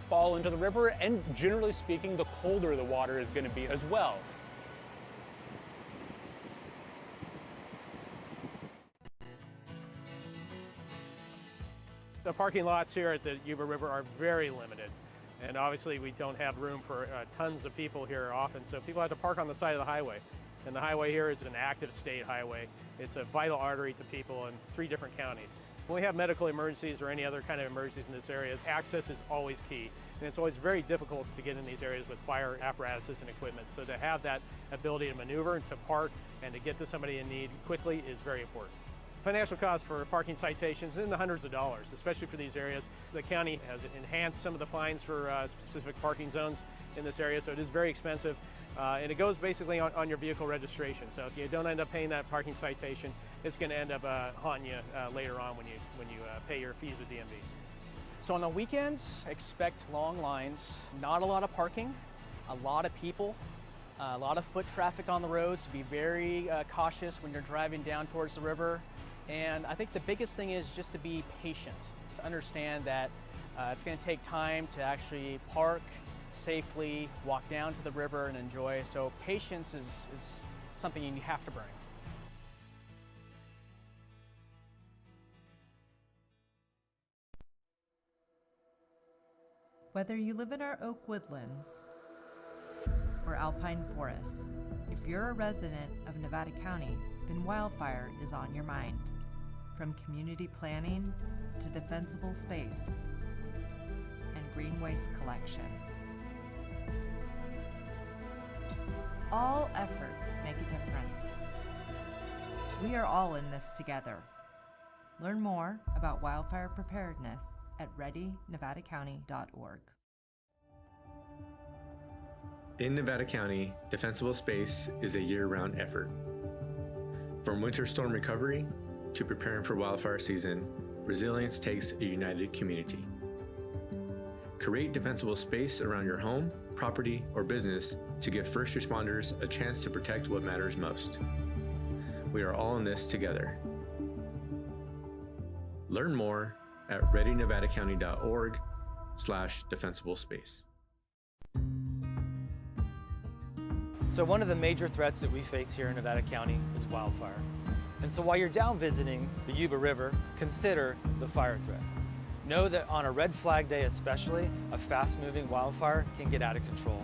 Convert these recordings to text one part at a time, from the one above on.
fall into the river, and generally speaking, the colder the water is going to be as well. The parking lots here at the Yuba River are very limited, and obviously we don't have room for tons of people here often, so people have to park on the side of the highway. And the highway here is an active state highway. It's a vital artery to people in 3 different counties. When we have medical emergencies or any other kind of emergencies in this area, access is always key. And it's always very difficult to get in these areas with fire apparatuses and equipment. So to have that ability to maneuver and to park and to get to somebody in need quickly is very important. Financial cost for parking citations in the hundreds of dollars, especially for these areas. The county has enhanced some of the fines for specific parking zones in this area, so it is very expensive. And it goes basically on your vehicle registration. So if you don't end up paying that parking citation, it's going to end up haunting you later on when you pay your fees with DMV. So on the weekends, expect long lines, not a lot of parking, a lot of people, a lot of foot traffic on the roads. Be very cautious when you're driving down towards the river. And I think the biggest thing is just to be patient, to understand that it's going to take time to actually park safely, walk down to the river and enjoy. So patience is something you have to bring. Whether you live in our oak woodlands or alpine forests, if you're a resident of Nevada County, then wildfire is on your mind. From community planning to defensible space and green waste collection. All efforts make a difference. We are all in this together. Learn more about wildfire preparedness at readynevadacounty.org. In Nevada County, defensible space is a year-round effort. From winter storm recovery to preparing for wildfire season, resilience takes a united community. Create defensible space around your home, property, or business to give first responders a chance to protect what matters most. We are all in this together. Learn more at readynevadacounty.org/defensible space. So one of the major threats that we face here in Nevada County is wildfire. And so while you're down visiting the Yuba River, consider the fire threat. Know that on a red flag day especially, a fast-moving wildfire can get out of control.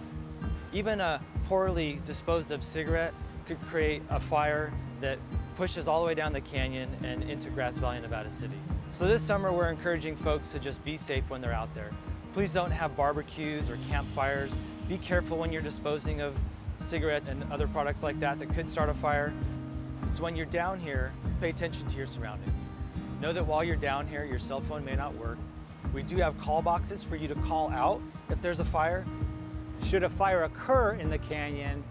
Even a poorly disposed of cigarette could create a fire that pushes all the way down the canyon and into Grass Valley, Nevada City. So this summer we're encouraging folks to just be safe when they're out there. Please don't have barbecues or campfires. Be careful when you're disposing of cigarettes and other products like that that could start a fire. So when you're down here, pay attention to your surroundings. Know that while you're down here, your cell phone may not work. We do have call boxes for you to call out if there's a fire. Should a fire occur in the canyon,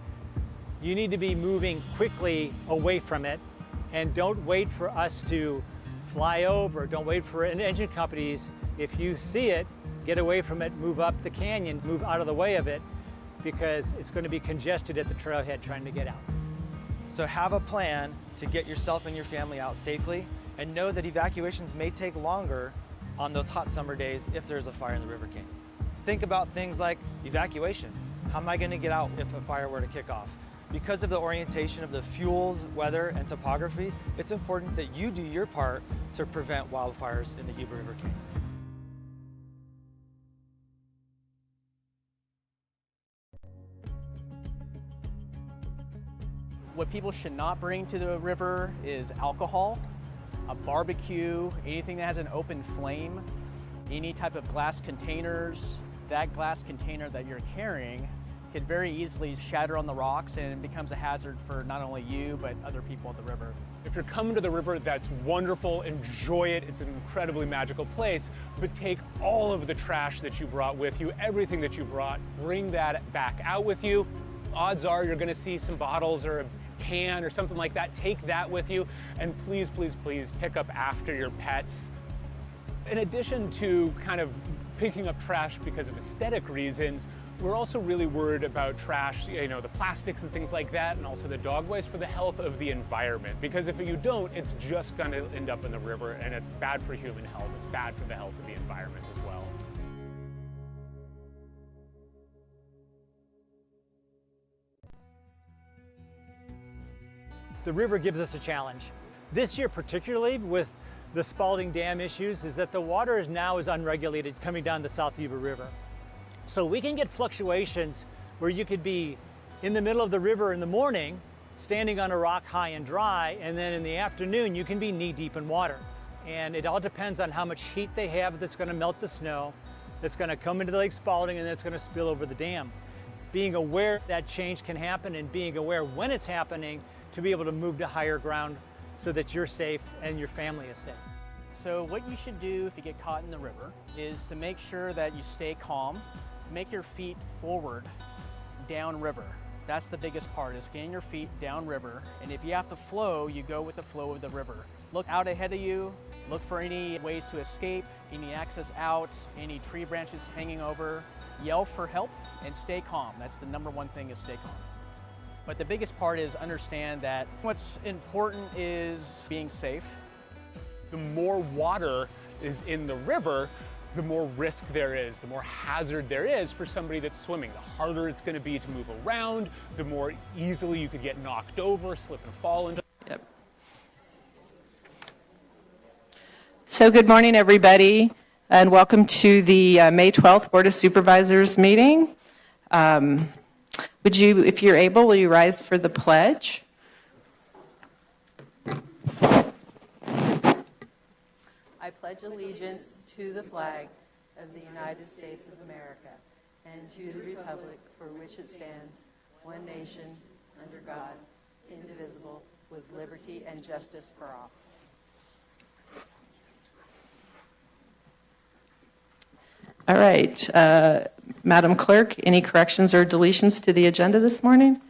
you need to be moving quickly away from it, and don't wait for us to fly over, don't wait for engine companies. If you see it, get away from it, move up the canyon, move out of the way of it, because it's going to be congested at the trailhead trying to get out. So have a plan to get yourself and your family out safely, and know that evacuations may take longer on those hot summer days if there's a fire in the River Canyon. Think about things like evacuation. How am I going to get out if a fire were to kick off? Because of the orientation of the fuels, weather, and topography, it's important that you do your part to prevent wildfires in the Yuba River Canyon. What people should not bring to the river is alcohol, a barbecue, anything that has an open flame, any type of glass containers. That glass container that you're carrying could very easily shatter on the rocks, and it becomes a hazard for not only you, but other people at the river. If you're coming to the river, that's wonderful, enjoy it, it's an incredibly magical place, but take all of the trash that you brought with you, everything that you brought, bring that back out with you. Odds are you're gonna see some bottles or a can or something like that. Take that with you, and please, please, please pick up after your pets. In addition to kind of picking up trash because of aesthetic reasons, we're also really worried about trash, the plastics and things like that, and also the dog waste for the health of the environment. Because if you don't, it's just gonna end up in the river, and it's bad for human health. It's bad for the health of the environment as well. the river gives us a challenge. This year particularly with the Spalding Dam issues is that the water is now unregulated coming down the South Yuba River. So we can get fluctuations where you could be in the middle of the river in the morning, standing on a rock high and dry, and then in the afternoon you can be knee deep in water. And it all depends on how much heat they have that's going to melt the snow, that's going to come into Lake Spalding, and that's going to spill over the dam. Being aware that change can happen and being aware when it's happening to be able to move to higher ground so that you're safe and your family is safe. So what you should do if you get caught in the river is to make sure that you stay calm, make your feet forward, downriver. That's the biggest part, is getting your feet downriver. And if you have to flow, you go with the flow of the river. Look out ahead of you, look for any ways to escape, any access out, any tree branches hanging over. Yell for help and stay calm. That's the number one thing, is stay calm. But the biggest part is understand that what's important is being safe. The more water is in the river, the more risk there is, the more hazard there is for somebody that's swimming. The harder it's going to be to move around, the more easily you could get knocked over, slip and fall into. Yep. So good morning, everybody, and welcome to the May 12th Board of Supervisors meeting. Would you, if you're able, will you rise for the pledge? I pledge allegiance to the flag of the United States of America and to the republic for which it stands, one nation, under God, indivisible, with liberty and justice for all. All right, Madam Clerk, any corrections or deletions to the agenda this morning?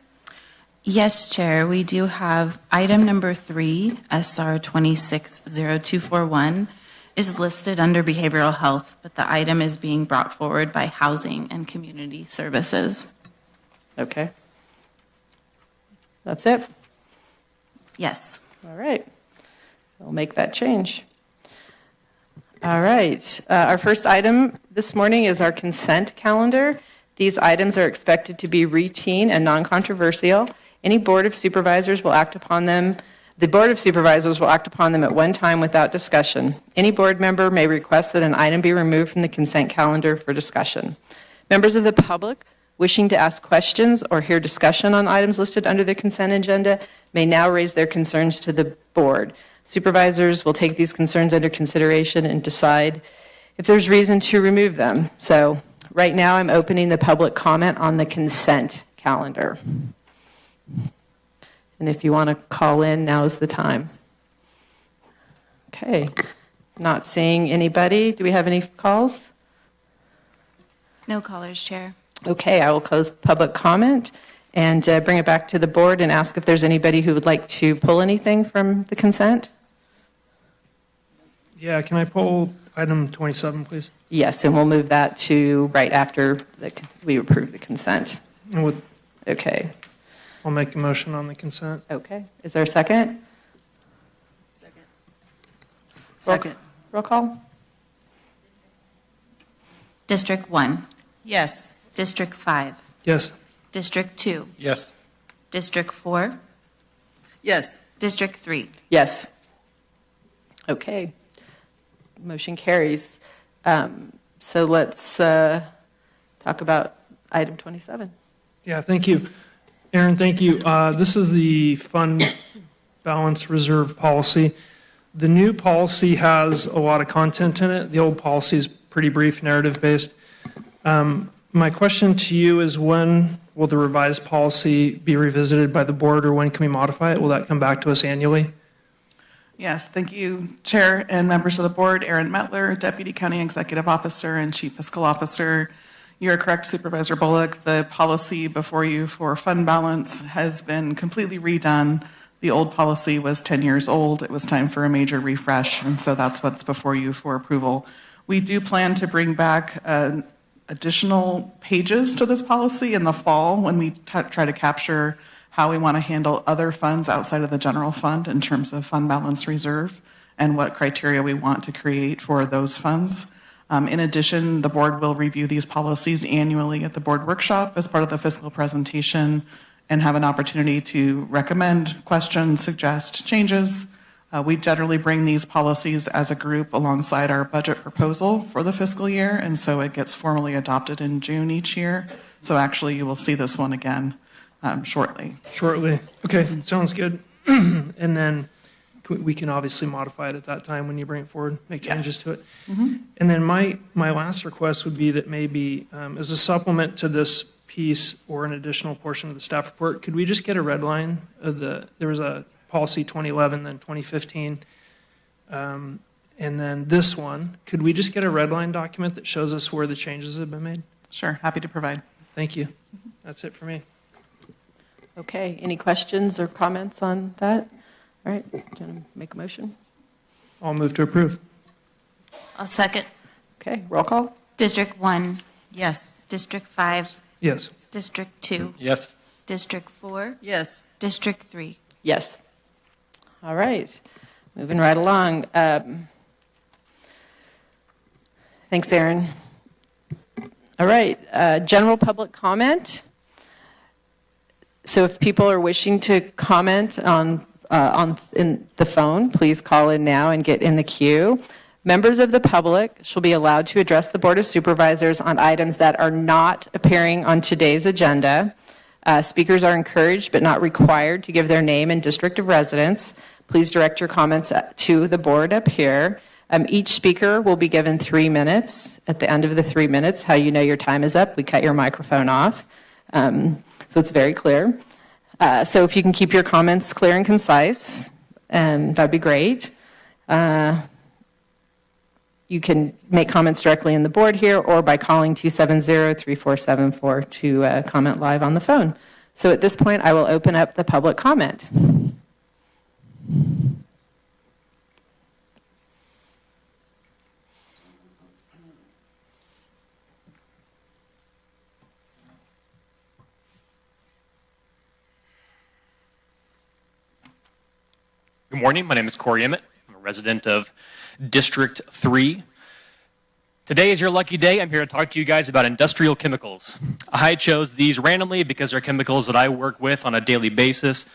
Yes, Chair. We do have item number 3, SR 260241, is listed under behavioral health, but the item is being brought forward by Housing and Community Services. Okay. That's it? Yes. All right. We'll make that change. All right. Our first item this morning is our consent calendar. These items are expected to be routine and non-controversial. Any Board of Supervisors will act upon them. The Board of Supervisors will act upon them at one time without discussion. Any board member may request that an item be removed from the consent calendar for discussion. Members of the public wishing to ask questions or hear discussion on items listed under the consent agenda may now raise their concerns to the board. Supervisors will take these concerns under consideration and decide if there's reason to remove them. So right now I'm opening the public comment on the consent calendar. And if you want to call in, now is the time. Okay, not seeing anybody. Do we have any calls? No callers, Chair. Okay, I will close public comment and bring it back to the board and ask if there's anybody who would like to pull anything from the consent. Yeah, can I pull item 27, please? Yes, and we'll move that to right after we approve the consent. Okay. I'll make a motion on the consent. Okay. Is there a second? Second. Roll call? District 1. Yes. District 5. Yes. District 2. Yes. District 4. Yes. District 3. Yes. Okay. Motion carries. So let's talk about item 27. Yeah, thank you. Aaron, thank you. This is the fund balance reserve policy. The new policy has a lot of content in it. The old policy is pretty brief, narrative-based. My question to you is, when will the revised policy be revisited by the board, or when can we modify it? Will that come back to us annually? Yes, thank you, Chair and members of the board. Erin Metler, Deputy County Executive Officer and Chief Fiscal Officer. You are correct, Supervisor Bullock. The policy before you for fund balance has been completely redone. The old policy was 10 years old. It was time for a major refresh, and so that's what's before you for approval. We do plan to bring back additional pages to this policy in the fall when we try to capture how we want to handle other funds outside of the general fund in terms of fund balance reserve and what criteria we want to create for those funds. In addition, the board will review these policies annually at the board workshop as part of the fiscal presentation, and have an opportunity to recommend, question, suggest changes. We generally bring these policies as a group alongside our budget proposal for the fiscal year, and so it gets formally adopted in June each year. So actually, you will see this one again shortly. Shortly. Okay, sounds good. And then we can obviously modify it at that time when you bring it forward, make changes to it. And then my last request would be that maybe as a supplement to this piece or an additional portion of the staff report, could we just get a red line of there was a policy 2011, then 2015, and then this one. Could we just get a red line document that shows us where the changes have been made? Sure, happy to provide. Thank you. That's it for me. Okay, any questions or comments on that? All right, do you want to make a motion? I'll move to approve. I'll second. Okay, roll call? District 1. Yes. District 5. Yes. District 2. Yes. District 4. Yes. District 3. Yes. All right, moving right along. Thanks, Aaron. All right, general public comment. So if people are wishing to comment in the phone, please call in now and get in the queue. Members of the public shall be allowed to address the Board of Supervisors on items that are not appearing on today's agenda. Speakers are encouraged but not required to give their name and district of residence. Please direct your comments to the board up here. Each speaker will be given 3 minutes. At the end of the 3 minutes, how you know your time is up, we cut your microphone off. So it's very clear. So if you can keep your comments clear and concise, that'd be great. You can make comments directly in the board here or by calling 270-3474 to comment live on the phone. So at this point, I will open up the public comment. Good morning, my name is Corey Emmett. I'm a resident of District 3. Today is your lucky day. I'm here to talk to you guys about industrial chemicals. I chose these randomly because they're chemicals that I work with on a daily basis.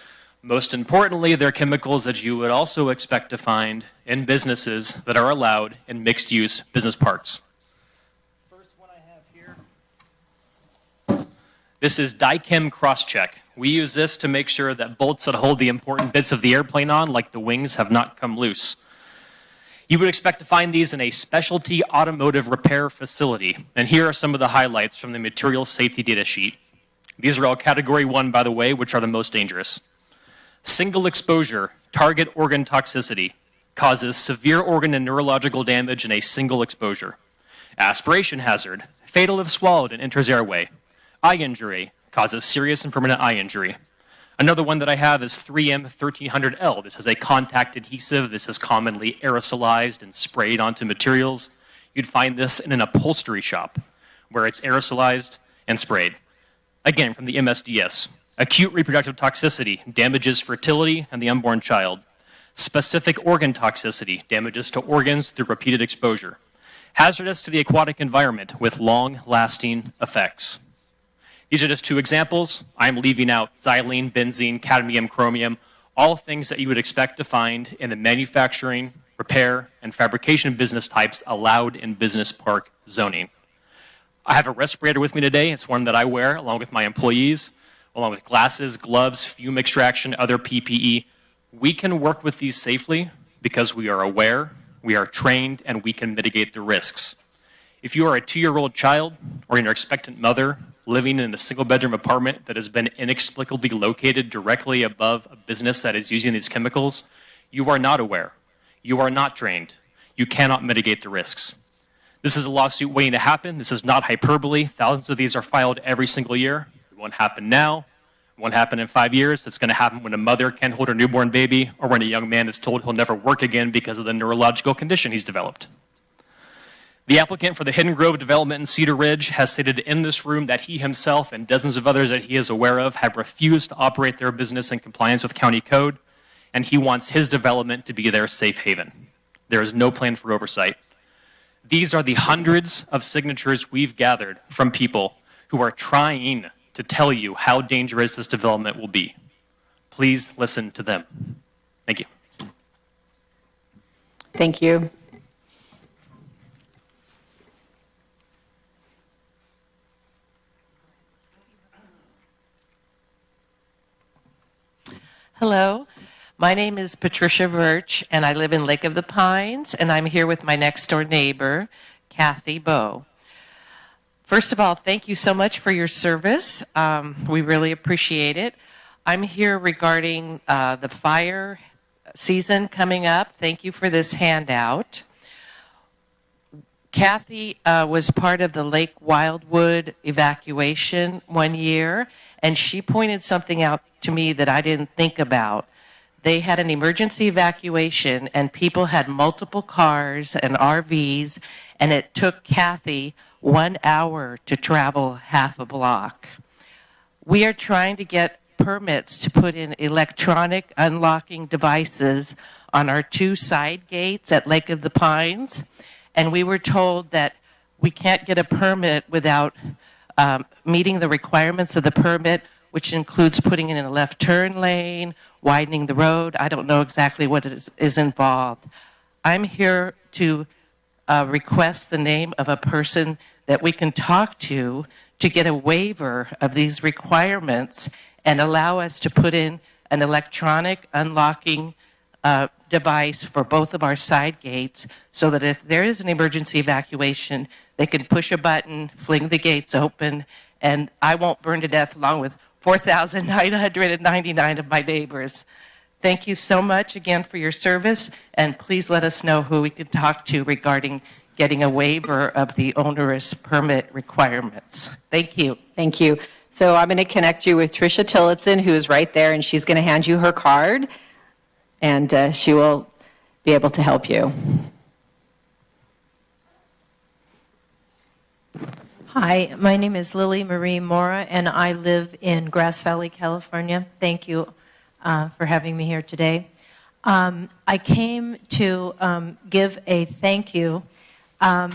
Most importantly, they're chemicals that you would also expect to find in businesses that are allowed in mixed-use business parks. First one I have here. This is Dichem Crosscheck. We use this to make sure that bolts that hold the important bits of the airplane on, like the wings, have not come loose. You would expect to find these in a specialty automotive repair facility. And here are some of the highlights from the material safety data sheet. These are all category 1, by the way, which are the most dangerous. Single exposure, target organ toxicity, causes severe organ and neurological damage in a single exposure. Aspiration hazard, fatal if swallowed and enters airway. Eye injury, causes serious and permanent eye injury. Another one that I have is 3M1300L. This is a contact adhesive. This is commonly aerosolized and sprayed onto materials. You'd find this in an upholstery shop where it's aerosolized and sprayed. Again, from the MSDS. Acute reproductive toxicity damages fertility and the unborn child. Specific organ toxicity damages to organs through repeated exposure. Hazardous to the aquatic environment with long-lasting effects. These are just 2 examples. I'm leaving out xylene, benzene, cadmium, chromium, all things that you would expect to find in the manufacturing, repair, and fabrication business types allowed in business park zoning. I have a respirator with me today. It's one that I wear along with my employees, along with glasses, gloves, fume extraction, other PPE. We can work with these safely because we are aware, we are trained, and we can mitigate the risks. If you are a 2-year-old child or an expectant mother living in a single-bedroom apartment that has been inexplicably located directly above a business that is using these chemicals, you are not aware. You are not trained. You cannot mitigate the risks. This is a lawsuit waiting to happen. This is not hyperbole. Thousands of these are filed every single year. It won't happen now. It won't happen in 5 years. It's going to happen when a mother can't hold her newborn baby or when a young man is told he'll never work again because of the neurological condition he's developed. The applicant for the Hidden Grove development in Cedar Ridge has stated in this room that he himself and dozens of others that he is aware of have refused to operate their business in compliance with county code, and he wants his development to be their safe haven. There is no plan for oversight. These are the hundreds of signatures we've gathered from people who are trying to tell you how dangerous this development will be. Please listen to them. Thank you. Thank you. Hello, my name is Patricia Verch, and I live in Lake of the Pines, and I'm here with my next door neighbor, Kathy Bowe. First of all, thank you so much for your service. We really appreciate it. I'm here regarding the fire season coming up. Thank you for this handout. Kathy was part of the Lake Wildwood evacuation one year, and she pointed something out to me that I didn't think about. They had an emergency evacuation, and people had multiple cars and RVs, and it took Kathy 1 hour to travel half a block. We are trying to get permits to put in electronic unlocking devices on our 2 side gates at Lake of the Pines, and we were told that we can't get a permit without meeting the requirements of the permit, which includes putting in a left turn lane, widening the road. I don't know exactly what is involved. I'm here to request the name of a person that we can talk to get a waiver of these requirements and allow us to put in an electronic unlocking device for both of our side gates so that if there is an emergency evacuation, they can push a button, fling the gates open, and I won't burn to death along with 4,999 of my neighbors. Thank you so much again for your service, and please let us know who we can talk to regarding getting a waiver of the onerous permit requirements. Thank you. Thank you. So I'm going to connect you with Tricia Tillotson, who is right there, and she's going to hand you her card, and she will be able to help you. Hi, my name is Lily Marie Mora, and I live in Grass Valley, California. Thank you for having me here today. I came to give a thank you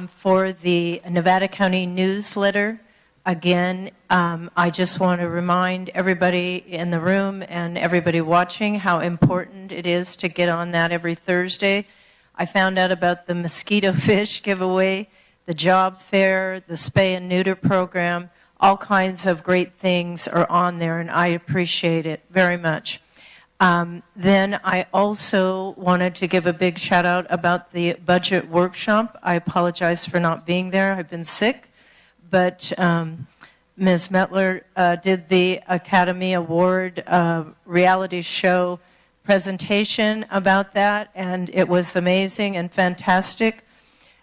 for the Nevada County newsletter. Again, I just want to remind everybody in the room and everybody watching how important it is to get on that every Thursday. I found out about the mosquito fish giveaway, the job fair, the spay and neuter program. All kinds of great things are on there, and I appreciate it very much. Then I also wanted to give a big shout out about the budget workshop. I apologize for not being there. I've been sick. But Ms. Metler did the Academy Award reality show presentation about that, and it was amazing and fantastic.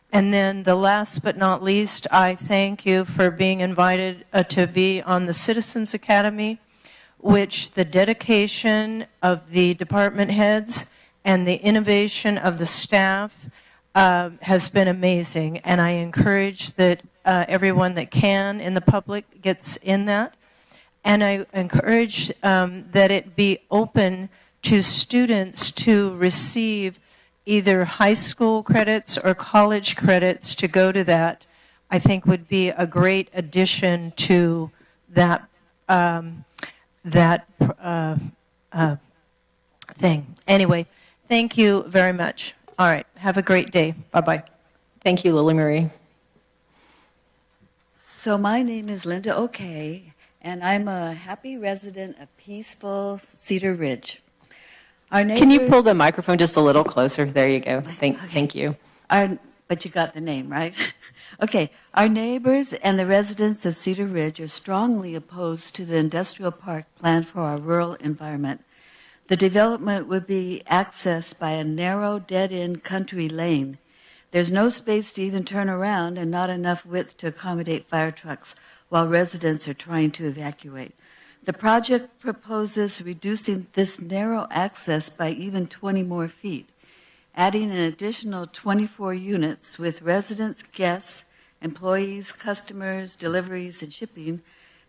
And then the last but not least, I thank you for being invited to be on the Citizens Academy, which the dedication of the department heads and the innovation of the staff has been amazing. And I encourage that everyone that can in the public gets in that. And I encourage that it be open to students to receive either high school credits or college credits to go to that. I think would be a great addition to that thing. Anyway, thank you very much. All right, have a great day. Bye-bye. Thank you, Lily Marie. So my name is Linda O'Kay, and I'm a happy resident of peaceful Cedar Ridge. Our neighbors, Can you pull the microphone just a little closer? There you go. Thank you. But you got the name, right? Okay. Our neighbors and the residents of Cedar Ridge are strongly opposed to the industrial park planned for our rural environment. The development would be accessed by a narrow, dead-end country lane. There's no space to even turn around and not enough width to accommodate fire trucks while residents are trying to evacuate. The project proposes reducing this narrow access by even 20 more feet, adding an additional 24 units with residents, guests, employees, customers, deliveries, and shipping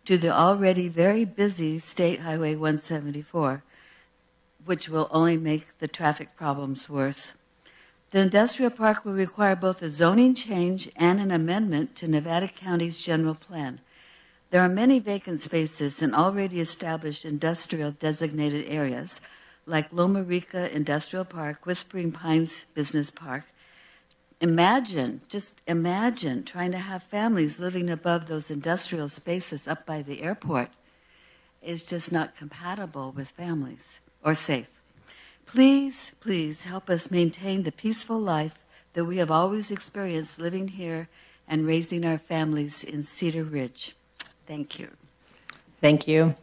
to the already very busy State Highway 174, which will only make the traffic problems worse. The industrial park will require both a zoning change and an amendment to Nevada County's general plan. There are many vacant spaces in already established industrial designated areas like Loma Rica Industrial Park, Whispering Pines Business Park. Just imagine trying to have families living above those industrial spaces up by the airport. Is just not compatible with families or safe. Please, please help us maintain the peaceful life that we have always experienced living here and raising our families in Cedar Ridge. Thank you. Thank you.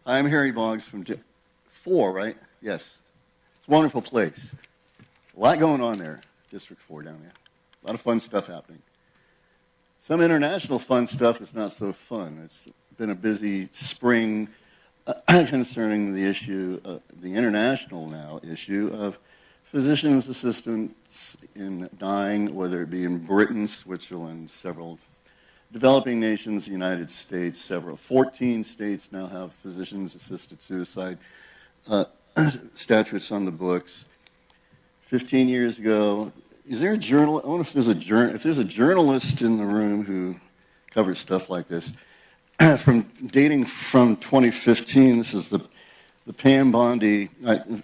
I'm Harry Boggs from 4, right? Yes. It's a wonderful place. A lot going on there, District 4 down there. A lot of fun stuff happening. Some international fun stuff is not so fun. It's been a busy spring concerning the issue, the international now issue of physicians' assistants in dying, whether it be in Britain, Switzerland, several developing nations, the United States, 14 states now have physicians-assisted suicide statutes on the books. 15 years ago, is there a journal? I wonder if there's a journalist in the room who covers stuff like this. Dating from 2015, this is the Pam Bondi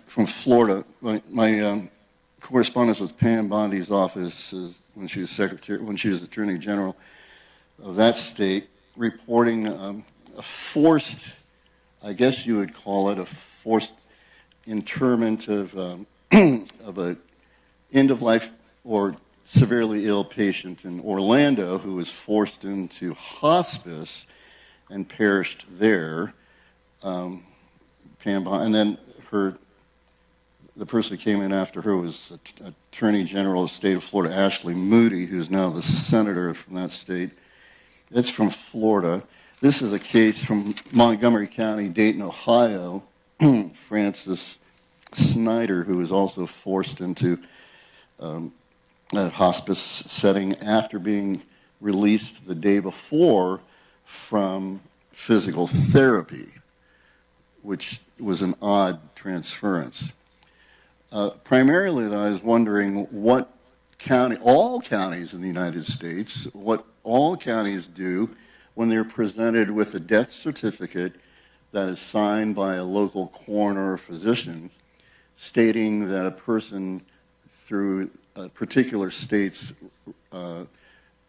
from Florida. My correspondence with Pam Bondi's office when she was Attorney General of that state, reporting a forced, I guess you would call it, a forced interment of a end-of-life or severely ill patient in Orlando who was forced into hospice and perished there. And then the person who came in after her was Attorney General of the state of Florida, Ashley Moody, who's now the senator from that state. That's from Florida. This is a case from Montgomery County, Dayton, Ohio. Francis Snyder, who was also forced into a hospice setting after being released the day before from physical therapy, which was an odd transference. Primarily, though, I was wondering what all counties in the United States, what all counties do when they're presented with a death certificate that is signed by a local coroner or physician stating that a person through a particular state's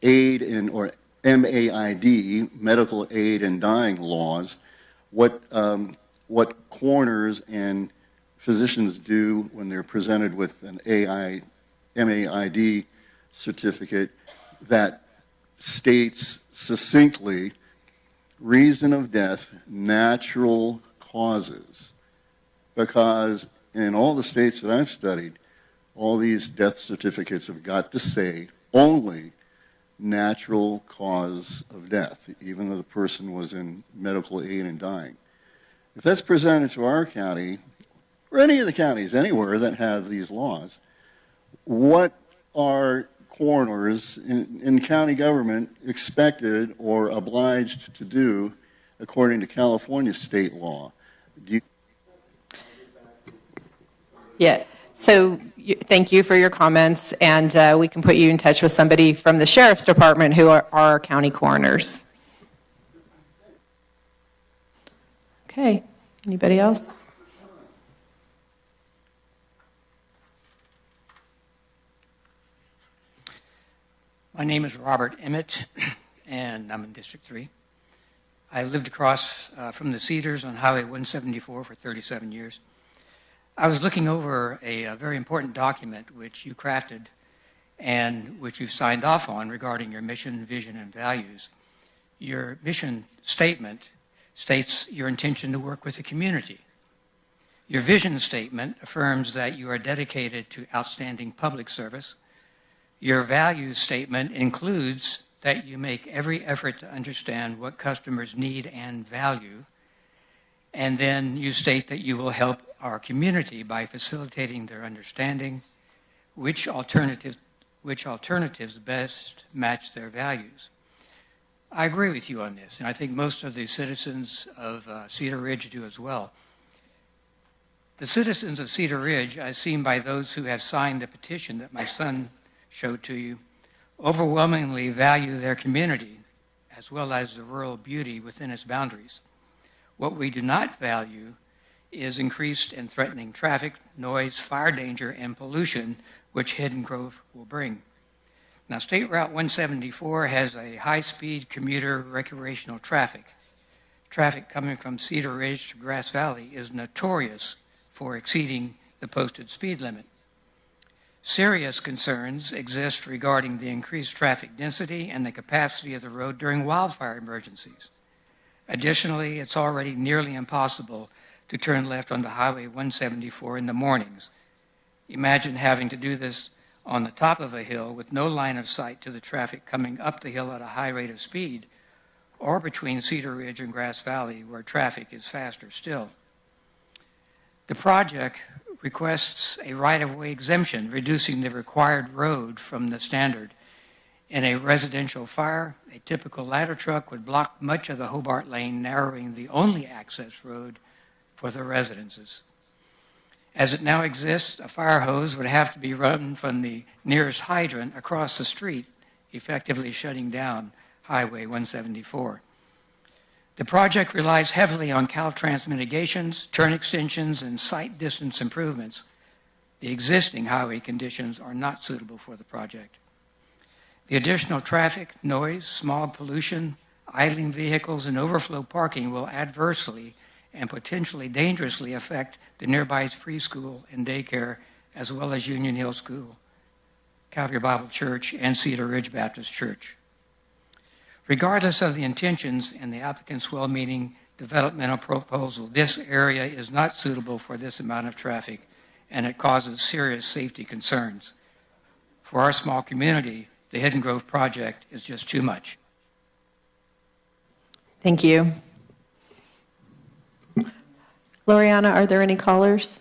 aid in, or MAID, medical aid in dying laws, what coroners and physicians do when they're presented with an MAID certificate that states succinctly reason of death, natural causes. Because in all the states that I've studied, all these death certificates have got to say only natural cause of death, even though the person was in medical aid and dying. If that's presented to our county, or any of the counties anywhere that have these laws, what are coroners in county government expected or obliged to do according to California state law? Yeah. So thank you for your comments, and we can put you in touch with somebody from the Sheriff's Department who are our county coroners. Okay. Anybody else? My name is Robert Emmett, and I'm in District 3. I lived across from the Cedars on Highway 174 for 37 years. I was looking over a very important document which you crafted and which you've signed off on regarding your mission, vision, and values. Your mission statement states your intention to work with the community. Your vision statement affirms that you are dedicated to outstanding public service. Your values statement includes that you make every effort to understand what customers need and value. And then you state that you will help our community by facilitating their understanding which alternatives best match their values. I agree with you on this, and I think most of the citizens of Cedar Ridge do as well. The citizens of Cedar Ridge, as seen by those who have signed the petition that my son showed to you, overwhelmingly value their community as well as the rural beauty within its boundaries. What we do not value is increased and threatening traffic, noise, fire danger, and pollution, which Hidden Grove will bring. Now, State Route 174 has a high-speed commuter recreational traffic. Traffic coming from Cedar Ridge to Grass Valley is notorious for exceeding the posted speed limit. Serious concerns exist regarding the increased traffic density and the capacity of the road during wildfire emergencies. Additionally, it's already nearly impossible to turn left onto Highway 174 in the mornings. Imagine having to do this on the top of a hill with no line of sight to the traffic coming up the hill at a high rate of speed, or between Cedar Ridge and Grass Valley where traffic is faster still. The project requests a right-of-way exemption, reducing the required road from the standard. In a residential fire, a typical ladder truck would block much of the Hobart Lane, narrowing the only access road for the residences. As it now exists, a fire hose would have to be run from the nearest hydrant across the street, effectively shutting down Highway 174. The project relies heavily on Caltrans mitigations, turn extensions, and sight distance improvements. The existing highway conditions are not suitable for the project. The additional traffic, noise, smog pollution, idling vehicles, and overflow parking will adversely and potentially dangerously affect the nearby preschool and daycare, as well as Union Hill School, Calvary Bible Church, and Cedar Ridge Baptist Church. Regardless of the intentions in the applicant's well-meaning developmental proposal, this area is not suitable for this amount of traffic, and it causes serious safety concerns. For our small community, the Hidden Grove project is just too much. Thank you. Loriana, are there any callers?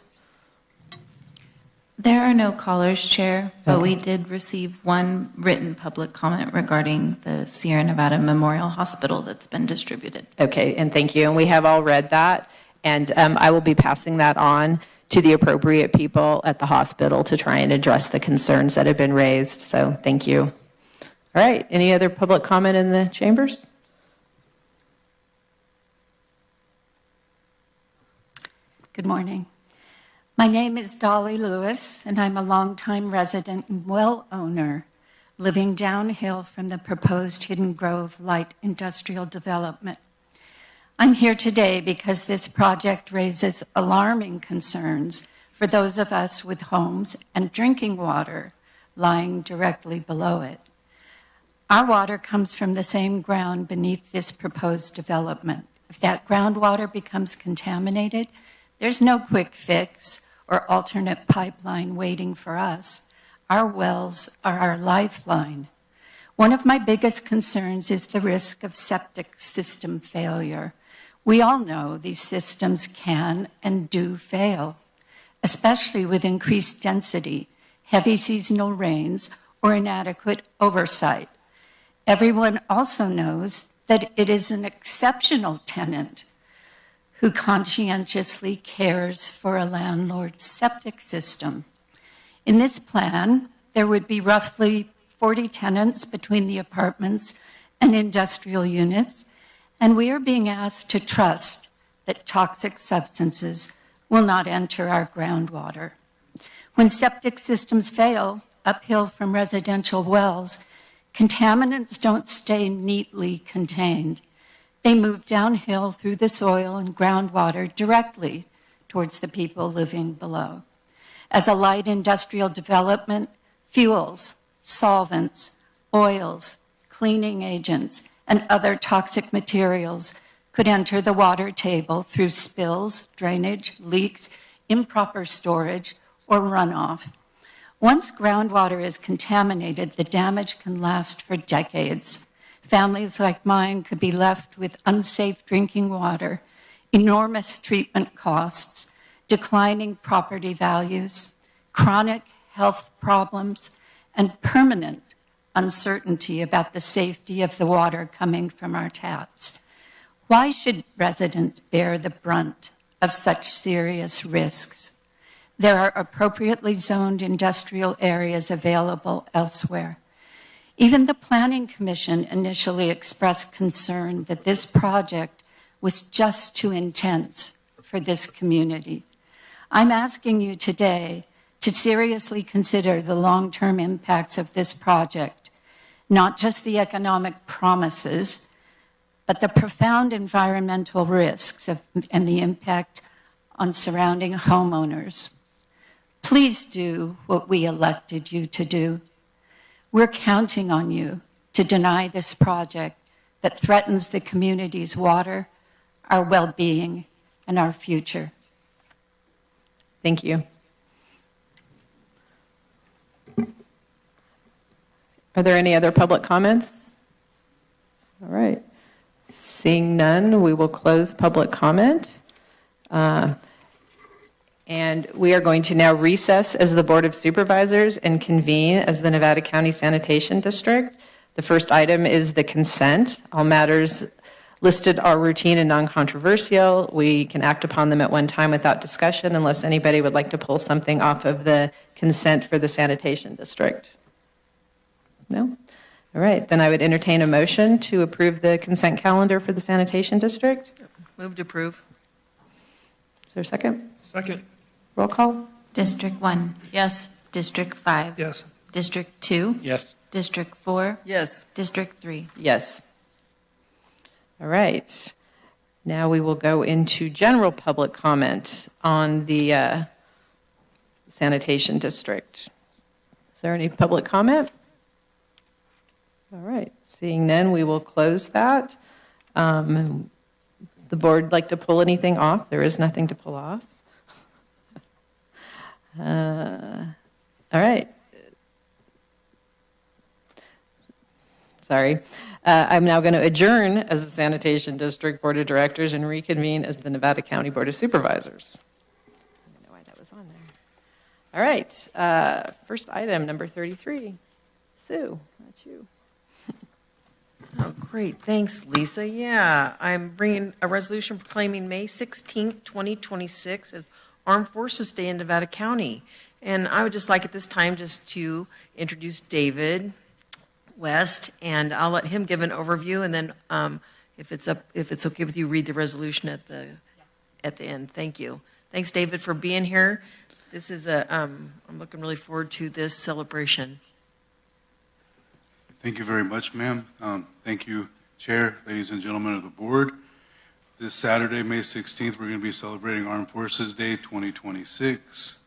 There are no callers, Chair, but we did receive one written public comment regarding the Sierra Nevada Memorial Hospital that's been distributed. Okay, and thank you. And we have all read that, and I will be passing that on to the appropriate people at the hospital to try and address the concerns that have been raised. So thank you. All right, any other public comment in the chambers? Good morning. My name is Dolly Lewis, and I'm a longtime resident and well owner living downhill from the proposed Hidden Grove light industrial development. I'm here today because this project raises alarming concerns for those of us with homes and drinking water lying directly below it. Our water comes from the same ground beneath this proposed development. If that groundwater becomes contaminated, there's no quick fix or alternate pipeline waiting for us. Our wells are our lifeline. One of my biggest concerns is the risk of septic system failure. We all know these systems can and do fail, especially with increased density, heavy seasonal rains, or inadequate oversight. Everyone also knows that it is an exceptional tenant who conscientiously cares for a landlord's septic system. In this plan, there would be roughly 40 tenants between the apartments and industrial units, and we are being asked to trust that toxic substances will not enter our groundwater. When septic systems fail uphill from residential wells, contaminants don't stay neatly contained. They move downhill through the soil and groundwater directly towards the people living below. As a light industrial development, fuels, solvents, oils, cleaning agents, and other toxic materials could enter the water table through spills, drainage, leaks, improper storage, or runoff. Once groundwater is contaminated, the damage can last for decades. Families like mine could be left with unsafe drinking water, enormous treatment costs, declining property values, chronic health problems, and permanent uncertainty about the safety of the water coming from our taps. Why should residents bear the brunt of such serious risks? There are appropriately zoned industrial areas available elsewhere. Even the Planning Commission initially expressed concern that this project was just too intense for this community. I'm asking you today to seriously consider the long-term impacts of this project, not just the economic promises, but the profound environmental risks and the impact on surrounding homeowners. Please do what we elected you to do. We're counting on you to deny this project that threatens the community's water, our well-being, and our future. Thank you. Are there any other public comments? All right. Seeing none, we will close public comment. And we are going to now recess as the Board of Supervisors and convene as the Nevada County Sanitation District. The first item is the consent. All matters listed are routine and non-controversial. We can act upon them at one time without discussion unless anybody would like to pull something off of the consent for the Sanitation District. No? All right, then I would entertain a motion to approve the consent calendar for the Sanitation District. Move to approve. Is there a second? Second. Roll call. District 1. Yes. District 5. Yes. District 2. Yes. District 4. Yes. District 3. Yes. All right. Now we will go into general public comment on the Sanitation District. Is there any public comment? All right. Seeing none, we will close that. The board like to pull anything off? There is nothing to pull off. All right. Sorry. I'm now going to adjourn as the Sanitation District Board of Directors and reconvene as the Nevada County Board of Supervisors. I don't know why that was on there. All right. First item, number 33. Sue, that's you. Oh, great. Thanks, Lisa. Yeah, I'm bringing a resolution proclaiming May 16th, 2026 as Armed Forces Day in Nevada County. And I would just like at this time just to introduce David West, and I'll let him give an overview, and then if it's okay with you, read the resolution at the end. Thank you. Thanks, David, for being here. This is I'm looking really forward to this celebration. Thank you very much, ma'am. Thank you, Chair, ladies and gentlemen of the board. This Saturday, May 16th, we're going to be celebrating Armed Forces Day 2026.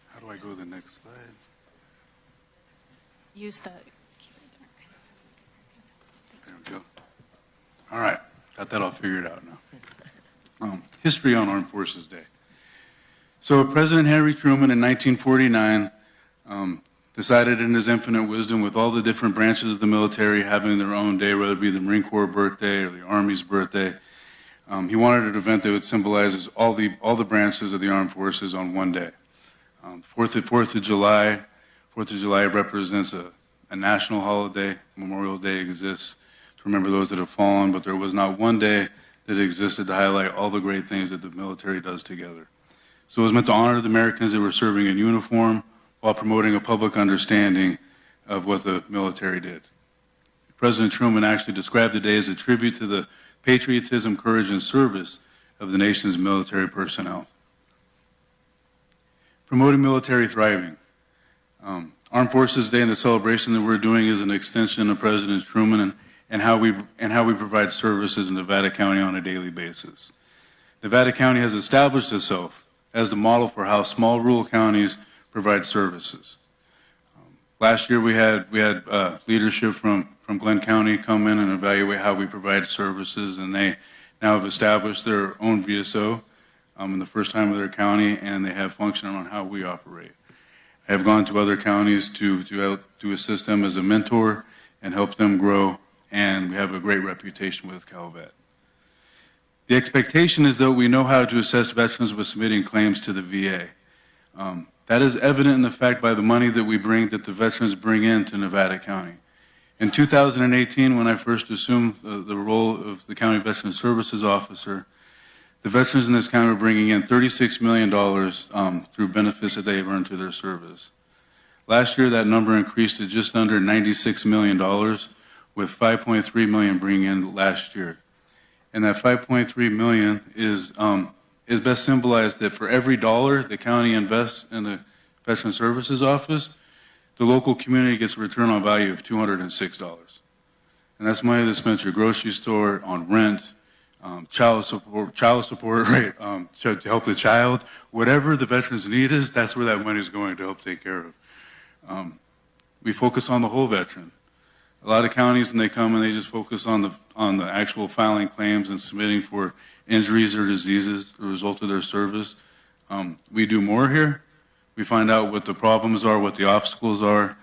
How do I go to the next slide? Use the There we go. All right, got that all figured out now. History on Armed Forces Day. So President Henry Truman in 1949 decided in his infinite wisdom, with all the different branches of the military having their own day, whether it be the Marine Corps birthday or the Army's birthday, he wanted an event that would symbolize all the branches of the armed forces on one day. 4th of July represents a national holiday. Memorial Day exists to remember those that have fallen, but there was not one day that existed to highlight all the great things that the military does together. So it was meant to honor the Americans that were serving in uniform while promoting a public understanding of what the military did. President Truman actually described the day as a tribute to the patriotism, courage, and service of the nation's military personnel. Promoting military thriving. Armed Forces Day and the celebration that we're doing is an extension of President Truman and how we provide services in Nevada County on a daily basis. Nevada County has established itself as the model for how small rural counties provide services. Last year we had leadership from Glenn County come in and evaluate how we provide services, and they now have established their own VSO in the first time of their county, and they have functioned on how we operate. I have gone to other counties to assist them as a mentor and help them grow, and we have a great reputation with Calvet. The expectation is that we know how to assess veterans with submitting claims to the VA. That is evident in the fact by the money that the veterans bring into Nevada County. In 2018, when I first assumed the role of the County Veteran Services Officer, the veterans in this county were bringing in $36 million through benefits that they've earned through their service. Last year, that number increased to just under $96 million, with $5.3 million bringing in last year. And that $5.3 million is best symbolized that for every dollar the county invests in the Veteran Services Office, the local community gets a return on value of $206. And that's money that's spent at your grocery store, on rent, child support, right, to help the child. Whatever the veteran's need is, that's where that money is going to help take care of. We focus on the whole veteran. A lot of counties, when they come and they just focus on the actual filing claims and submitting for injuries or diseases as a result of their service. We do more here. We find out what the problems are, what the obstacles are,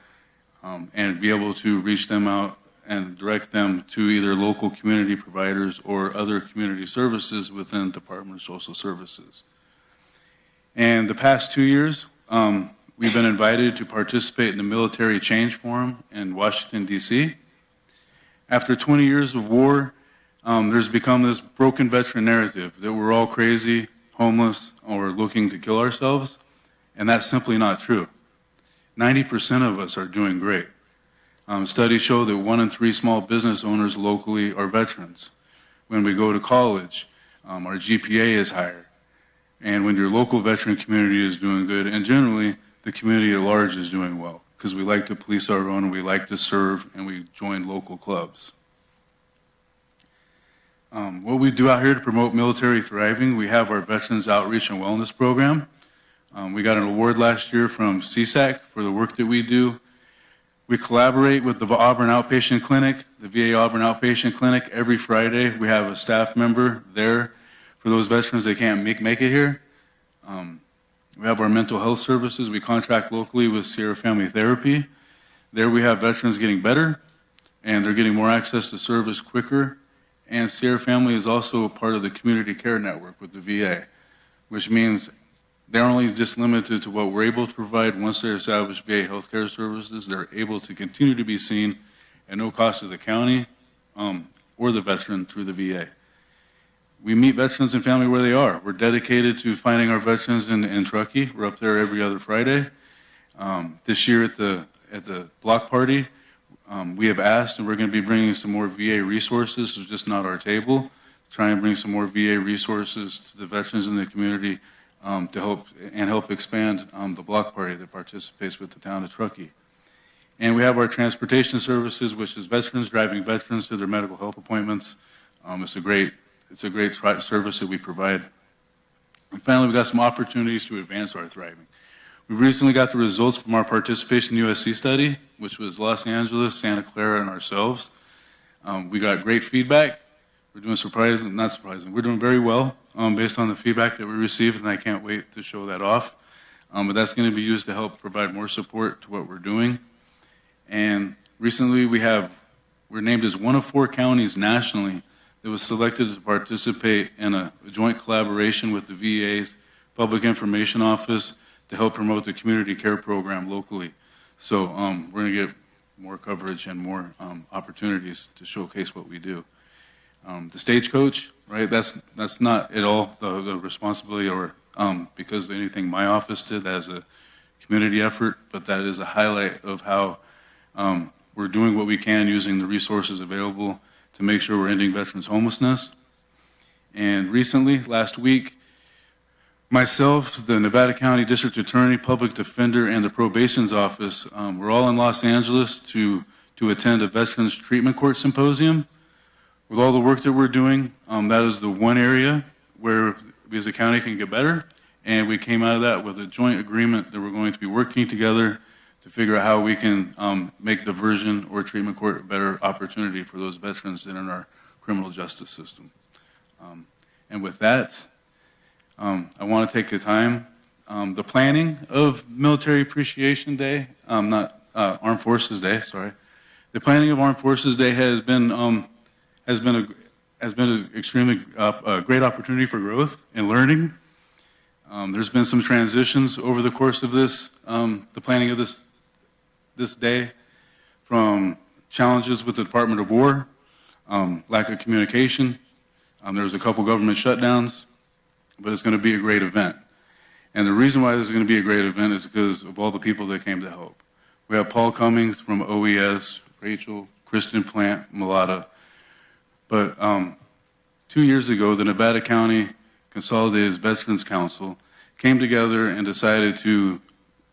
and be able to reach them out and direct them to either local community providers or other community services within the Department of Social Services. And the past 2 years, we've been invited to participate in the Military Change Forum in Washington, D.C. After 20 years of war, there's become this broken veteran narrative that we're all crazy, homeless, or looking to kill ourselves, and that's simply not true. 90% of us are doing great. Studies show that 1 in 3 small business owners locally are veterans. When we go to college, our GPA is higher. And when your local veteran community is doing good, and generally the community at large is doing well, because we like to police our own, and we like to serve, and we join local clubs. What we do out here to promote military thriving, we have our Veterans Outreach and Wellness Program. We got an award last year from CSAC for the work that we do. We collaborate with the Auburn Outpatient Clinic, the VA Auburn Outpatient Clinic. Every Friday, we have a staff member there for those veterans that can't make it here. We have our mental health services. We contract locally with Sierra Family Therapy. There we have veterans getting better, and they're getting more access to service quicker. And Sierra Family is also a part of the community care network with the VA, which means they're only just limited to what we're able to provide. Once they're established VA healthcare services, they're able to continue to be seen at no cost to the county or the veteran through the VA. We meet veterans and family where they are. We're dedicated to finding our veterans in Truckee. We're up there every other Friday. This year at the block party, we have asked, and we're going to be bringing some more VA resources, so just not our table, try and bring some more VA resources to the veterans in the community to help expand the block party that participates with the town of Truckee. And we have our transportation services, which is veterans driving veterans to their medical health appointments. It's a great service that we provide. And finally, we've got some opportunities to advance our thriving. We recently got the results from our participation USC study, which was Los Angeles, Santa Clara, and ourselves. We got great feedback. We're doing we're doing very well based on the feedback that we received, and I can't wait to show that off. But that's going to be used to help provide more support to what we're doing. And recently we're named as one of 4 counties nationally that was selected to participate in a joint collaboration with the VA's Public Information Office to help promote the community care program locally. So we're going to get more coverage and more opportunities to showcase what we do. The stagecoach, right, that's not at all the responsibility or because of anything my office did as a community effort, but that is a highlight of how we're doing what we can using the resources available to make sure we're ending veterans' homelessness. And recently, last week, myself, the Nevada County District Attorney, Public Defender, and the Probation's Office were all in Los Angeles to attend a Veterans Treatment Court Symposium. With all the work that we're doing, that is the one area where we as a county can get better, and we came out of that with a joint agreement that we're going to be working together to figure out how we can make diversion or treatment court a better opportunity for those veterans that are in our criminal justice system. And with that, I want to take the time. The planning of Military Appreciation Day, not Armed Forces Day, sorry. The planning of Armed Forces Day has been an extremely great opportunity for growth and learning. There's been some transitions over the course of this, the planning of this day, from challenges with the Department of War, lack of communication. There was a couple government shutdowns, but it's going to be a great event. And the reason why this is going to be a great event is because of all the people that came to help. We have Paul Cummings from OES, Rachel, Kristen Plant, Mulata. But 2 years ago, the Nevada County Consolidated Veterans Council came together and decided to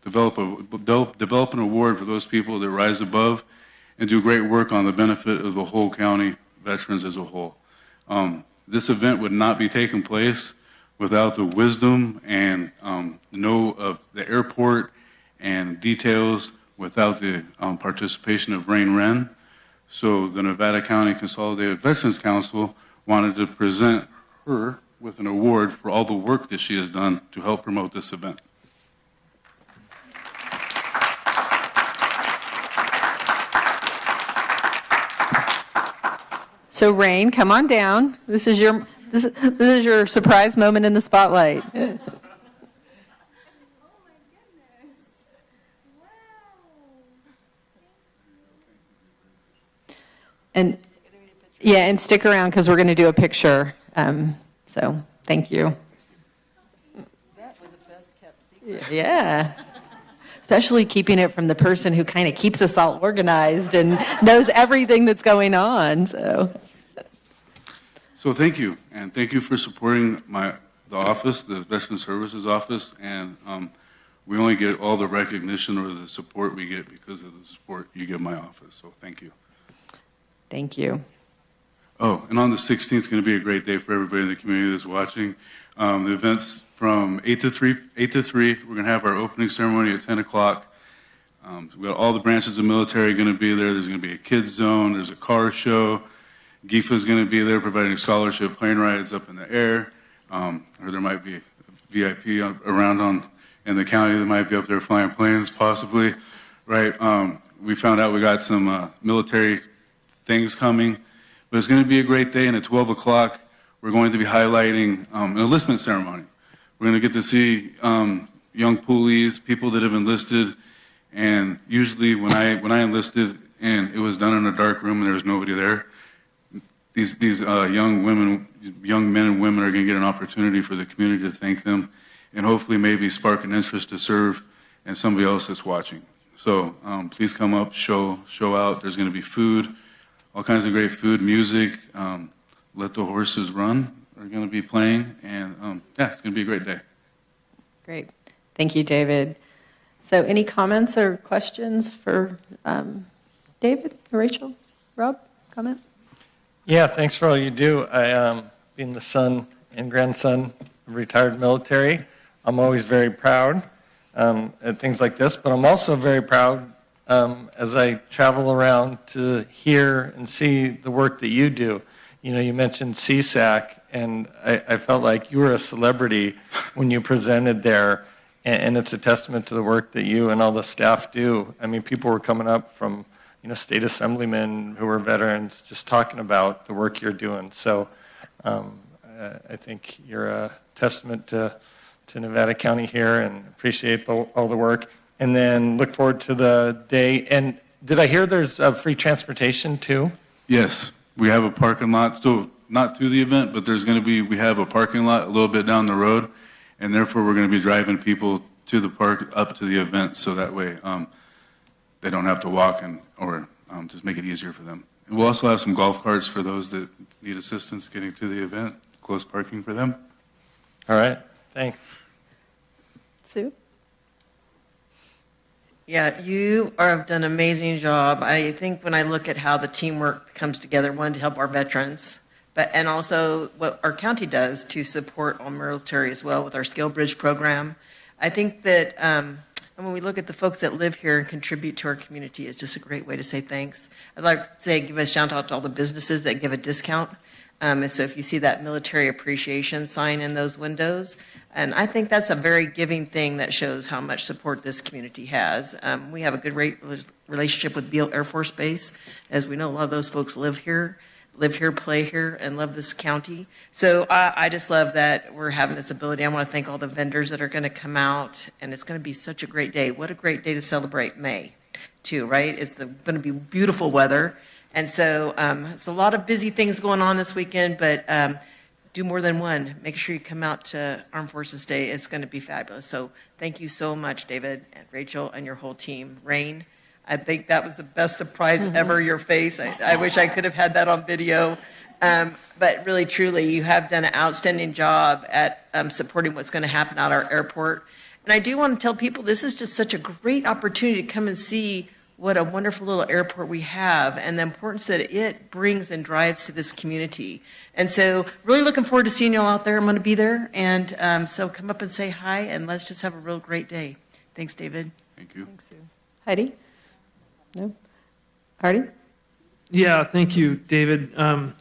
develop an award for those people that rise above and do great work on the benefit of the whole county, veterans as a whole. This event would not be taking place without the wisdom and know of the airport and details, without the participation of Rain Wren. So the Nevada County Consolidated Veterans Council wanted to present her with an award for all the work that she has done to help promote this event. So Rain, come on down. This is your surprise moment in the spotlight. And yeah, and stick around because we're going to do a picture. So thank you. That was the best kept secret. Yeah. Especially keeping it from the person who kind of keeps us all organized and knows everything that's going on. So thank you, and thank you for supporting the office, the Veteran Services Office, and we only get all the recognition or the support we get because of the support you give my office. So thank you. Thank you. Oh, and on the 16th is going to be a great day for everybody in the community that's watching. The event's from 8 to 3. We're going to have our opening ceremony at 10 o'clock. We've got all the branches of military going to be there. There's going to be a kids zone. There's a car show. GIFA's going to be there providing scholarship plane rides up in the air. Or there might be a VIP around in the county that might be up there flying planes, possibly. Right? We found out we got some military things coming. But it's going to be a great day, and at 12 o'clock, we're going to be highlighting an enlistment ceremony. We're going to get to see young poolies, people that have enlisted, and usually when I enlisted and it was done in a dark room and there was nobody there, these young men and women are going to get an opportunity for the community to thank them and hopefully maybe spark an interest to serve in somebody else that's watching. So please come up, show out. There's going to be food. All kinds of great food, music, Let the Horses Run are going to be playing, and yeah, it's going to be a great day. Great. Thank you, David. So any comments or questions for David, Rachel, Rob, comment? Yeah, thanks for all you do. Being the son and grandson of retired military, I'm always very proud at things like this, but I'm also very proud as I travel around to hear and see the work that you do. You know, you mentioned CSAC, and I felt like you were a celebrity when you presented there, and it's a testament to the work that you and all the staff do. I mean, people were coming up from, state assemblymen who were veterans just talking about the work you're doing. So I think you're a testament to Nevada County here, and appreciate all the work. And then look forward to the day. And did I hear there's free transportation too? Yes, we have a parking lot. So not to the event, but we have a parking lot a little bit down the road, and therefore we're going to be driving people to the park up to the event, so that way they don't have to walk or just make it easier for them. And we'll also have some golf carts for those that need assistance getting to the event, close parking for them. All right, thanks. Sue? Yeah, you have done an amazing job. I think when I look at how the teamwork comes together, one, to help our veterans, and also what our county does to support our military as well with our Skill Bridge program. I think that when we look at the folks that live here and contribute to our community, it's just a great way to say thanks. I'd like to give a shout out to all the businesses that give a discount. And so if you see that military appreciation sign in those windows, and I think that's a very giving thing that shows how much support this community has. We have a good relationship with Beale Air Force Base. As we know, a lot of those folks live here. live here, play here, and love this county. So I just love that we're having this ability. I want to thank all the vendors that are going to come out, and it's going to be such a great day. What a great day to celebrate May, too, right? It's going to be beautiful weather. And so it's a lot of busy things going on this weekend, but do more than one. Make sure you come out to Armed Forces Day. It's going to be fabulous. So thank you so much, David and Rachel and your whole team. Rain, I think that was the best surprise ever, your face. I wish I could have had that on video. But really, truly, you have done an outstanding job at supporting what's going to happen at our airport. And I do want to tell people this is just such a great opportunity to come and see what a wonderful little airport we have and the importance that it brings and drives to this community. And so really looking forward to seeing you all out there. I'm going to be there. And so come up and say hi, and let's just have a real great day. Thanks, David. Thank you. Thanks, Sue. Heidi? No? Artie? Yeah, thank you, David. I'm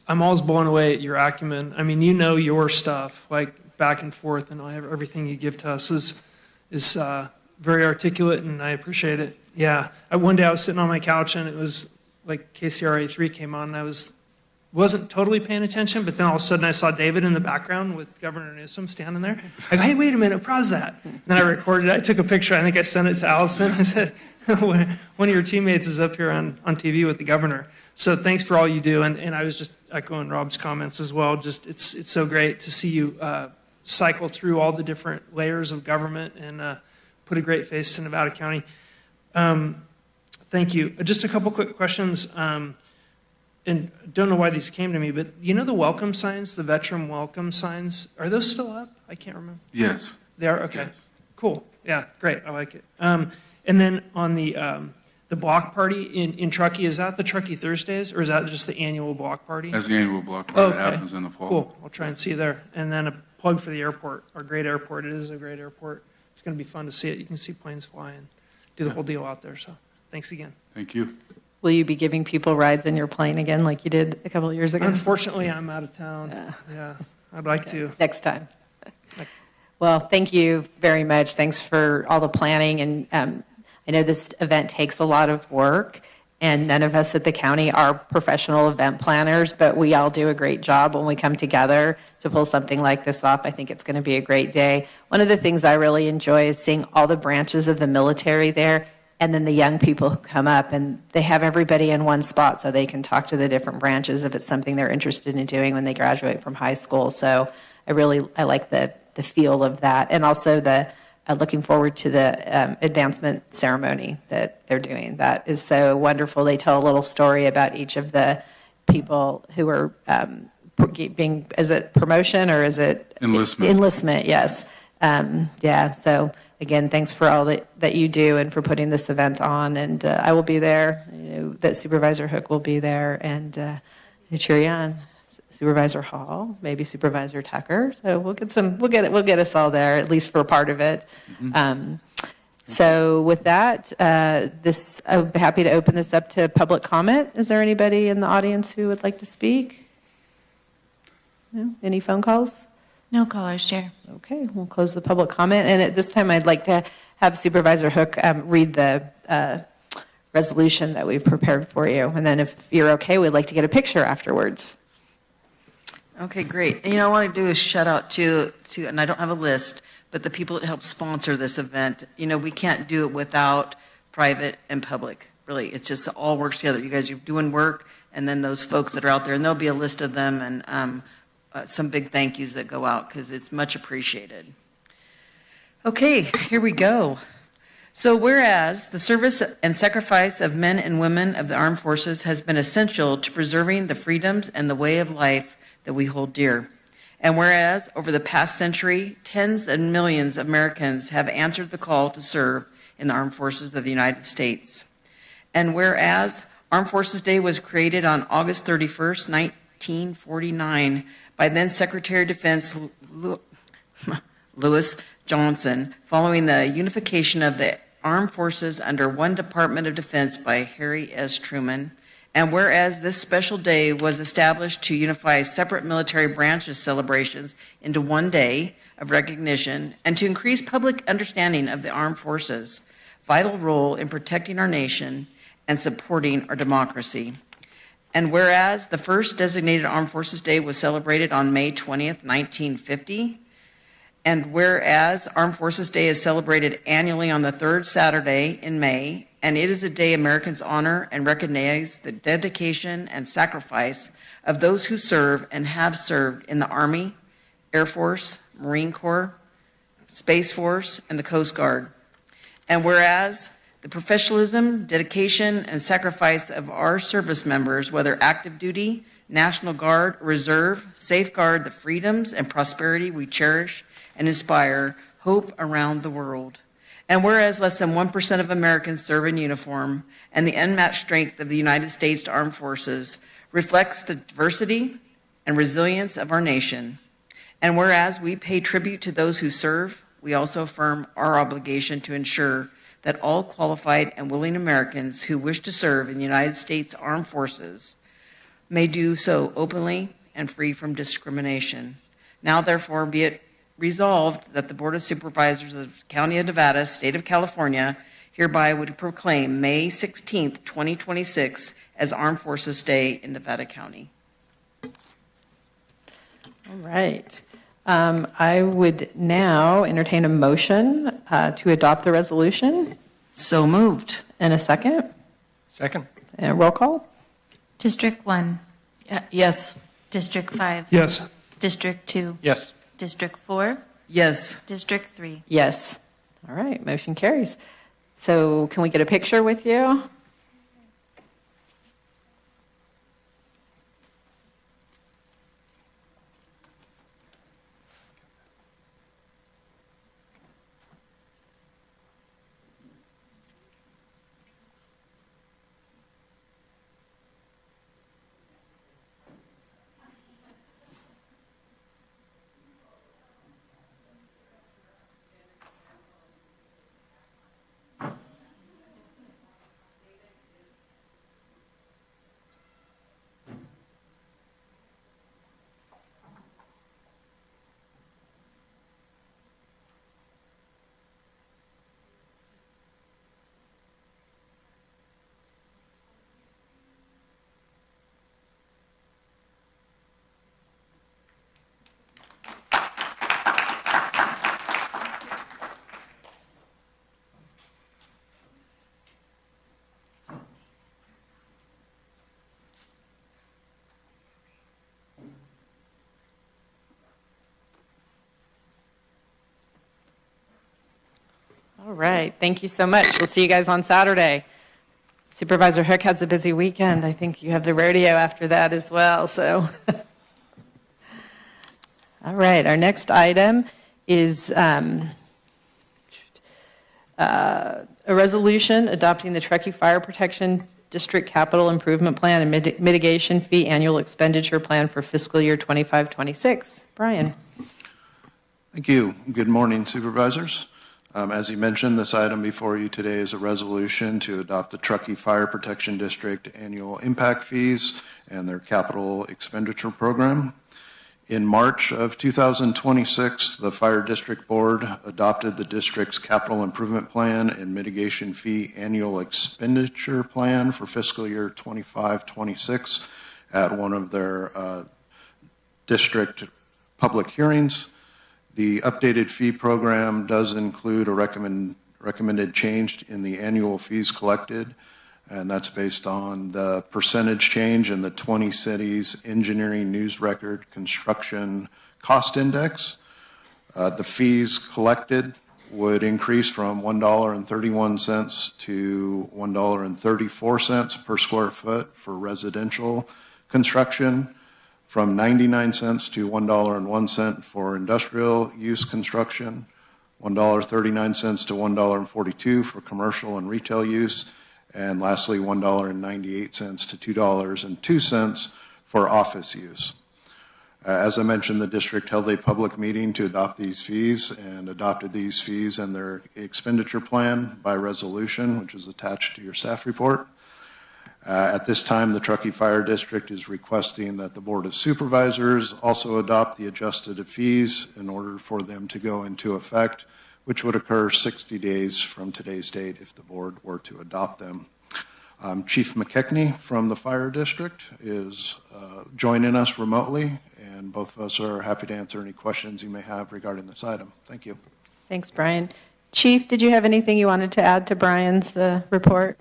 always blown away at your acumen. I mean, you know your stuff, like back and forth, and everything you give to us is very articulate, and I appreciate it. Yeah, one day I was sitting on my couch, and it was like KCRA 3 came on, and I wasn't totally paying attention, but then all of a sudden I saw David in the background with Governor Newsom standing there. I go, hey, wait a minute, pause that. And then I recorded it. I took a picture. I think I sent it to Allison. I said, one of your teammates is up here on TV with the governor. So thanks for all you do. And I was just echoing Rob's comments as well. Just it's so great to see you cycle through all the different layers of government and put a great face to Nevada County. Thank you. Just a couple quick questions. And don't know why these came to me, but you know the welcome signs, the veteran welcome signs, are those still up? I can't remember. Yes. They are? Okay. Yes. Cool. Yeah, great. I like it. And then on the block party in Truckee, is that the Truckee Thursdays, or is that just the annual block party? That's the annual block party that happens in the fall. Cool. I'll try and see you there. And then a plug for the airport, our great airport. It is a great airport. It's going to be fun to see it. You can see planes fly and do the whole deal out there. So thanks again. Thank you. Will you be giving people rides in your plane again like you did a couple of years ago? Unfortunately, I'm out of town. Yeah, I'd like to. Next time. Well, thank you very much. Thanks for all the planning. And I know this event takes a lot of work, and none of us at the county are professional event planners, but we all do a great job when we come together to pull something like this off. I think it's going to be a great day. One of the things I really enjoy is seeing all the branches of the military there, and then the young people who come up, and they have everybody in one spot so they can talk to the different branches if it's something they're interested in doing when they graduate from high school. So I like the feel of that, and also the looking forward to the advancement ceremony that they're doing. That is so wonderful. They tell a little story about each of the people who are being, is it promotion or is it? Enlistment. Enlistment, yes. Yeah, so again, thanks for all that you do and for putting this event on. And I will be there. You know, that Supervisor Hook will be there, and cheer you on. Supervisor Hall, maybe Supervisor Tucker. So we'll get us all there, at least for a part of it. Mm-hmm. So with that, I'm happy to open this up to public comment. Is there anybody in the audience who would like to speak? No? Any phone calls? No callers, Chair. Okay, we'll close the public comment. And at this time, I'd like to have Supervisor Hook read the resolution that we've prepared for you. And then if you're okay, we'd like to get a picture afterwards. Okay, great. And I want to do is shout out to, and I don't have a list, but the people that help sponsor this event. We can't do it without private and public. Really, it's just all works together. You guys are doing work, and then those folks that are out there, and there'll be a list of them, and some big thank yous that go out because it's much appreciated. Okay, here we go. So whereas the service and sacrifice of men and women of the armed forces has been essential to preserving the freedoms and the way of life that we hold dear. And whereas over the past century, tens of millions of Americans have answered the call to serve in the armed forces of the United States. And whereas Armed Forces Day was created on August 31st, 1949 by then Secretary of Defense Lewis Johnson, following the unification of the armed forces under one Department of Defense by Harry S. Truman. And whereas this special day was established to unify separate military branches celebrations into one day of recognition and to increase public understanding of the armed forces' vital role in protecting our nation and supporting our democracy. And whereas the first designated Armed Forces Day was celebrated on May 20th, 1950, and whereas Armed Forces Day is celebrated annually on the third Saturday in May, and it is a day Americans honor and recognize the dedication and sacrifice of those who serve and have served in the Army, Air Force, Marine Corps, Space Force, and the Coast Guard. And whereas the professionalism, dedication, and sacrifice of our service members, whether active duty, National Guard, Reserve, safeguard the freedoms and prosperity we cherish and inspire hope around the world. And whereas less than 1% of Americans serve in uniform, and the unmatched strength of the United States Armed Forces reflects the diversity and resilience of our nation. And whereas we pay tribute to those who serve, we also affirm our obligation to ensure that all qualified and willing Americans who wish to serve in the United States Armed Forces may do so openly and free from discrimination. Now, therefore, be it resolved that the Board of Supervisors of the County of Nevada, State of California, hereby would proclaim May 16th, 2026 as Armed Forces Day in Nevada County. All right. I would now entertain a motion to adopt the resolution. So moved. And a second? Second. And roll call? District 1. Yes. District 5. Yes. District 2. Yes. District 4. Yes. District 3. Yes. All right, motion carries. So can we get a picture with you? All right, thank you so much. We'll see you guys on Saturday. Supervisor Hick has a busy weekend. I think you have the rodeo after that as well, so. All right, our next item is a resolution adopting the Truckee Fire Protection District Capital Improvement Plan and Mitigation Fee Annual Expenditure Plan for fiscal year 25-26. Brian. Thank you. Good morning, Supervisors. As you mentioned, this item before you today is a resolution to adopt the Truckee Fire Protection District annual impact fees and their capital expenditure program. In March of 2026, the Fire District Board adopted the district's capital improvement plan and mitigation fee annual expenditure plan for fiscal year 25-26 at one of their district public hearings. The updated fee program does include a recommended change in the annual fees collected, and that's based on the percentage change in the 20 cities engineering news record construction cost index. The fees collected would increase from $1.31 to $1.34 per square foot for residential construction, from 99 cents to $1.01 for industrial use construction, $1.39 to $1.42 for commercial and retail use, and lastly, $1.98 to $2.02 for office use. As I mentioned, the district held a public meeting to adopt these fees and adopted these fees and their expenditure plan by resolution, which is attached to your staff report. At this time, the Truckee Fire District is requesting that the Board of Supervisors also adopt the adjusted fees in order for them to go into effect, which would occur 60 days from today's date if the board were to adopt them. Chief McKechnie from the Fire District is joining us remotely, and both of us are happy to answer any questions you may have regarding this item. Thank you. Thanks, Brian. Chief, did you have anything you wanted to add to Brian's report?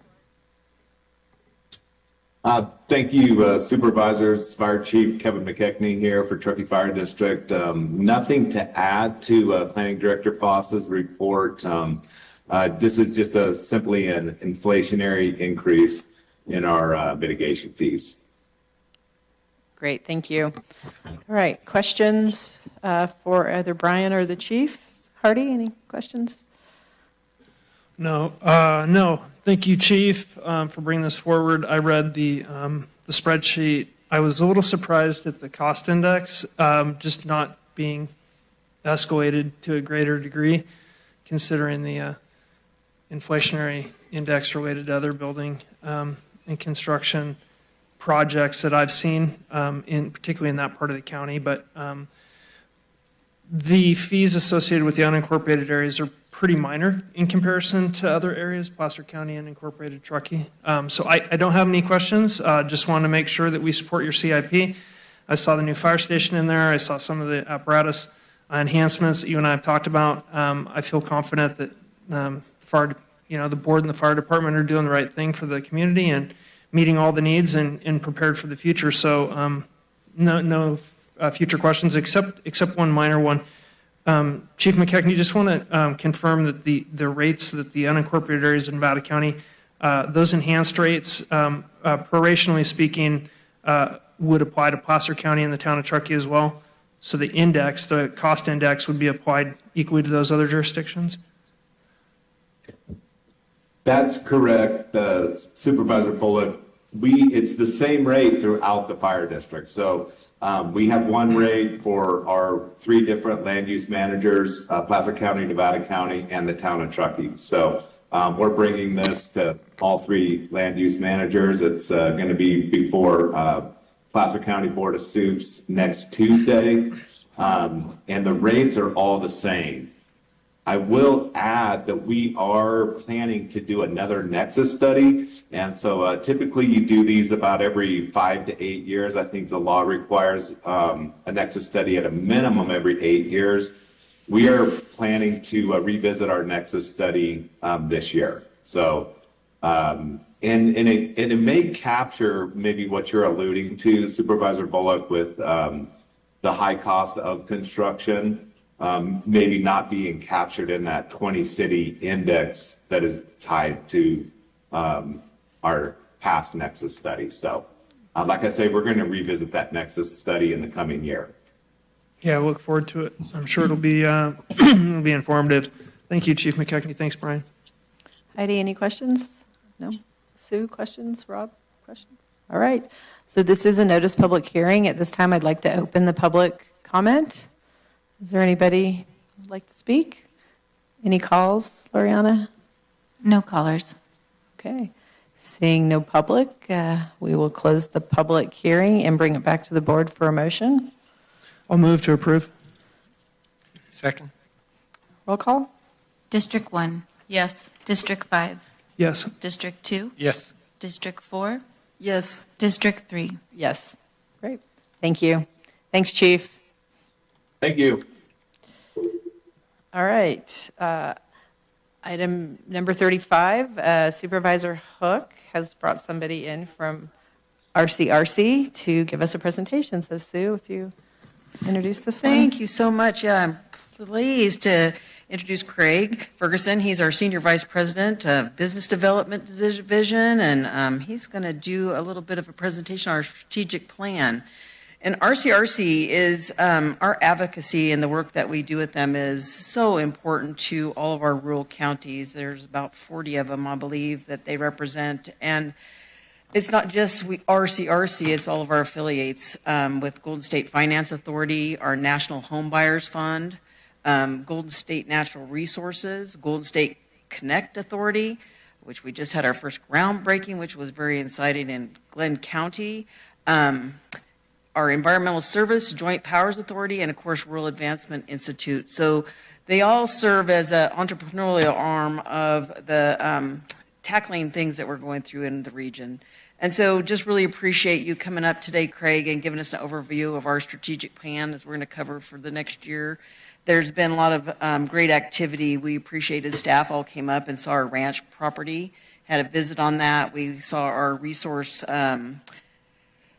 Thank you, Supervisors. Fire Chief Kevin McKechnie here for Truckee Fire District. Nothing to add to Planning Director Foss's report. This is just simply an inflationary increase in our mitigation fees. Great, thank you. All right, questions for either Brian or the chief? Hardy, any questions? No. Thank you, Chief, for bringing this forward. I read the spreadsheet. I was a little surprised at the cost index just not being escalated to a greater degree, considering the inflationary index related to other building and construction projects that I've seen, particularly in that part of the county. But the fees associated with the unincorporated areas are pretty minor in comparison to other areas, Placer County and incorporated Truckee. So I don't have any questions. Just want to make sure that we support your CIP. I saw the new fire station in there. I saw some of the apparatus enhancements that you and I have talked about. I feel confident that the board and the fire department are doing the right thing for the community and meeting all the needs and prepared for the future. So no future questions except one minor one. Chief McKechnie, just want to confirm that the rates that the unincorporated areas in Nevada County, those enhanced rates, prorationally speaking, would apply to Placer County and the town of Truckee as well. So the cost index would be applied equally to those other jurisdictions? That's correct, Supervisor Bullock. It's the same rate throughout the fire district. So we have one rate for our 3 different land use managers, Placer County, Nevada County, and the town of Truckee. So we're bringing this to all 3 land use managers. It's going to be before Placer County Board of Supes next Tuesday. And the rates are all the same. I will add that we are planning to do another Nexus study. And so typically you do these about every 5 to 8 years. I think the law requires a Nexus study at a minimum every 8 years. We are planning to revisit our Nexus study this year. So, and it may capture maybe what you're alluding to, Supervisor Bullock, with the high cost of construction. Maybe not being captured in that 20-city index that is tied to our past Nexus study. So, like I say, we're going to revisit that Nexus study in the coming year. Yeah, I look forward to it. I'm sure it'll be it'll be informative. Thank you, Chief McKechnie. Thanks, Brian. Heidi, any questions? No? Sue, questions? Rob, questions? All right. So this is a notice public hearing. At this time, I'd like to open the public comment. Is there anybody who'd like to speak? Any calls, Loriana? No callers. Okay. Seeing no public, we will close the public hearing and bring it back to the board for a motion. I'll move to approve. Second. Roll call? District 1. Yes. District 5. Yes. District 2. Yes. District 4. Yes. District 3. Yes. Great. Thank you. Thanks, Chief. Thank you. All right. Item number 35, Supervisor Hook has brought somebody in from RCRC to give us a presentation. So Sue, if you introduce this one. Thank you so much. Yeah, I'm pleased to introduce Craig Ferguson. He's our Senior Vice President of Business Development Division, and he's going to do a little bit of a presentation on our strategic plan. And RCRC is, our advocacy and the work that we do with them is so important to all of our rural counties. There's about 40 of them, I believe, that they represent. And it's not just RCRC, it's all of our affiliates with Golden State Finance Authority, our National Home Buyers Fund, Golden State Natural Resources, Golden State Connect Authority, which we just had our first groundbreaking, which was very exciting in Glenn County. Our Environmental Service, Joint Powers Authority, and of course, Rural Advancement Institute. So they all serve as an entrepreneurial arm of the tackling things that we're going through in the region. And so just really appreciate you coming up today, Craig, and giving us an overview of our strategic plan as we're going to cover for the next year. There's been a lot of great activity. We appreciated staff all came up and saw our ranch property, had a visit on that. We saw our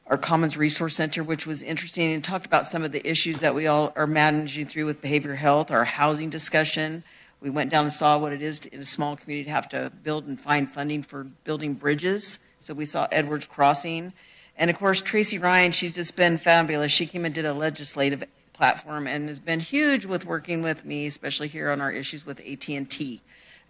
our Commons Resource Center, which was interesting, and talked about some of the issues that we all are managing through with behavioral health, our housing discussion. We went down and saw what it is in a small community to have to build and find funding for building bridges. So we saw Edwards Crossing. And of course, Tracy Ryan, she's just been fabulous. She came and did a legislative platform and has been huge with working with me, especially here on our issues with AT&T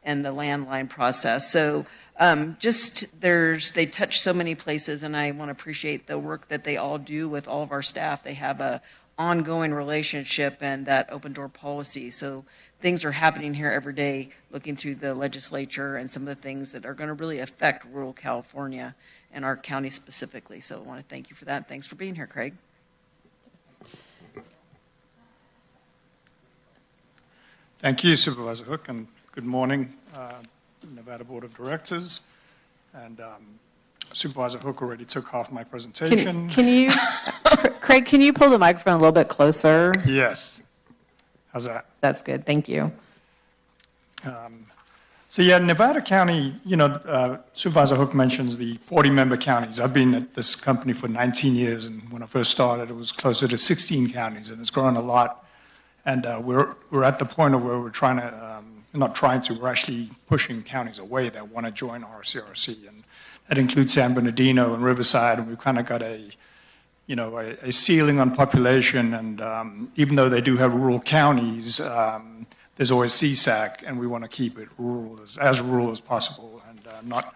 and the landline process. So they touch so many places, and I want to appreciate the work that they all do with all of our staff. They have a ongoing relationship and that open door policy. So things are happening here every day, looking through the legislature and some of the things that are going to really affect rural California and our county specifically. So I want to thank you for that. Thanks for being here, Craig. Thank you, Supervisor Hook, and good morning, Nevada Board of Directors. And Supervisor Hook already took half my presentation. Can you, Craig, can you pull the microphone a little bit closer? Yes. How's that? That's good. Thank you. So yeah, Nevada County, Supervisor Hook mentions the 40-member counties. I've been at this company for 19 years, and when I first started, it was closer to 16 counties, and it's grown a lot. And we're at the point of where we're trying to, we're actually pushing counties away that want to join RCRC, and that includes San Bernardino and Riverside, and we've kind of got a ceiling on population, and even though they do have rural counties, there's always CSAC, and we want to keep it as rural as possible, and not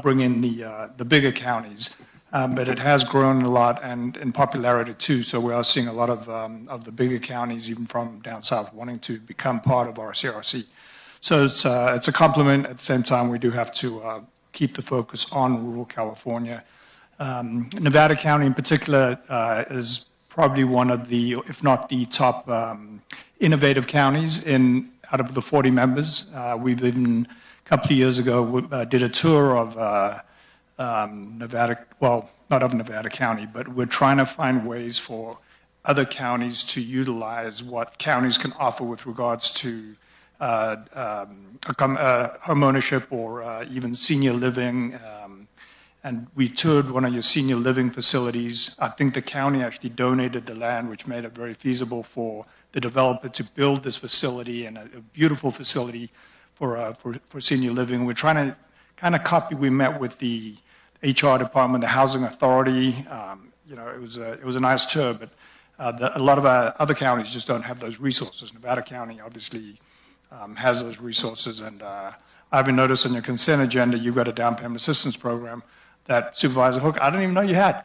bring in the bigger counties. But it has grown a lot and in popularity too. So we are seeing a lot of the bigger counties, even from down south, wanting to become part of RCRC. So it's a compliment. At the same time, we do have to keep the focus on rural California. Nevada County in particular is probably one of the, if not the top innovative counties out of the 40 members. We've even, a couple of years ago, did a tour of Nevada, well, not of Nevada County, but we're trying to find ways for other counties to utilize what counties can offer with regards to home ownership or even senior living. And we toured one of your senior living facilities. I think the county actually donated the land, which made it very feasible for the developer to build this facility, and a beautiful facility for senior living. We're trying to kind of copy. We met with the HR department, the housing authority. It was a nice tour, but a lot of our other counties just don't have those resources. Nevada County obviously has those resources, and I've been noticed on your consent agenda, you've got a down payment assistance program that Supervisor Hook, I didn't even know you had,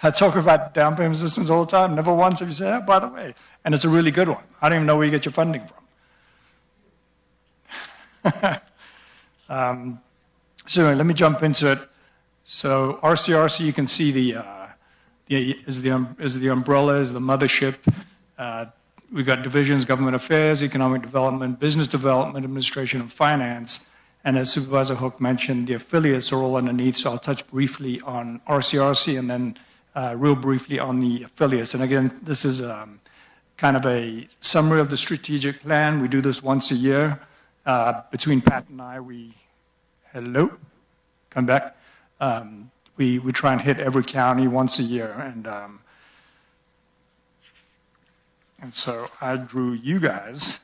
I talk about down payment assistance all the time. Never once have you said, oh, by the way, and it's a really good one. I don't even know where you get your funding from. So let me jump into it. So RCRC, you can see is the umbrella, is the mothership. We've got divisions: government affairs, economic development, business development, administration, and finance. And as Supervisor Hook mentioned, the affiliates are all underneath. So I'll touch briefly on RCRC and then real briefly on the affiliates. And again, this is kind of a summary of the strategic plan. We do this once a year. Between Pat and I, hello, come back. We try and hit every county once a year, and so I drew you guys.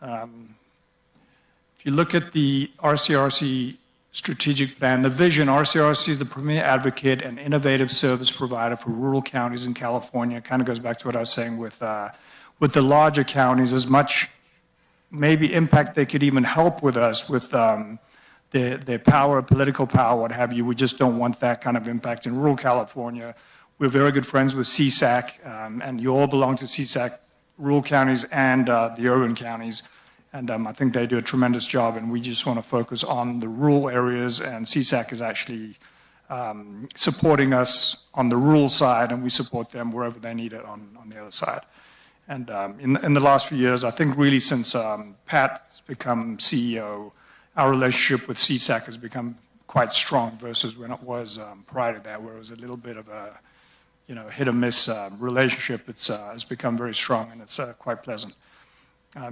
If you look at the RCRC strategic plan, the vision, RCRC is the premier advocate and innovative service provider for rural counties in California. It kind of goes back to what I was saying with the larger counties, as much maybe impact they could even help with us with their power, political power, what have you. We just don't want that kind of impact in rural California. We're very good friends with CSAC, and you all belong to CSAC, rural counties and the urban counties. And I think they do a tremendous job, and we just want to focus on the rural areas, and CSAC is actually supporting us on the rural side, and we support them wherever they need it on the other side. And in the last few years, I think really since Pat's become CEO, our relationship with CSAC has become quite strong versus when it was prior to that, where it was a little bit of a hit or miss relationship. It's become very strong, and it's quite pleasant.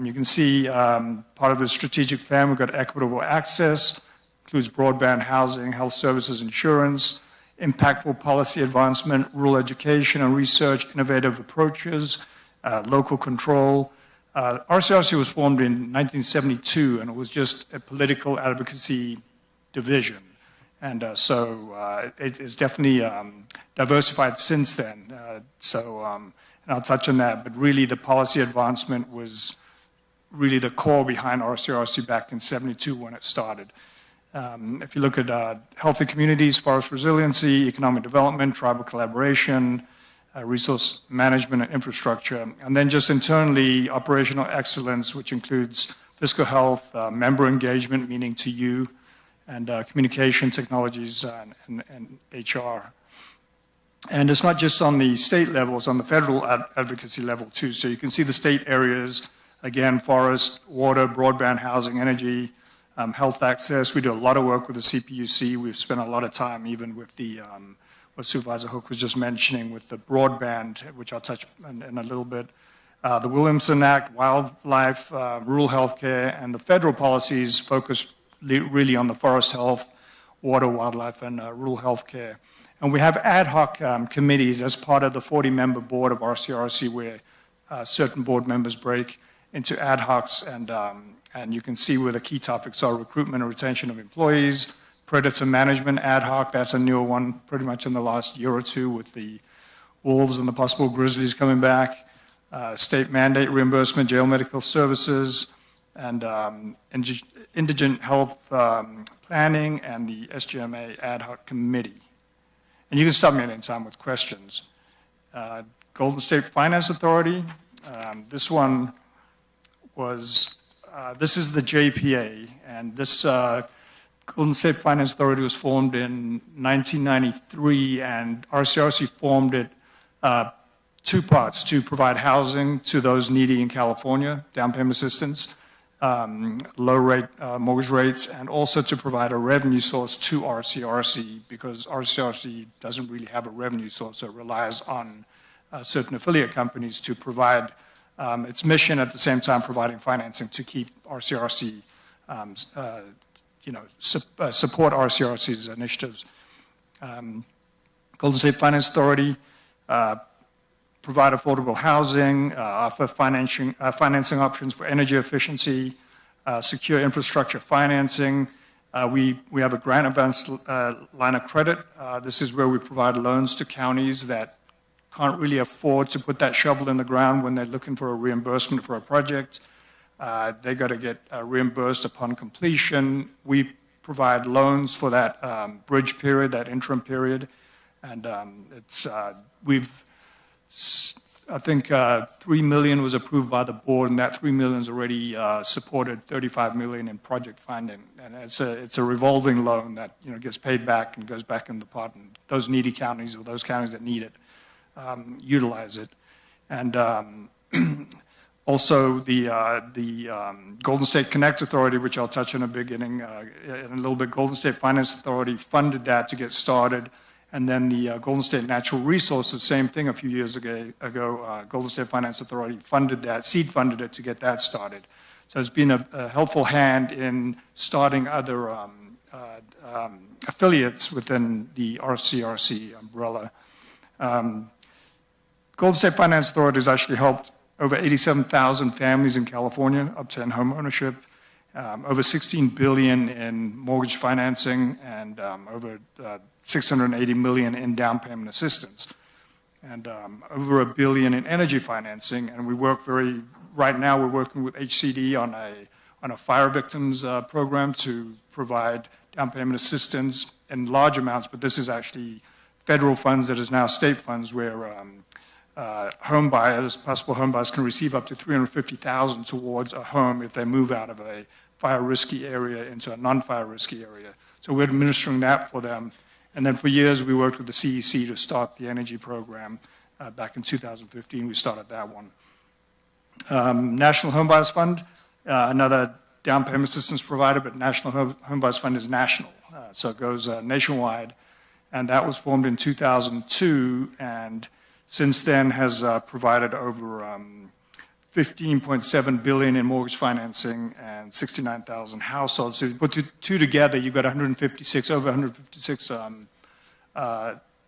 You can see part of the strategic plan, we've got equitable access, includes broadband, housing, health services, insurance, impactful policy advancement, rural education and research, innovative approaches, local control. RCRC was formed in 1972, and it was just a political advocacy division. And so it's definitely diversified since then. And I'll touch on that, but really the policy advancement was really the core behind RCRC back in 72 when it started. If you look at healthy communities, forest resiliency, economic development, tribal collaboration, resource management and infrastructure, and then just internally, operational excellence, which includes fiscal health, member engagement, meaning to you, and communication technologies and HR. And it's not just on the state level, it's on the federal advocacy level too. So you can see the state areas, again, forest, water, broadband, housing, energy, health access. We do a lot of work with the CPUC. We've spent a lot of time even with the, what Supervisor Hook was just mentioning, with the broadband, which I'll touch in a little bit. The Williamson Act, wildlife, rural healthcare, and the federal policies focus really on the forest health, water, wildlife, and rural healthcare. And we have ad hoc committees as part of the 40-member board of RCRC where certain board members break into ad hocs, and you can see where the key topics are: recruitment and retention of employees, predator management ad hoc, that's a newer one pretty much in the last year or two with the wolves and the possible grizzlies coming back, state mandate reimbursement, jail medical services, and indigent health planning, and the SGMA ad hoc committee. And you can stop me at any time with questions. Golden State Finance Authority, this one was, this is the JPA, and this Golden State Finance Authority was formed in 1993, and RCRC formed it two parts: to provide housing to those needy in California, down payment assistance, low rate mortgage rates, and also to provide a revenue source to RCRC, because RCRC doesn't really have a revenue source, so it relies on certain affiliate companies to provide its mission, at the same time providing financing to keep RCRC, support RCRC's initiatives. Golden State Finance Authority provide affordable housing, offer financing options for energy efficiency, secure infrastructure financing. We have a grant advance line of credit. This is where we provide loans to counties that can't really afford to put that shovel in the ground when they're looking for a reimbursement for a project. They got to get reimbursed upon completion. We provide loans for that bridge period, that interim period, and I think $3 million was approved by the board, and that $3 million has already supported $35 million in project funding. And it's a revolving loan that gets paid back and goes back in the pot, and those needy counties, or those counties that need it, utilize it. And also the Golden State Connect Authority, which I'll touch on in the beginning in a little bit. Golden State Finance Authority funded that to get started. And then the Golden State Natural Resources, same thing a few years ago. Golden State Finance Authority funded that, seed funded it to get that started. So it's been a helpful hand in starting other affiliates within the RCRC umbrella. Golden State Finance Authority has actually helped over 87,000 families in California obtain home ownership, over $16 billion in mortgage financing, and over $680 million in down payment assistance, and over $1 billion in energy financing. And we work right now we're working with HCD on a fire victims program to provide down payment assistance in large amounts, but this is actually federal funds that is now state funds, where possible home buyers can receive up to $350,000 towards a home if they move out of a fire risky area into a non-fire risky area. So we're administering that for them. And then for years, we worked with the CEC to start the energy program. Back in 2015, we started that one. National Home Buyers Fund, another down payment assistance provider, but National Home Buyers Fund is national. So it goes nationwide. And that was formed in 2002, and since then has provided over $15.7 billion in mortgage financing and 69,000 households. So you put two together, you've got over 156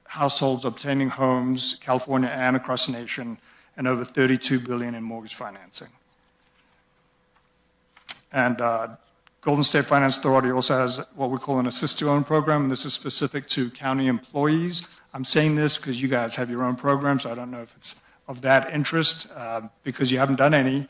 households obtaining homes, California and across the nation, and over $32 billion in mortgage financing. And Golden State Finance Authority also has what we call an assist-to-own program, and this is specific to county employees. I'm saying this because you guys have your own program, so I don't know if it's of that interest, because you haven't done any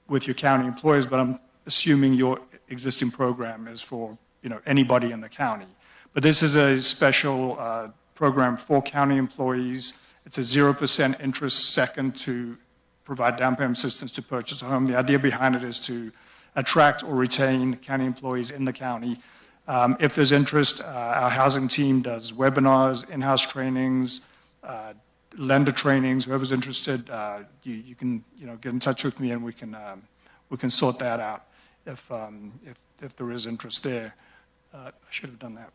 with your county employees, but I'm assuming your existing program is for anybody in the county. But this is a special program for county employees. It's a 0% interest second to provide down payment assistance to purchase a home. The idea behind it is to attract or retain county employees in the county. If there's interest, our housing team does webinars, in-house trainings, lender trainings. Whoever's interested, you can get in touch with me, and we can sort that out if there is interest there. I should have done that.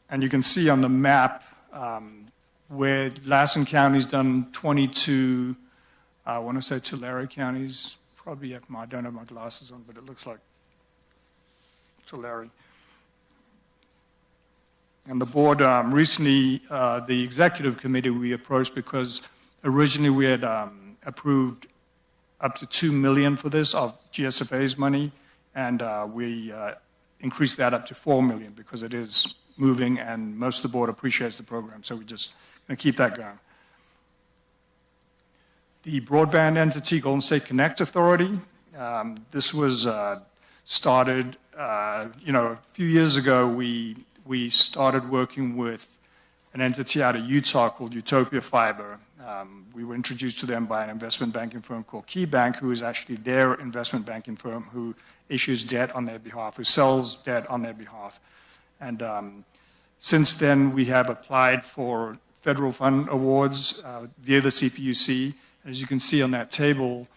And you can see on the map where Lassen County's done 22, I want to say Tulare counties, probably, I don't have my glasses on, but it looks like Tulare. And the board recently, the executive committee we approached because originally we had approved up to $2 million for this of GSFA's money, and we increased that up to $4 million because it is moving and most of the board appreciates the program, so we're just going to keep that going. The broadband entity, Golden State Connect Authority, this was started, a few years ago. We started working with an entity out of Utah called Utopia Fiber. We were introduced to them by an investment banking firm called KeyBank, who is actually their investment banking firm who issues debt on their behalf, who sells debt on their behalf. And since then, we have applied for federal fund awards via the CPUC. As you can see on that table,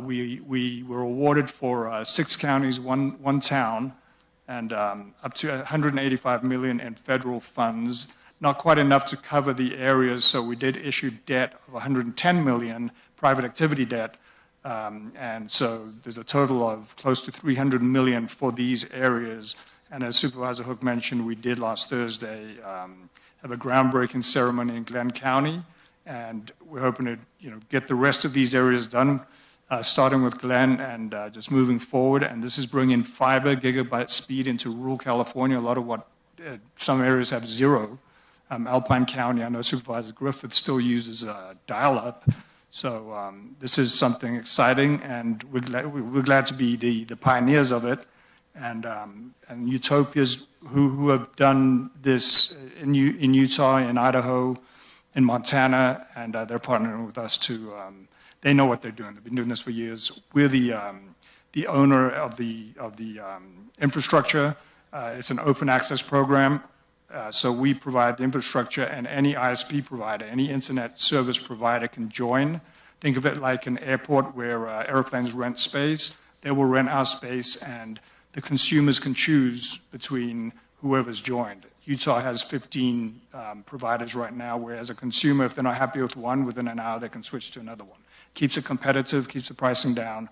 we were awarded for 6 counties, one town, and up to $185 million in federal funds. Not quite enough to cover the areas, so we did issue debt of $110 million, private activity debt, and so there's a total of close to $300 million for these areas. And as Supervisor Hook mentioned, we did last Thursday have a groundbreaking ceremony in Glenn County, and we're hoping to get the rest of these areas done, starting with Glenn and just moving forward. And this is bringing fiber gigabit speed into rural California, a lot of what some areas have zero. Alpine County, I know Supervisor Griffith still uses dial-up. So this is something exciting, and we're glad to be the pioneers of it. And Utopias who have done this in Utah, in Idaho, in Montana, and they're partnering with us to, they know what they're doing. They've been doing this for years. We're the owner of the infrastructure. It's an open access program. So we provide the infrastructure, and any ISP provider, any internet service provider can join. Think of it like an airport where airplanes rent space. They will rent our space, and the consumers can choose between whoever's joined. Utah has 15 providers right now, where as a consumer, if they're not happy with one, within an hour they can switch to another one. Keeps it competitive, keeps the pricing down.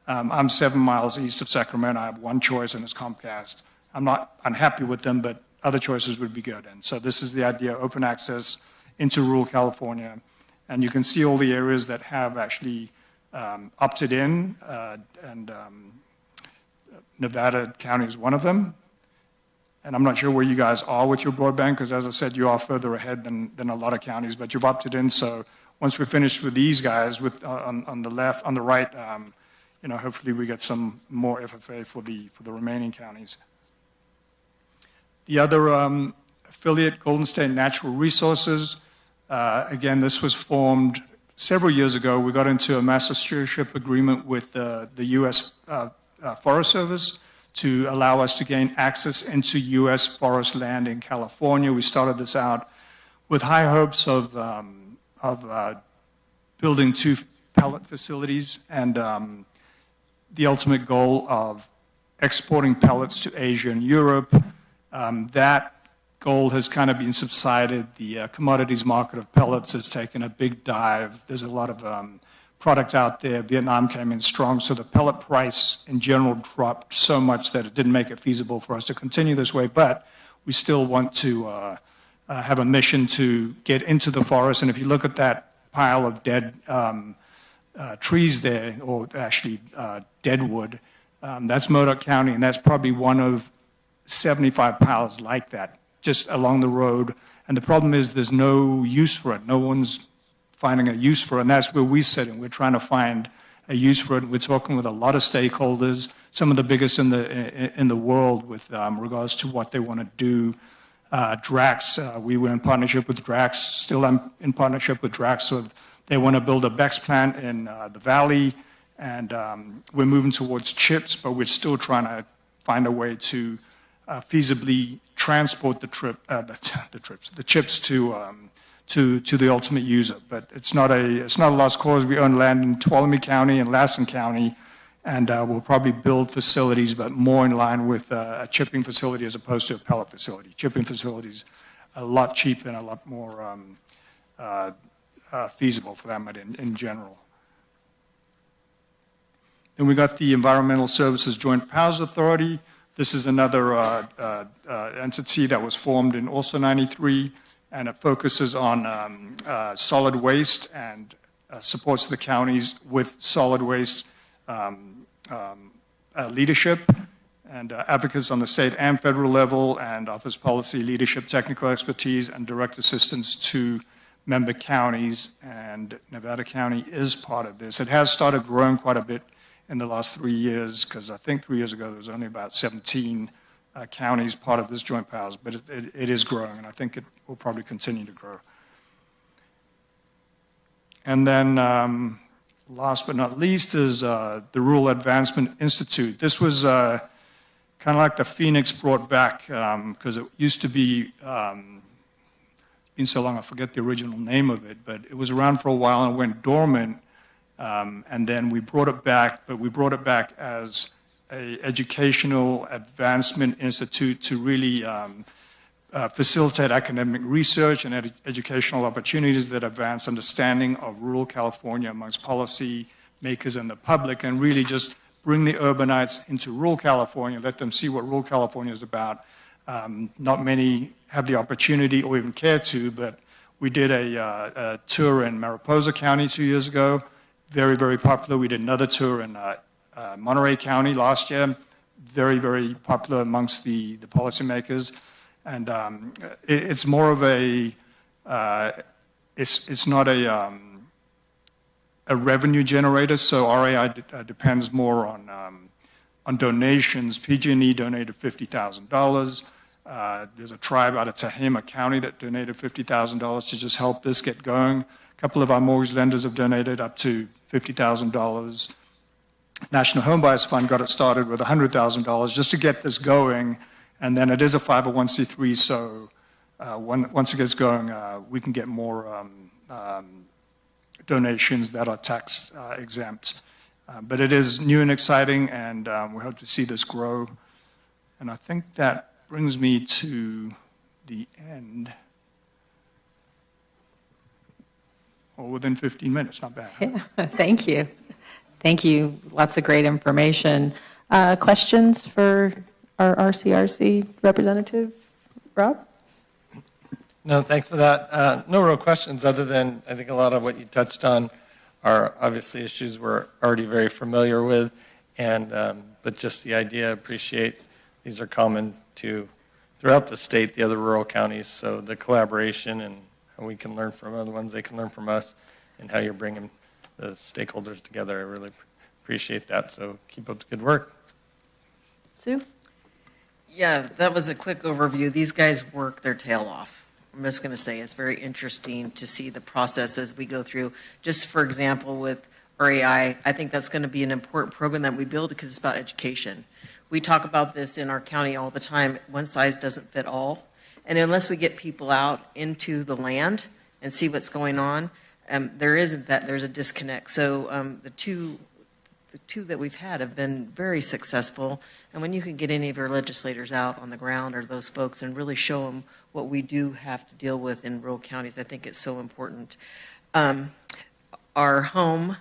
I'm 7 miles east of Sacramento. I have one choice, and it's Comcast. I'm not unhappy with them, but other choices would be good. And so this is the idea, open access into rural California. And you can see all the areas that have actually opted in, and Nevada County is one of them. And I'm not sure where you guys are with your broadband, because as I said, you are further ahead than a lot of counties, but you've opted in. So once we're finished with these guys, on the left, on the right, hopefully we get some more FFA for the remaining counties. The other affiliate, Golden State Natural Resources, again, this was formed several years ago. We got into a master stewardship agreement with the U.S. Forest Service to allow us to gain access into U.S. forest land in California. We started this out with high hopes of building 2 pellet facilities, and the ultimate goal of exporting pellets to Asia and Europe. That goal has kind of been subsided. The commodities market of pellets has taken a big dive. There's a lot of product out there. Vietnam came in strong, so the pellet price in general dropped so much that it didn't make it feasible for us to continue this way. But we still want to have a mission to get into the forest. And if you look at that pile of dead trees there, or actually dead wood, that's Modoc County, and that's probably one of 75 piles like that just along the road. And the problem is there's no use for it. No one's finding a use for it, and that's where we sit, and we're trying to find a use for it. We're talking with a lot of stakeholders, some of the biggest in the world with regards to what they want to do. Drax, we were in partnership with Drax, still in partnership with Drax, so they want to build a BEX plant in the valley, and we're moving towards chips, but we're still trying to find a way to feasibly transport the chips to the ultimate user. But it's not a lost cause. We own land in Tuolumne County and Lassen County, and we'll probably build facilities, but more in line with a chipping facility as opposed to a pellet facility. Chipping facilities a lot cheaper and a lot more feasible for that in general. Then we got the Environmental Services Joint Powers Authority. This is another entity that was formed in also 93, and it focuses on solid waste and supports the counties with solid waste leadership and advocates on the state and federal level, and offers policy, leadership, technical expertise, and direct assistance to member counties, and Nevada County is part of this. It has started growing quite a bit in the last 3 years, because I think 3 years ago there was only about 17 counties part of this joint powers, but it is growing, and I think it will probably continue to grow. And then last but not least is the Rural Advancement Institute. This was kind of like the Phoenix brought back, because it used to be, been so long I forget the original name of it, but it was around for a while and went dormant, and then we brought it back, but we brought it back as an educational advancement institute to really facilitate academic research and educational opportunities that advance understanding of rural California amongst policy makers and the public, and really just bring the urbanites into rural California, let them see what rural California is about. Not many have the opportunity or even care to, but we did a tour in Mariposa County 2 years ago, very, very popular. We did another tour in Monterey County last year, very, very popular amongst the policymakers. And it's more of a, it's not a revenue generator, so RAI depends more on donations. PG&E donated $50,000. There's a tribe out of Tehama County that donated $50,000 to just help this get going. A couple of our mortgage lenders have donated up to $50,000. National Home Buyers Fund got it started with $100,000 just to get this going, and then it is a 501c3, so once it gets going, we can get more donations that are tax exempt. But it is new and exciting, and we hope to see this grow. And I think that brings me to the end. Or within 15 minutes, not bad. Yeah, thank you. Thank you. Lots of great information. Questions for our RCRC representative, Rob? No, thanks for that. No real questions other than I think a lot of what you touched on are obviously issues we're already very familiar with, and but just the idea, appreciate these are common to throughout the state, the other rural counties, so the collaboration and how we can learn from other ones, they can learn from us, and how you're bringing the stakeholders together. I really appreciate that, so keep up the good work. Sue? Yeah, that was a quick overview. These guys work their tail off. I'm just going to say it's very interesting to see the process as we go through. Just for example, with RAI, I think that's going to be an important program that we build because it's about education. We talk about this in our county all the time. One size doesn't fit all. And unless we get people out into the land and see what's going on, there's a disconnect. So the the two that we've had have been very successful. And when you can get any of your legislators out on the ground or those folks and really show them what we do have to deal with in rural counties, I think it's so important. Our home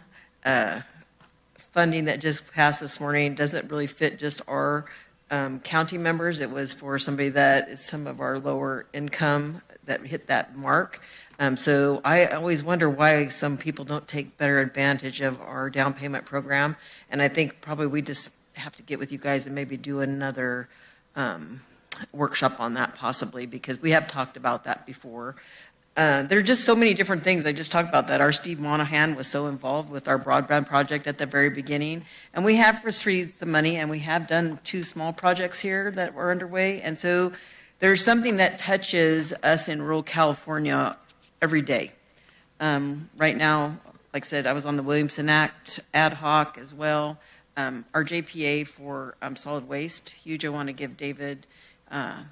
funding that just passed this morning doesn't really fit just our county members. It was for somebody that is some of our lower income that hit that mark. So I always wonder why some people don't take better advantage of our down payment program. And I think probably we just have to get with you guys and maybe do another workshop on that possibly, because we have talked about that before. There are just so many different things. I just talked about that. Our Steve Monahan was so involved with our broadband project at the very beginning. And we have received the money, and we have done 2 small projects here that were underway. And so there's something that touches us in rural California every day. Right now, like I said, I was on the Williamson Act ad hoc as well. Our JPA for solid waste, huge. I want to give David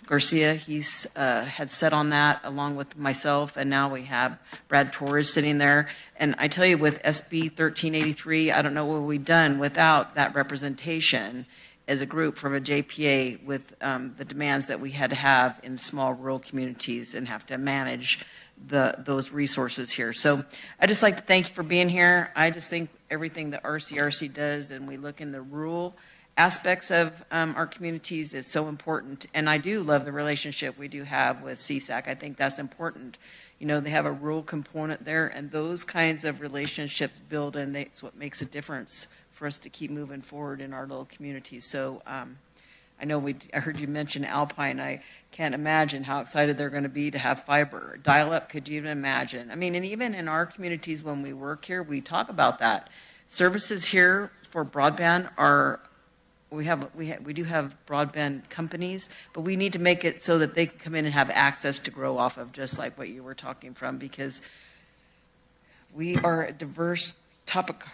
Garcia, he's had set on that along with myself, and now we have Brad Torres sitting there. And I tell you, with SB 1383, I don't know what we've done without that representation as a group from a JPA with the demands that we had to have in small rural communities and have to manage those resources here. So I just like to thank you for being here. I just think everything that RCRC does, and we look in the rural aspects of our communities, is so important. And I do love the relationship we do have with CSAC. I think that's important. You know, they have a rural component there, and those kinds of relationships build, and it's what makes a difference for us to keep moving forward in our little communities. So I know I heard you mention Alpine. I can't imagine how excited they're going to be to have fiber. Dial-up, could you even imagine? I mean, and even in our communities when we work here, we talk about that. Services here for broadband are, we do have broadband companies, but we need to make it so that they can come in and have access to grow off of, just like what you were talking from, because we are a diverse topic.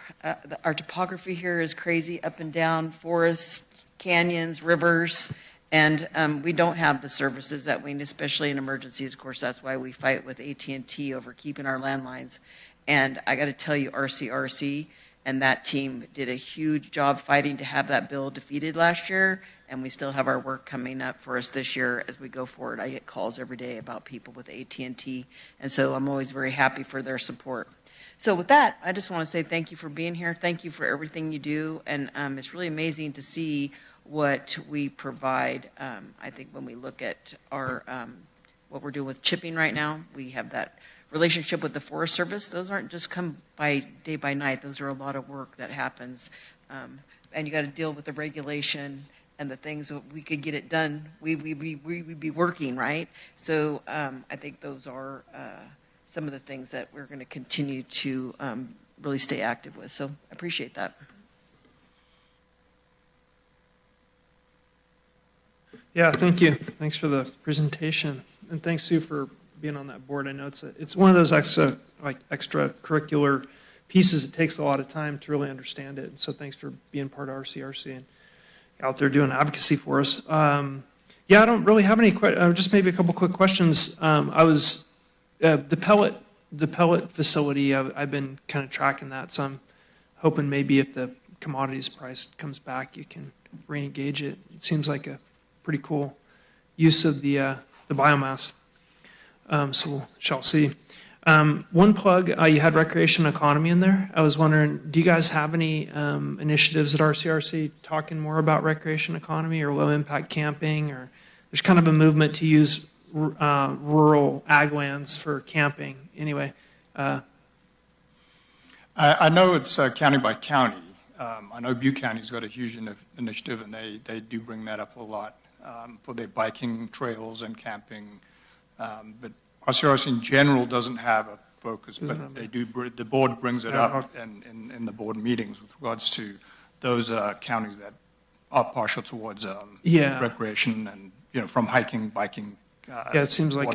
Our topography here is crazy, up and down, forests, canyons, rivers, and we don't have the services that we need, especially in emergencies. Of course, that's why we fight with AT&T over keeping our landlines. And I got to tell you, RCRC and that team did a huge job fighting to have that bill defeated last year, and we still have our work coming up for us this year as we go forward. I get calls every day about people with AT&T, and so I'm always very happy for their support. So with that, I just want to say thank you for being here. Thank you for everything you do, and it's really amazing to see what we provide. I think when we look at our what we're doing with chipping right now, we have that relationship with the Forest Service. Those aren't just come by day by night. Those are a lot of work that happens, and you got to deal with the regulation and the things that we could get it done. We'd be working, right? So I think those are some of the things that we're going to continue to really stay active with. So I appreciate that. Yeah, thank you. Thanks for the presentation, and thanks, Sue, for being on that board. I know it's one of those extracurricular pieces. It takes a lot of time to really understand it. And so thanks for being part of RCRC and out there doing advocacy for us. Yeah, I don't really have any questions. Just maybe a couple quick questions. The pellet facility, I've been kind of tracking that, so I'm hoping maybe if the commodities price comes back, you can re-engage it. It seems like a pretty cool use of the biomass. So we shall see. One plug, you had recreation economy in there. I was wondering, do you guys have any initiatives at RCRC talking more about recreation economy or low impact camping? Or there's kind of a movement to use rural ag lands for camping. Anyway. I know it's county by county. I know Butte County's got a huge initiative, and they do bring that up a lot for their biking trails and camping. But RCRC in general doesn't have a focus, but they do. The board brings it up in the board meetings with regards to those counties that are partial towards recreation and from hiking, biking. It seems like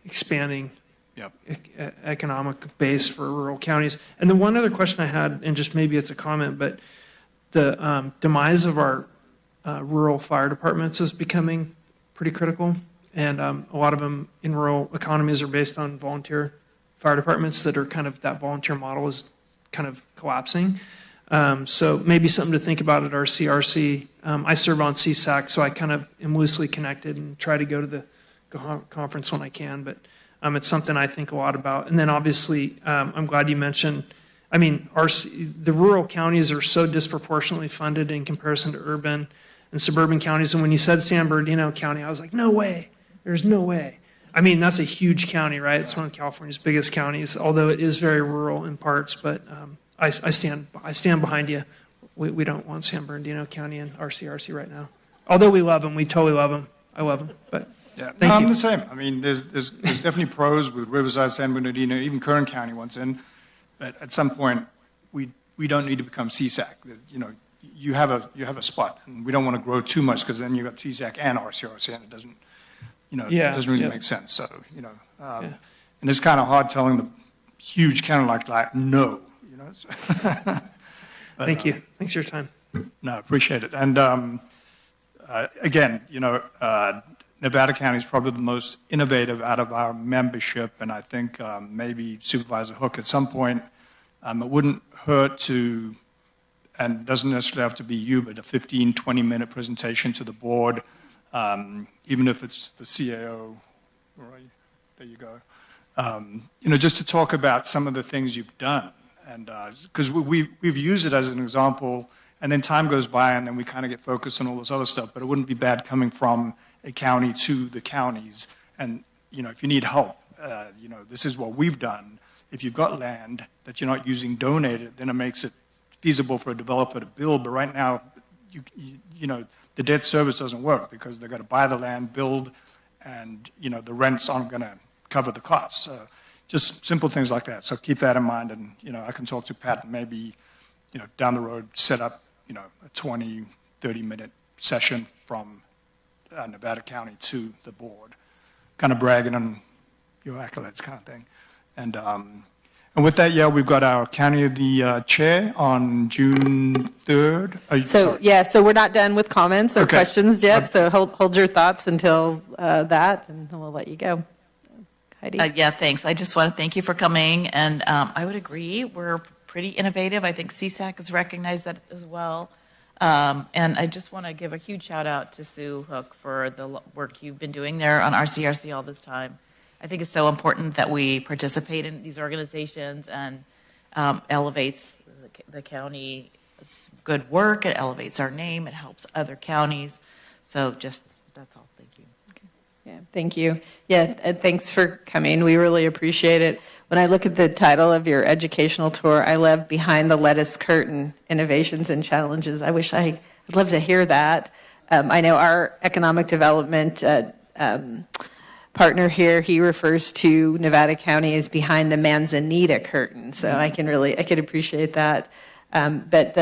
expanding economic base for rural counties. And the one other question I had, and just maybe it's a comment, but the demise of our rural fire departments is becoming pretty critical. And a lot of them in rural economies are based on volunteer fire departments that are kind of, that volunteer model is kind of collapsing. So maybe something to think about at our CRC. I serve on CSAC, so I kind of am loosely connected and try to go to the conference when I can, but it's something I think a lot about. And then obviously, I'm glad you mentioned, I mean, the rural counties are so disproportionately funded in comparison to urban and suburban counties. And when you said San Bernardino County, I was like, no way, there's no way. I mean, that's a huge county, right? It's one of California's biggest counties, although it is very rural in parts, but I stand behind you. We don't want San Bernardino County in our CRC right now. Although we love them, we totally love them. I love them, but Yeah, thank I'm you. the same. I mean, there's definitely pros with Riverside, San Bernardino, even Kern County wants in. But at some point, we don't need to become CSAC. You know, you have a spot, and we don't want to grow too much because then you got CSAC and RCRC, and it doesn't, it doesn't really make sense. So, and it's kind of hard telling the huge county like that no. But, Thank you. Thanks for your time. No, I appreciate it. And again, Nevada County is probably the most innovative out of our membership, and I think maybe Supervisor Hook at some point, it wouldn't hurt to, and it doesn't necessarily have to be you, but a 15, 20-minute presentation to the board, even if it's the CAO. Right, there you go. Just to talk about some of the things you've done. And because we've used it as an example, and then time goes by, and then we kind of get focused on all this other stuff. But it wouldn't be bad coming from a county to the counties. And if you need help, this is what we've done. If you've got land that you're not using donated, then it makes it feasible for a developer to build. But right now, the debt service doesn't work because they've got to buy the land, build, and the rents aren't going to cover the costs. So just simple things like that. So keep that in mind, and I can talk to Pat and maybe down the road set up a 20, 30-minute session from Nevada County to the board, kind of bragging on your accolades kind of thing. And with that, we've got our County of the Chair on June 3rd. So we're not done with comments or questions yet, so hold your thoughts until that, and then we'll let you go. Heidi? Thanks. I just want to thank you for coming, and I would agree, we're pretty innovative. I think CSAC has recognized that as well. And I just want to give a huge shout out to Sue Hook for the work you've been doing there on RCRC all this time. I think it's so important that we participate in these organizations, and elevates the county's good work. It elevates our name. It helps other counties. So that's all. Thank you. Yeah, thank you. Yeah, and thanks for coming. We really appreciate it. When I look at the title of your educational tour, I love Behind the Lettuce Curtain, Innovations and Challenges. I'd love to hear that. I know our economic development partner here, he refers to Nevada County as behind the Manzanita curtain. So I could appreciate that. But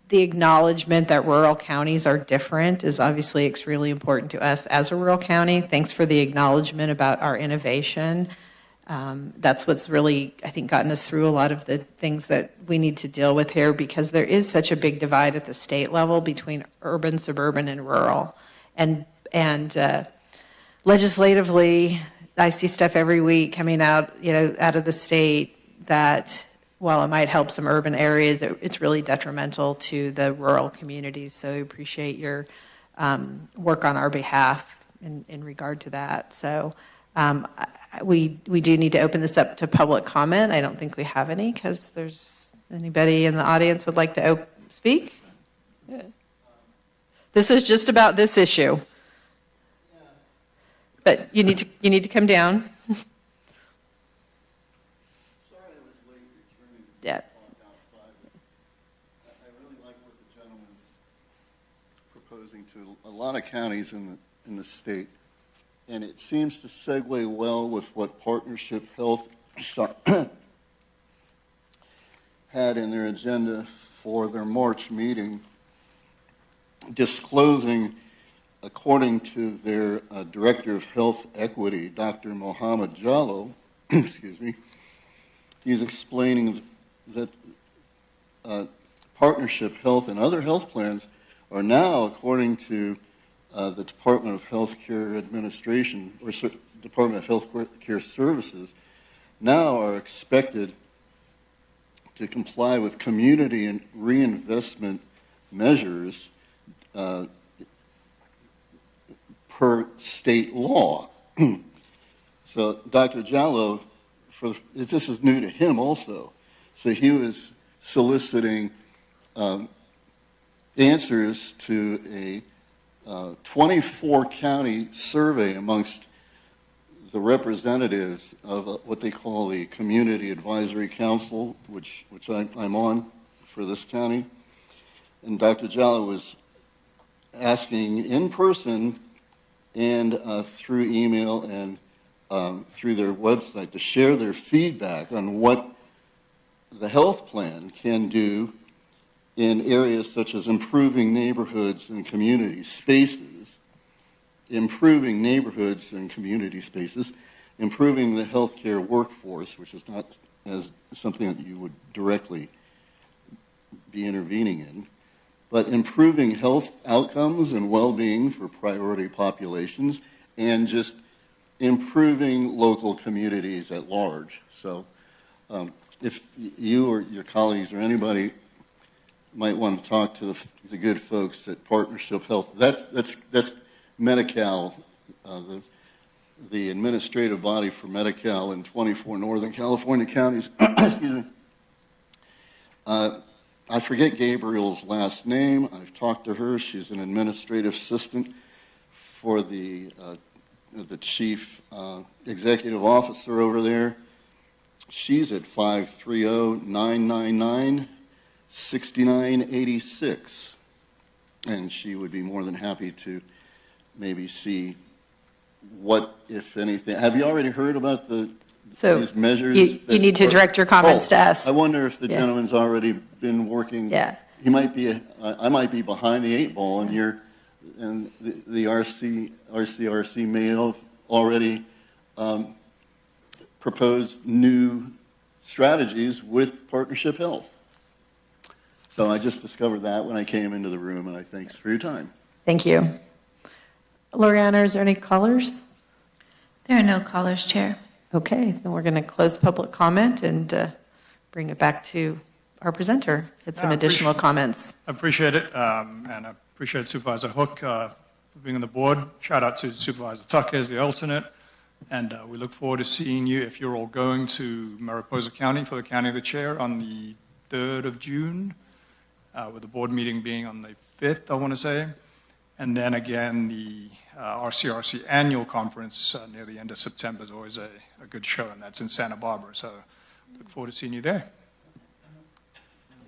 the acknowledgement that rural counties are different is obviously extremely important to us as a rural county. Thanks for the acknowledgement about our innovation. That's what's really, I think, gotten us through a lot of the things that we need to deal with here, because there is such a big divide at the state level between urban, suburban, and rural. And legislatively, I see stuff every week coming out, out of the state that, while it might help some urban areas, it's really detrimental to the rural communities. So we appreciate your work on our behalf in regard to that. So we do need to open this up to public comment. I don't think we have any, because there's anybody in the audience would like to speak? Yeah. This is just about this issue. But you need to come down. Yeah. I really like what the gentleman's proposing to a lot of counties in the state, and it seems to segue well with what Partnership Health had in their agenda for their March meeting, disclosing, according to their Director of Health Equity, Dr. Mohammed Jallo, excuse me, he's explaining that Partnership Health and other health plans are now, according to the Department of Health Care Administration, or Department of Health Care Services, now are expected to comply with community and reinvestment measures per state law. So Dr. Jallo, this is new to him also. So he was soliciting answers to a 24 county survey amongst the representatives of what they call the Community Advisory Council, which I'm on for this county. And Dr. Jallo was asking in person and through email and through their website to share their feedback on what the health plan can do in areas such as improving neighborhoods and community spaces, improving neighborhoods and community spaces, improving the healthcare workforce, which is not as something that you would directly be intervening in, but improving health outcomes and well-being for priority populations, and just improving local communities at large. So if you or your colleagues or anybody might want to talk to the good folks at Partnership Health, that's Medi-Cal, the administrative body for Medi-Cal in 24 Northern California counties. Excuse me. I forget Gabriel's last name. I've talked to her. She's an administrative assistant for the chief executive officer over there. She's at 530-999-6986. And she would be more than happy to maybe see what, if anything. Have you already heard about these measures? You need to direct your comments to us. I wonder if the gentleman's already been working. Yeah. He might be. I might be behind the 8 ball, and the RCRC may have already proposed new strategies with Partnership Health. So I just discovered that when I came into the room, and I thanks for your time. Thank you. Loriana, is there any callers? There are no callers, Chair. Okay, then we're going to close public comment and bring it back to our presenter. Get some additional comments. I appreciate it, and I appreciate Supervisor Hook for being on the board. Shout out to Supervisor Tucker as the alternate, and we look forward to seeing you if you're all going to Mariposa County for the County of the Chair on the 3rd of June, with the board meeting being on the 5th, I want to say. And then again, the RCRC annual conference near the end of September is always a good show, and that's in Santa Barbara. So look forward to seeing you there.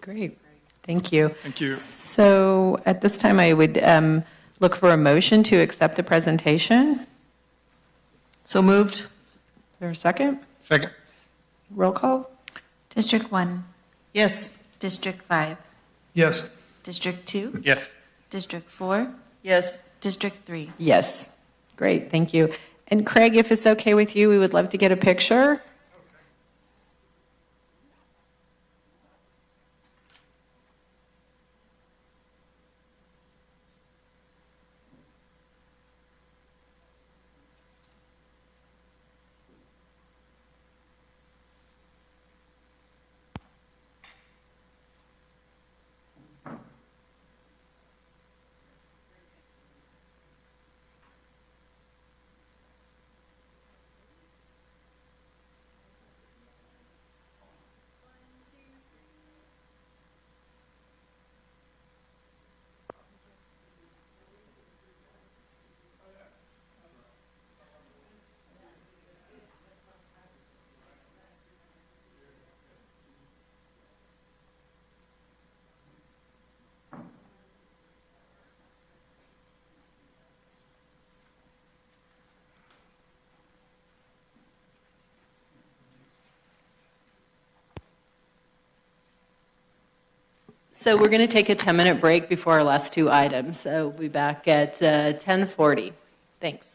Great. Thank you. Thank you. So at this time, I would look for a motion to accept the presentation. So moved. Is there a second? Second. Roll call? District 1. Yes. District 5. Yes. District 2. Yes. District 4. Yes. District 3. Yes. Great, thank you. And Craig, if it's okay with you, we would love to get a picture. So we're going to take a 10-minute break before our last two items. So we'll be back at 10:40. Thanks.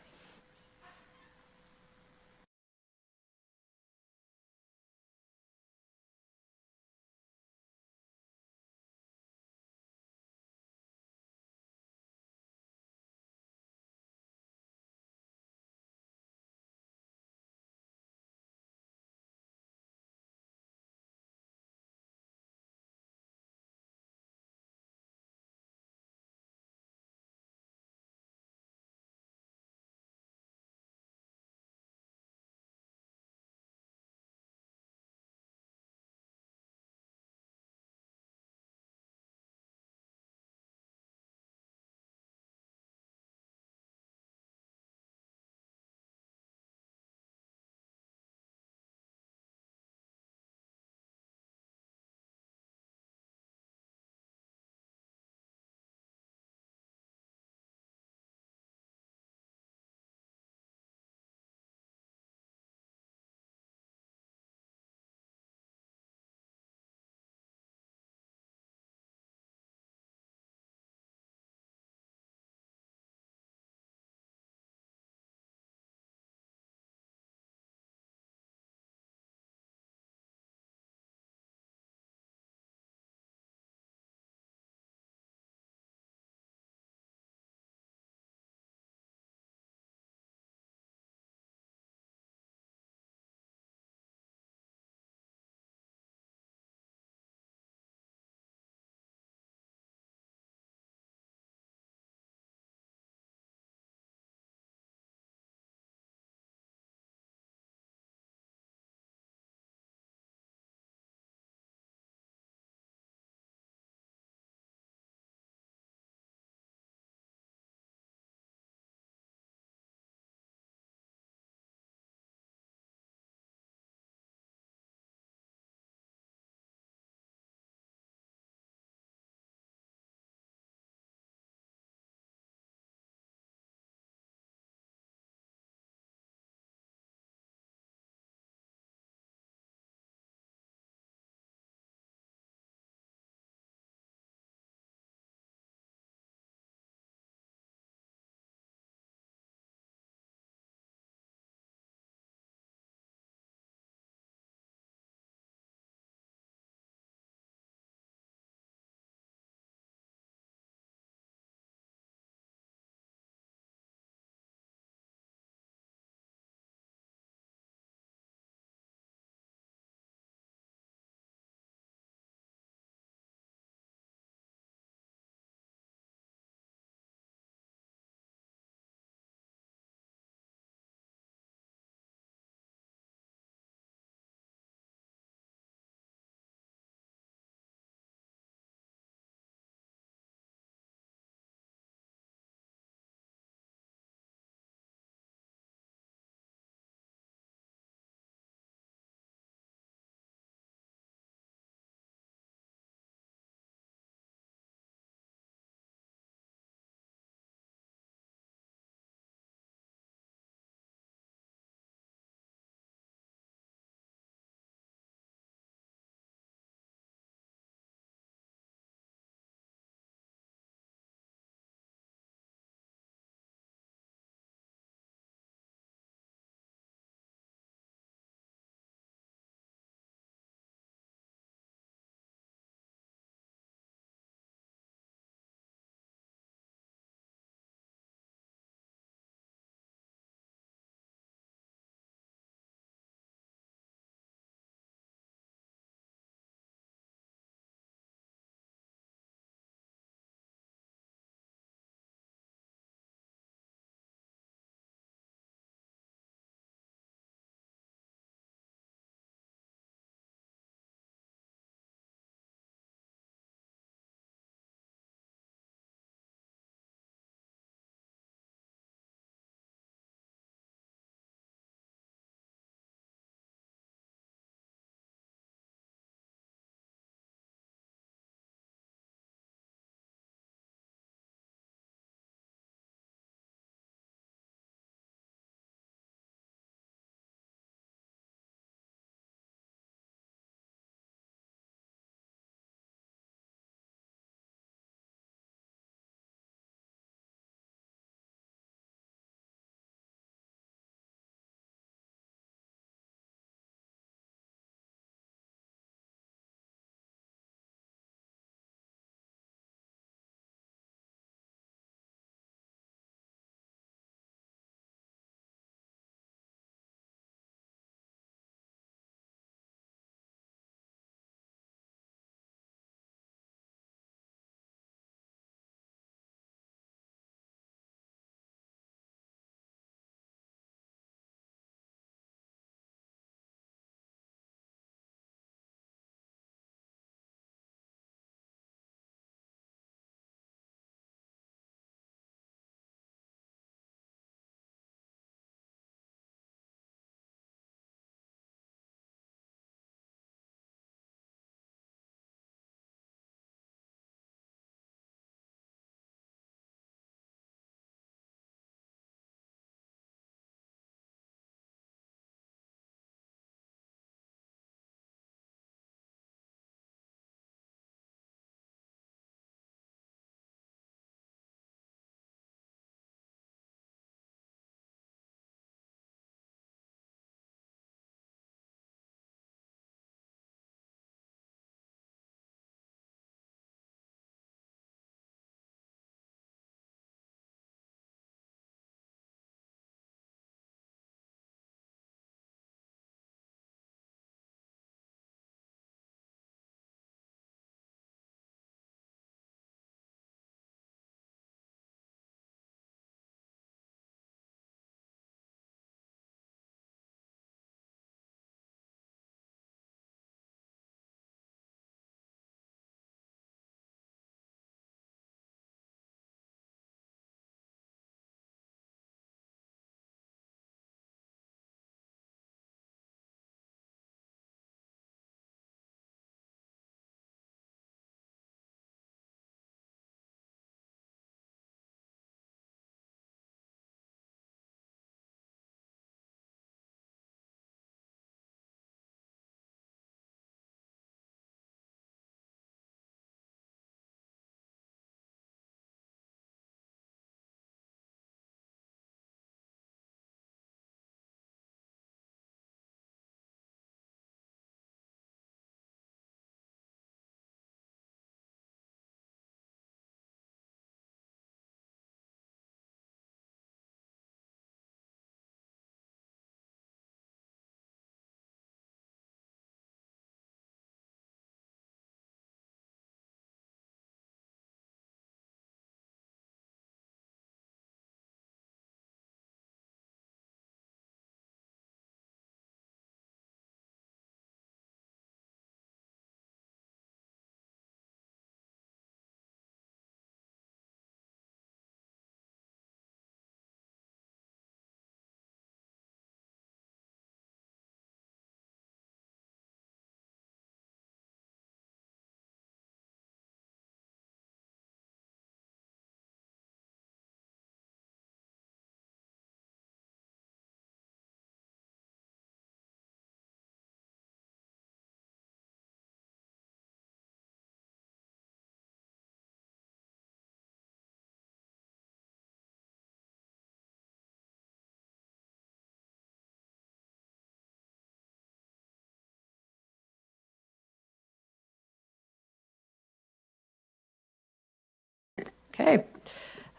Okay.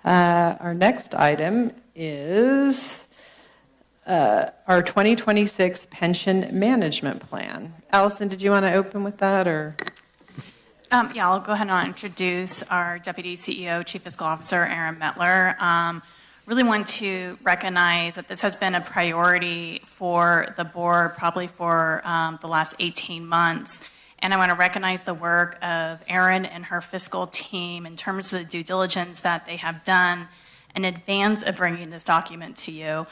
Our next item is our 2026 pension management plan. Allison, did you want to open with that, or? Yeah, I'll go ahead and introduce our Deputy CEO, Chief Fiscal Officer, Aaron Mettler. Really want to recognize that this has been a priority for the board probably for the last 18 months. And I want to recognize the work of Erin and her fiscal team in terms of the due diligence that they have done in advance of bringing this document to you.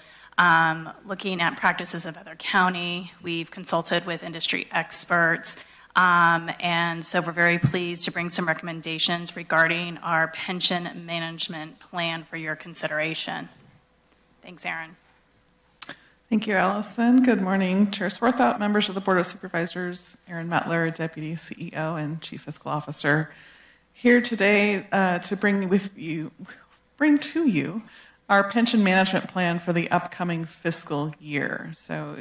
Looking at practices of other county, we've consulted with industry experts. And so we're very pleased to bring some recommendations regarding our pension management plan for your consideration. Thanks, Erin. Thank you, Allison. Good morning, Chair Swarthout, members of the Board of Supervisors, Aaron Mettler, Deputy CEO and Chief Fiscal Officer, here today to bring to you our pension management plan for the upcoming fiscal year. So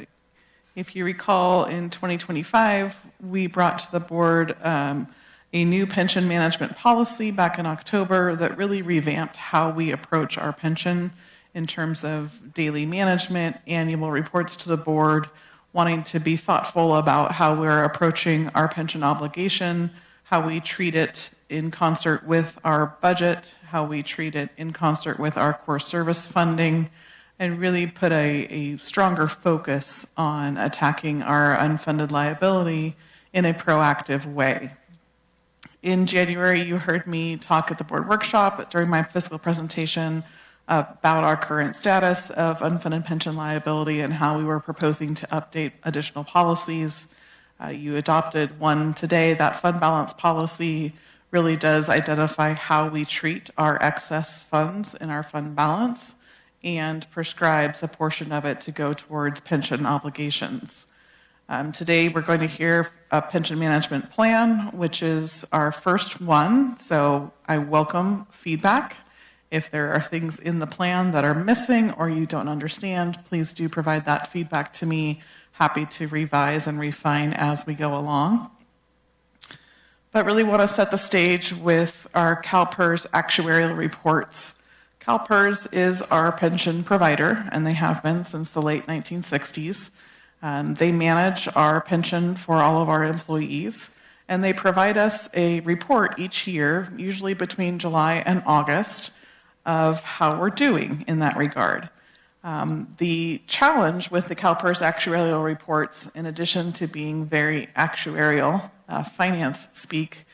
if you recall, in 2025, we brought to the board a new pension management policy back in October that really revamped how we approach our pension in terms of daily management, annual reports to the board, wanting to be thoughtful about how we're approaching our pension obligation, how we treat it in concert with our budget, how we treat it in concert with our core service funding, and really put a stronger focus on attacking our unfunded liability in a proactive way. In January, you heard me talk at the board workshop during my fiscal presentation about our current status of unfunded pension liability and how we were proposing to update additional policies. You adopted one today. That fund balance policy really does identify how we treat our excess funds in our fund balance and prescribes a portion of it to go towards pension obligations. Today, we're going to hear a pension management plan, which is our first one. So I welcome feedback. If there are things in the plan that are missing or you don't understand, please do provide that feedback to me. Happy to revise and refine as we go along. But really want to set the stage with our CalPERS actuarial reports. CalPERS is our pension provider, and they have been since the late 1960s. They manage our pension for all of our employees, and they provide us a report each year, usually between July and August, of how we're doing in that regard. The challenge with the CalPERS actuarial reports, in addition to being very actuarial, finance speak,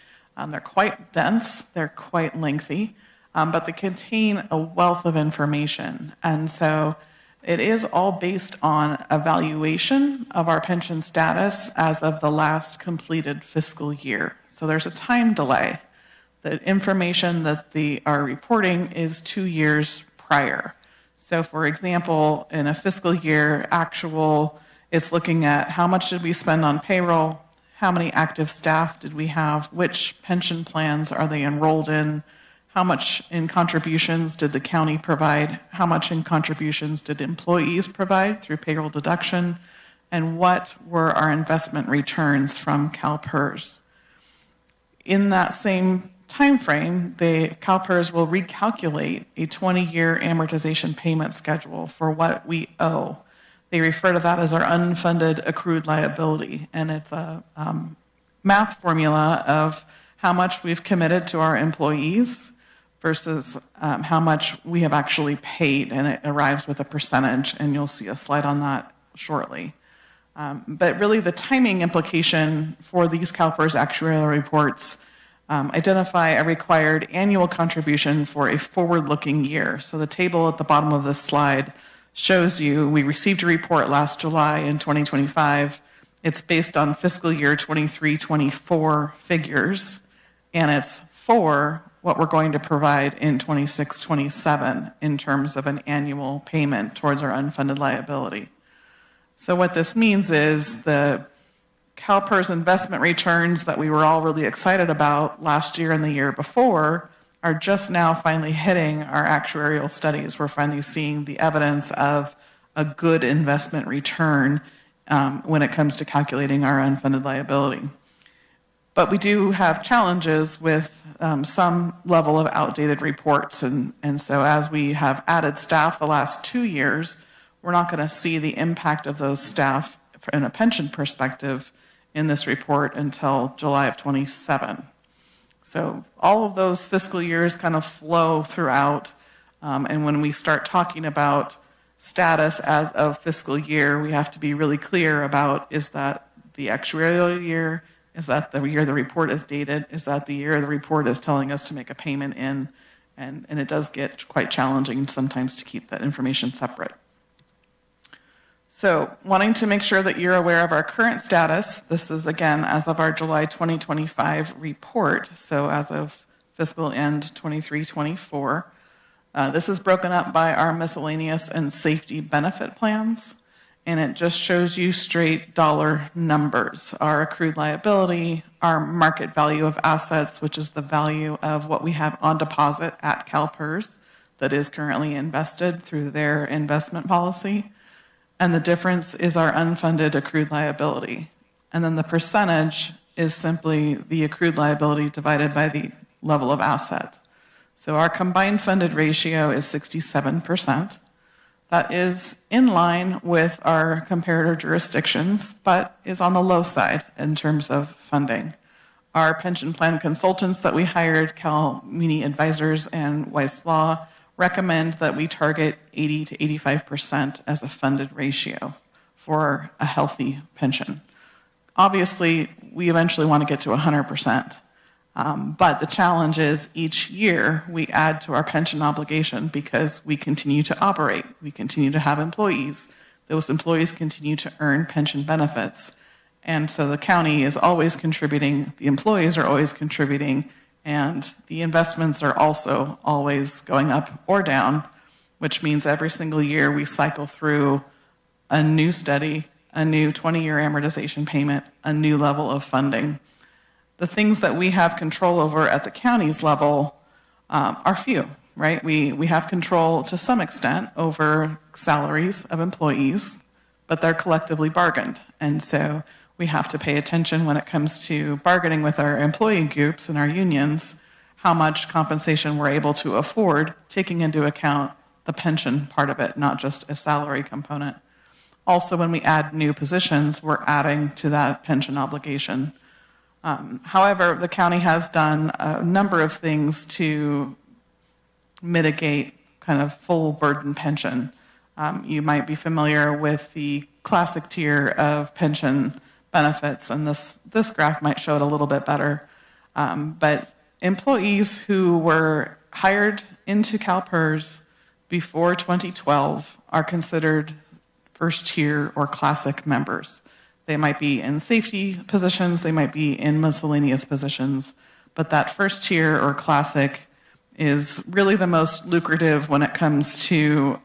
they're quite dense, they're quite lengthy, but they contain a wealth of information. And so it is all based on evaluation of our pension status as of the last completed fiscal year. So there's a time delay. The information that they are reporting is 2 years prior. So for example, in a fiscal year actual, it's looking at how much did we spend on payroll, how many active staff did we have, which pension plans are they enrolled in, how much in contributions did the county provide, how much in contributions did employees provide through payroll deduction, and what were our investment returns from CalPERS. In that same time frame, the CalPERS will recalculate a 20-year amortization payment schedule for what we owe. They refer to that as our unfunded accrued liability, and it's a math formula of how much we've committed to our employees versus how much we have actually paid, and it arrives with a percentage, and you'll see a slide on that shortly. But really the timing implication for these CalPERS actuarial reports identify a required annual contribution for a forward-looking year. So the table at the bottom of this slide shows you, we received a report last July in 2025. It's based on fiscal year 23-24 figures, and it's for what we're going to provide in 26-27 in terms of an annual payment towards our unfunded liability. So what this means is the CalPERS investment returns that we were all really excited about last year and the year before are just now finally hitting our actuarial studies. We're finally seeing the evidence of a good investment return when it comes to calculating our unfunded liability. But we do have challenges with some level of outdated reports. And so as we have added staff the last 2 years, we're not going to see the impact of those staff in a pension perspective in this report until July of 27. So all of those fiscal years kind of flow throughout. And when we start talking about status as of fiscal year, we have to be really clear about, is that the actuarial year? Is that the year the report is dated? Is that the year the report is telling us to make a payment in? And it does get quite challenging sometimes to keep that information separate. So wanting to make sure that you're aware of our current status, this is again as of our July 2025 report, so as of fiscal end 23-24. This is broken up by our miscellaneous and safety benefit plans, and it just shows you straight dollar numbers, our accrued liability, our market value of assets, which is the value of what we have on deposit at CalPERS that is currently invested through their investment policy. And the difference is our unfunded accrued liability. And then the percentage is simply the accrued liability divided by the level of asset. So our combined funded ratio is 67%. That is in line with our comparator jurisdictions, but is on the low side in terms of funding. Our pension plan consultants that we hired, Cal Muni Advisors and Weiss Law, recommend that we target 80 to 85% as a funded ratio for a healthy pension. Obviously, we eventually want to get to 100%, but the challenge is each year we add to our pension obligation because we continue to operate, we continue to have employees, those employees continue to earn pension benefits, and so the county is always contributing, the employees are always contributing, and the investments are also always going up or down, which means every single year we cycle through a new study, a new 20-year amortization payment, a new level of funding. The things that we have control over at the county's level are few, right? We have control to some extent over salaries of employees, but they're collectively bargained. And so we have to pay attention when it comes to bargaining with our employee groups and our unions, how much compensation we're able to afford, taking into account the pension part of it, not just a salary component. Also, when we add new positions, we're adding to that pension obligation. However, the county has done a number of things to mitigate kind of full burden pension. You might be familiar with the classic tier of pension benefits, and this graph might show it a little bit better. But employees who were hired into CalPERS before 2012 are considered first tier or classic members. They might be in safety positions, they might be in miscellaneous positions, but that first tier or classic is really the most lucrative when it comes to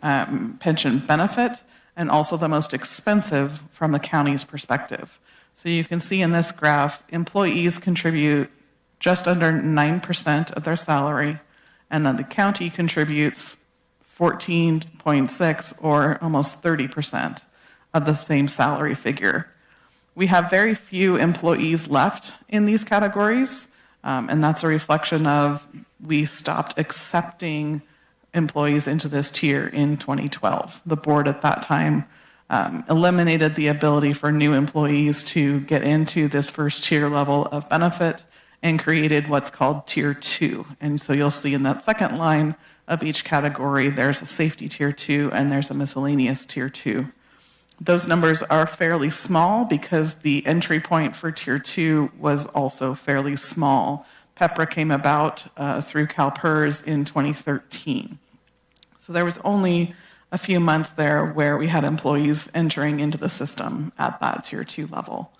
pension benefit, and also the most expensive from the county's perspective. So you can see in this graph, employees contribute just under 9% of their salary, and then the county contributes 14.6 or almost 30% of the same salary figure. We have very few employees left in these categories, and that's a reflection of we stopped accepting employees into this tier in 2012. The board at that time eliminated the ability for new employees to get into this first tier level of benefit and created what's called Tier 2. And so you'll see in that second line of each category, there's a safety Tier 2 and there's a miscellaneous Tier 2. Those numbers are fairly small because the entry point for Tier 2 was also fairly small. PEPRA came about through CalPERS in 2013. So there was only a few months there where we had employees entering into the system at that Tier 2 level.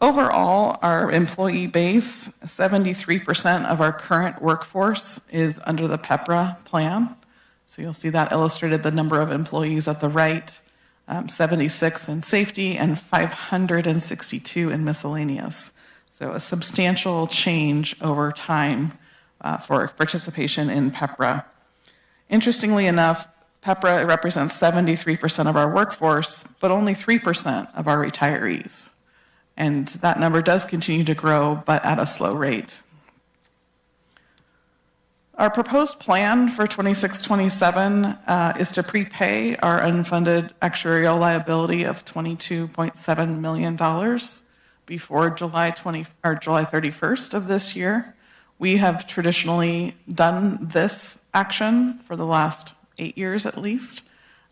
Overall, our employee base, 73% of our current workforce is under the PEPRA plan. So you'll see that illustrated, the number of employees at the right, 76 in safety and 562 in miscellaneous. So a substantial change over time for participation in PEPRA. Interestingly enough, PEPRA represents 73% of our workforce, but only 3% of our retirees. And that number does continue to grow, but at a slow rate. Our proposed plan for 26-27 is to prepay our unfunded actuarial liability of $22.7 million before July 31st of this year. We have traditionally done this action for the last 8 years at least,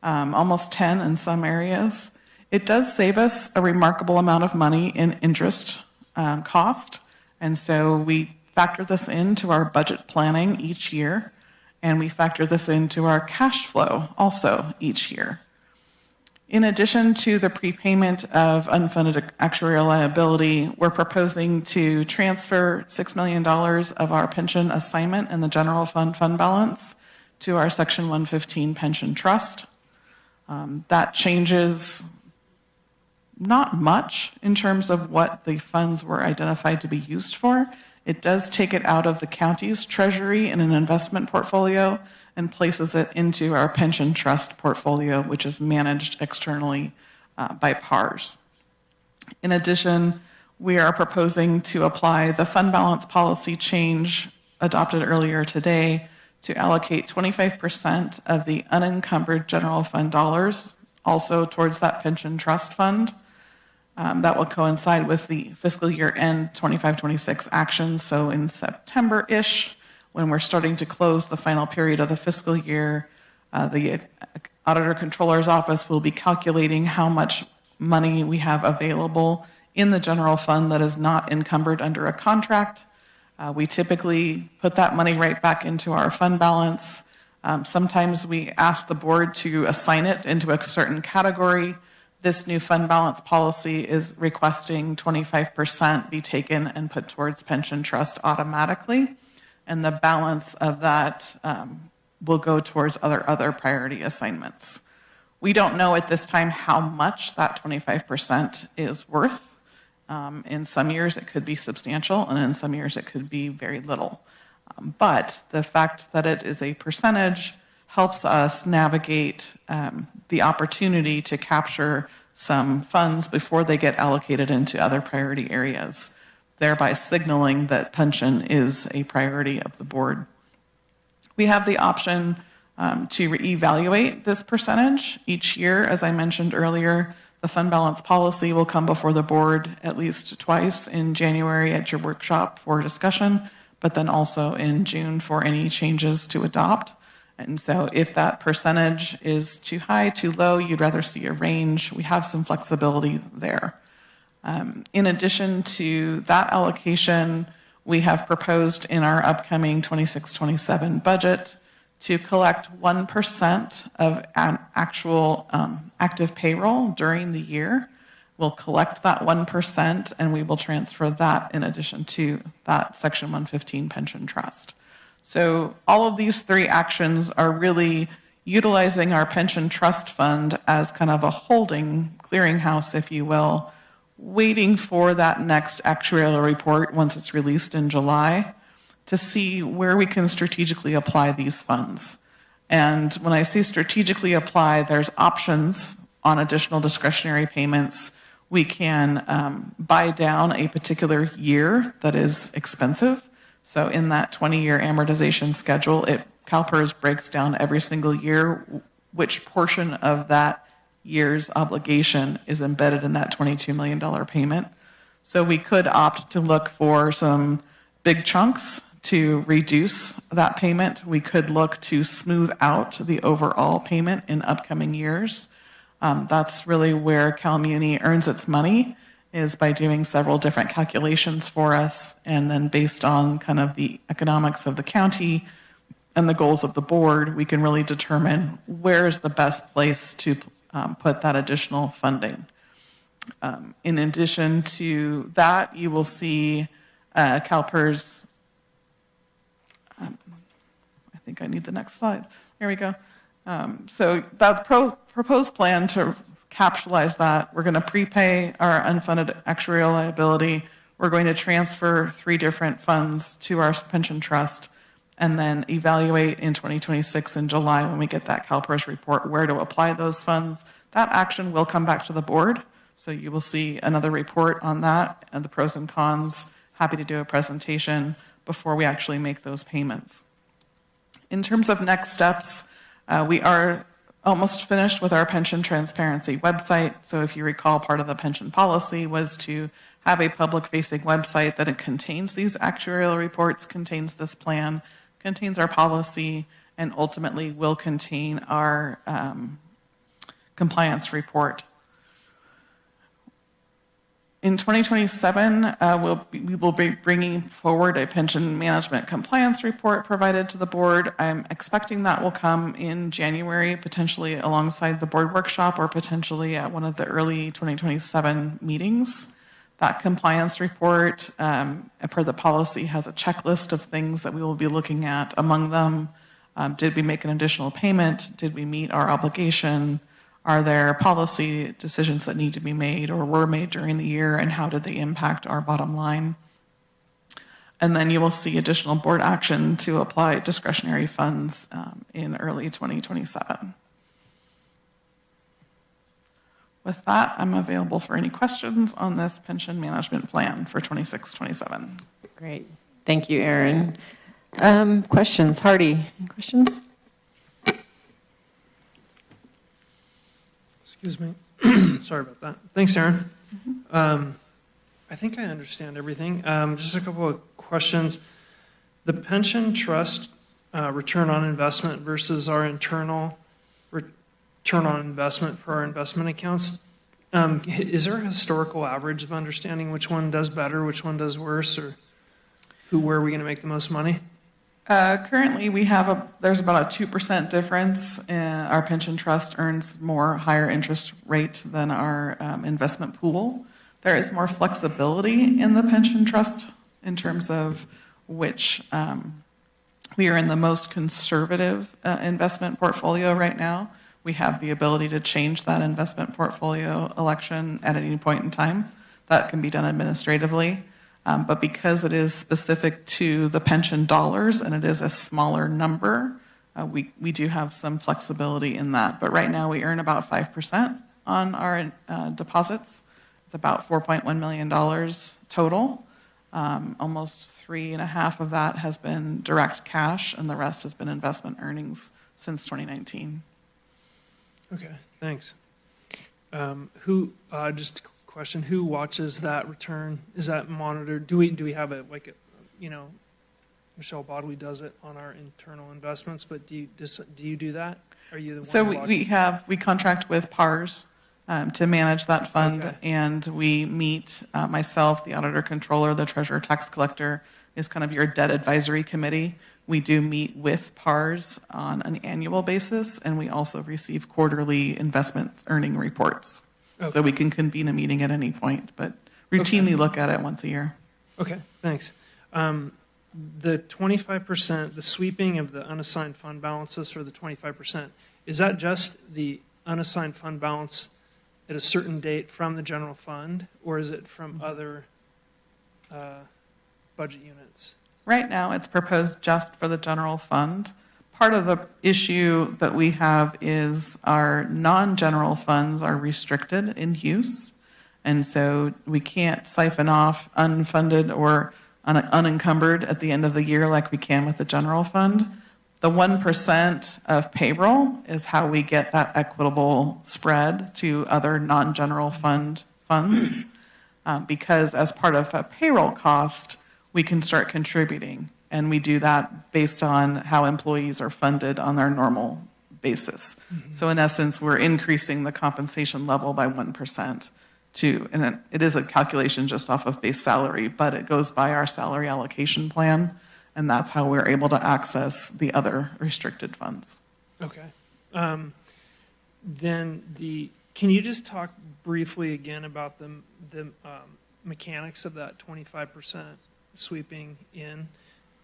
almost 10 in some areas. It does save us a remarkable amount of money in interest cost, and so we factor this into our budget planning each year, and we factor this into our cash flow also each year. In addition to the prepayment of unfunded actuarial liability, we're proposing to transfer $6 million of our pension assignment in the general fund balance to our Section 115 pension trust. That changes not much in terms of what the funds were identified to be used for. It does take it out of the county's treasury in an investment portfolio and places it into our pension trust portfolio, which is managed externally by PARS. In addition, we are proposing to apply the fund balance policy change adopted earlier today to allocate 25% of the unencumbered general fund dollars also towards that pension trust fund. That will coincide with the fiscal year end 25-26 actions. So in September-ish, when we're starting to close the final period of the fiscal year, the Auditor Controller's Office will be calculating how much money we have available in the general fund that is not encumbered under a contract. We typically put that money right back into our fund balance. Sometimes we ask the board to assign it into a certain category. This new fund balance policy is requesting 25% be taken and put towards pension trust automatically, and the balance of that will go towards other priority assignments. We don't know at this time how much that 25% is worth. In some years it could be substantial, and in some years it could be very little. But the fact that it is a percentage helps us navigate the opportunity to capture some funds before they get allocated into other priority areas, thereby signaling that pension is a priority of the board. We have the option to reevaluate this percentage each year. As I mentioned earlier, the fund balance policy will come before the board at least twice in January at your workshop for discussion, but then also in June for any changes to adopt. And so if that percentage is too high, too low, you'd rather see a range, we have some flexibility there. In addition to that allocation, we have proposed in our upcoming 26-27 budget to collect 1% of actual active payroll during the year. We'll collect that 1% and we will transfer that in addition to that Section 115 pension trust. So all of these three actions are really utilizing our pension trust fund as kind of a holding clearinghouse, if you will, waiting for that next actuarial report once it's released in July to see where we can strategically apply these funds. And when I say strategically apply, there's options on additional discretionary payments. We can buy down a particular year that is expensive. So in that 20-year amortization schedule, CalPERS breaks down every single year which portion of that year's obligation is embedded in that $22 million payment. So we could opt to look for some big chunks to reduce that payment. We could look to smooth out the overall payment in upcoming years. That's really where CalMuni earns its money, is by doing several different calculations for us, and then based on kind of the economics of the county and the goals of the board, we can really determine where is the best place to put that additional funding. In addition to that, you will see CalPERS, I think I need the next slide. There we go. So that proposed plan to capitalize that, we're going to prepay our unfunded actuarial liability. We're going to transfer 3 different funds to our pension trust, and then evaluate in 2026 in July when we get that CalPERS report where to apply those funds. That action will come back to the board. So you will see another report on that and the pros and cons. Happy to do a presentation before we actually make those payments. In terms of next steps, we are almost finished with our pension transparency website. So if you recall, part of the pension policy was to have a public-facing website that it contains these actuarial reports, contains this plan, contains our policy, and ultimately will contain our compliance report. In 2027, we will be bringing forward a pension management compliance report provided to the board. I'm expecting that will come in January, potentially alongside the board workshop or potentially at one of the early 2027 meetings. That compliance report, per the policy, has a checklist of things that we will be looking at. Among them, did we make an additional payment? Did we meet our obligation? Are there policy decisions that need to be made or were made during the year, and how did they impact our bottom line? And then you will see additional board action to apply discretionary funds in early 2027. With that, I'm available for any questions on this pension management plan for 26-27. Great. Thank you, Erin. Questions? Hardy, any questions? Excuse me. Sorry about that. Thanks, Erin. I think I understand everything. Just a couple of questions. The pension trust return on investment versus our internal return on investment for our investment accounts. Is there a historical average of understanding which one does better, which one does worse, or where are we going to make the most money? Currently, there's about a 2% difference. Our pension trust earns higher interest rate than our investment pool. There is more flexibility in the pension trust in terms of which we are in the most conservative investment portfolio right now. We have the ability to change that investment portfolio election at any point in time. That can be done administratively. But because it is specific to the pension dollars and it is a smaller number, we do have some flexibility in that. But right now we earn about 5% on our deposits. It's about $4.1 million total. Almost 3.5 of that has been direct cash, and the rest has been investment earnings since 2019. Okay, thanks. Just a question, who watches that return? Is that monitored? Do we have Michelle Bodley does it on our internal investments, but do you do that? Are you the one So watching? we contract with PARS to manage that fund, Okay. and we meet, myself, the auditor controller, the treasurer tax collector is kind of your debt advisory committee. We do meet with PARS on an annual basis, and we also receive quarterly investment earning reports. Okay. So we can convene a meeting at any point, but routinely look at it once a year. Okay, thanks. The 25%, the sweeping of the unassigned fund balances for the 25%, is that just the unassigned fund balance at a certain date from the general fund, or is it from other budget units? Right now, it's proposed just for the general fund. Part of the issue that we have is our non-general funds are restricted in use, and so we can't siphon off unfunded or unencumbered at the end of the year like we can with the general fund. The 1% of payroll is how we get that equitable spread to other non-general funds, because as part of a payroll cost, we can start contributing. And we do that based on how employees are funded on their normal basis. Mm-hmm. So in essence, we're increasing the compensation level by 1% and it is a calculation just off of base salary, but it goes by our salary allocation plan, and that's how we're able to access the other restricted funds. Okay. Can you just talk briefly again about the mechanics of that 25% sweeping in?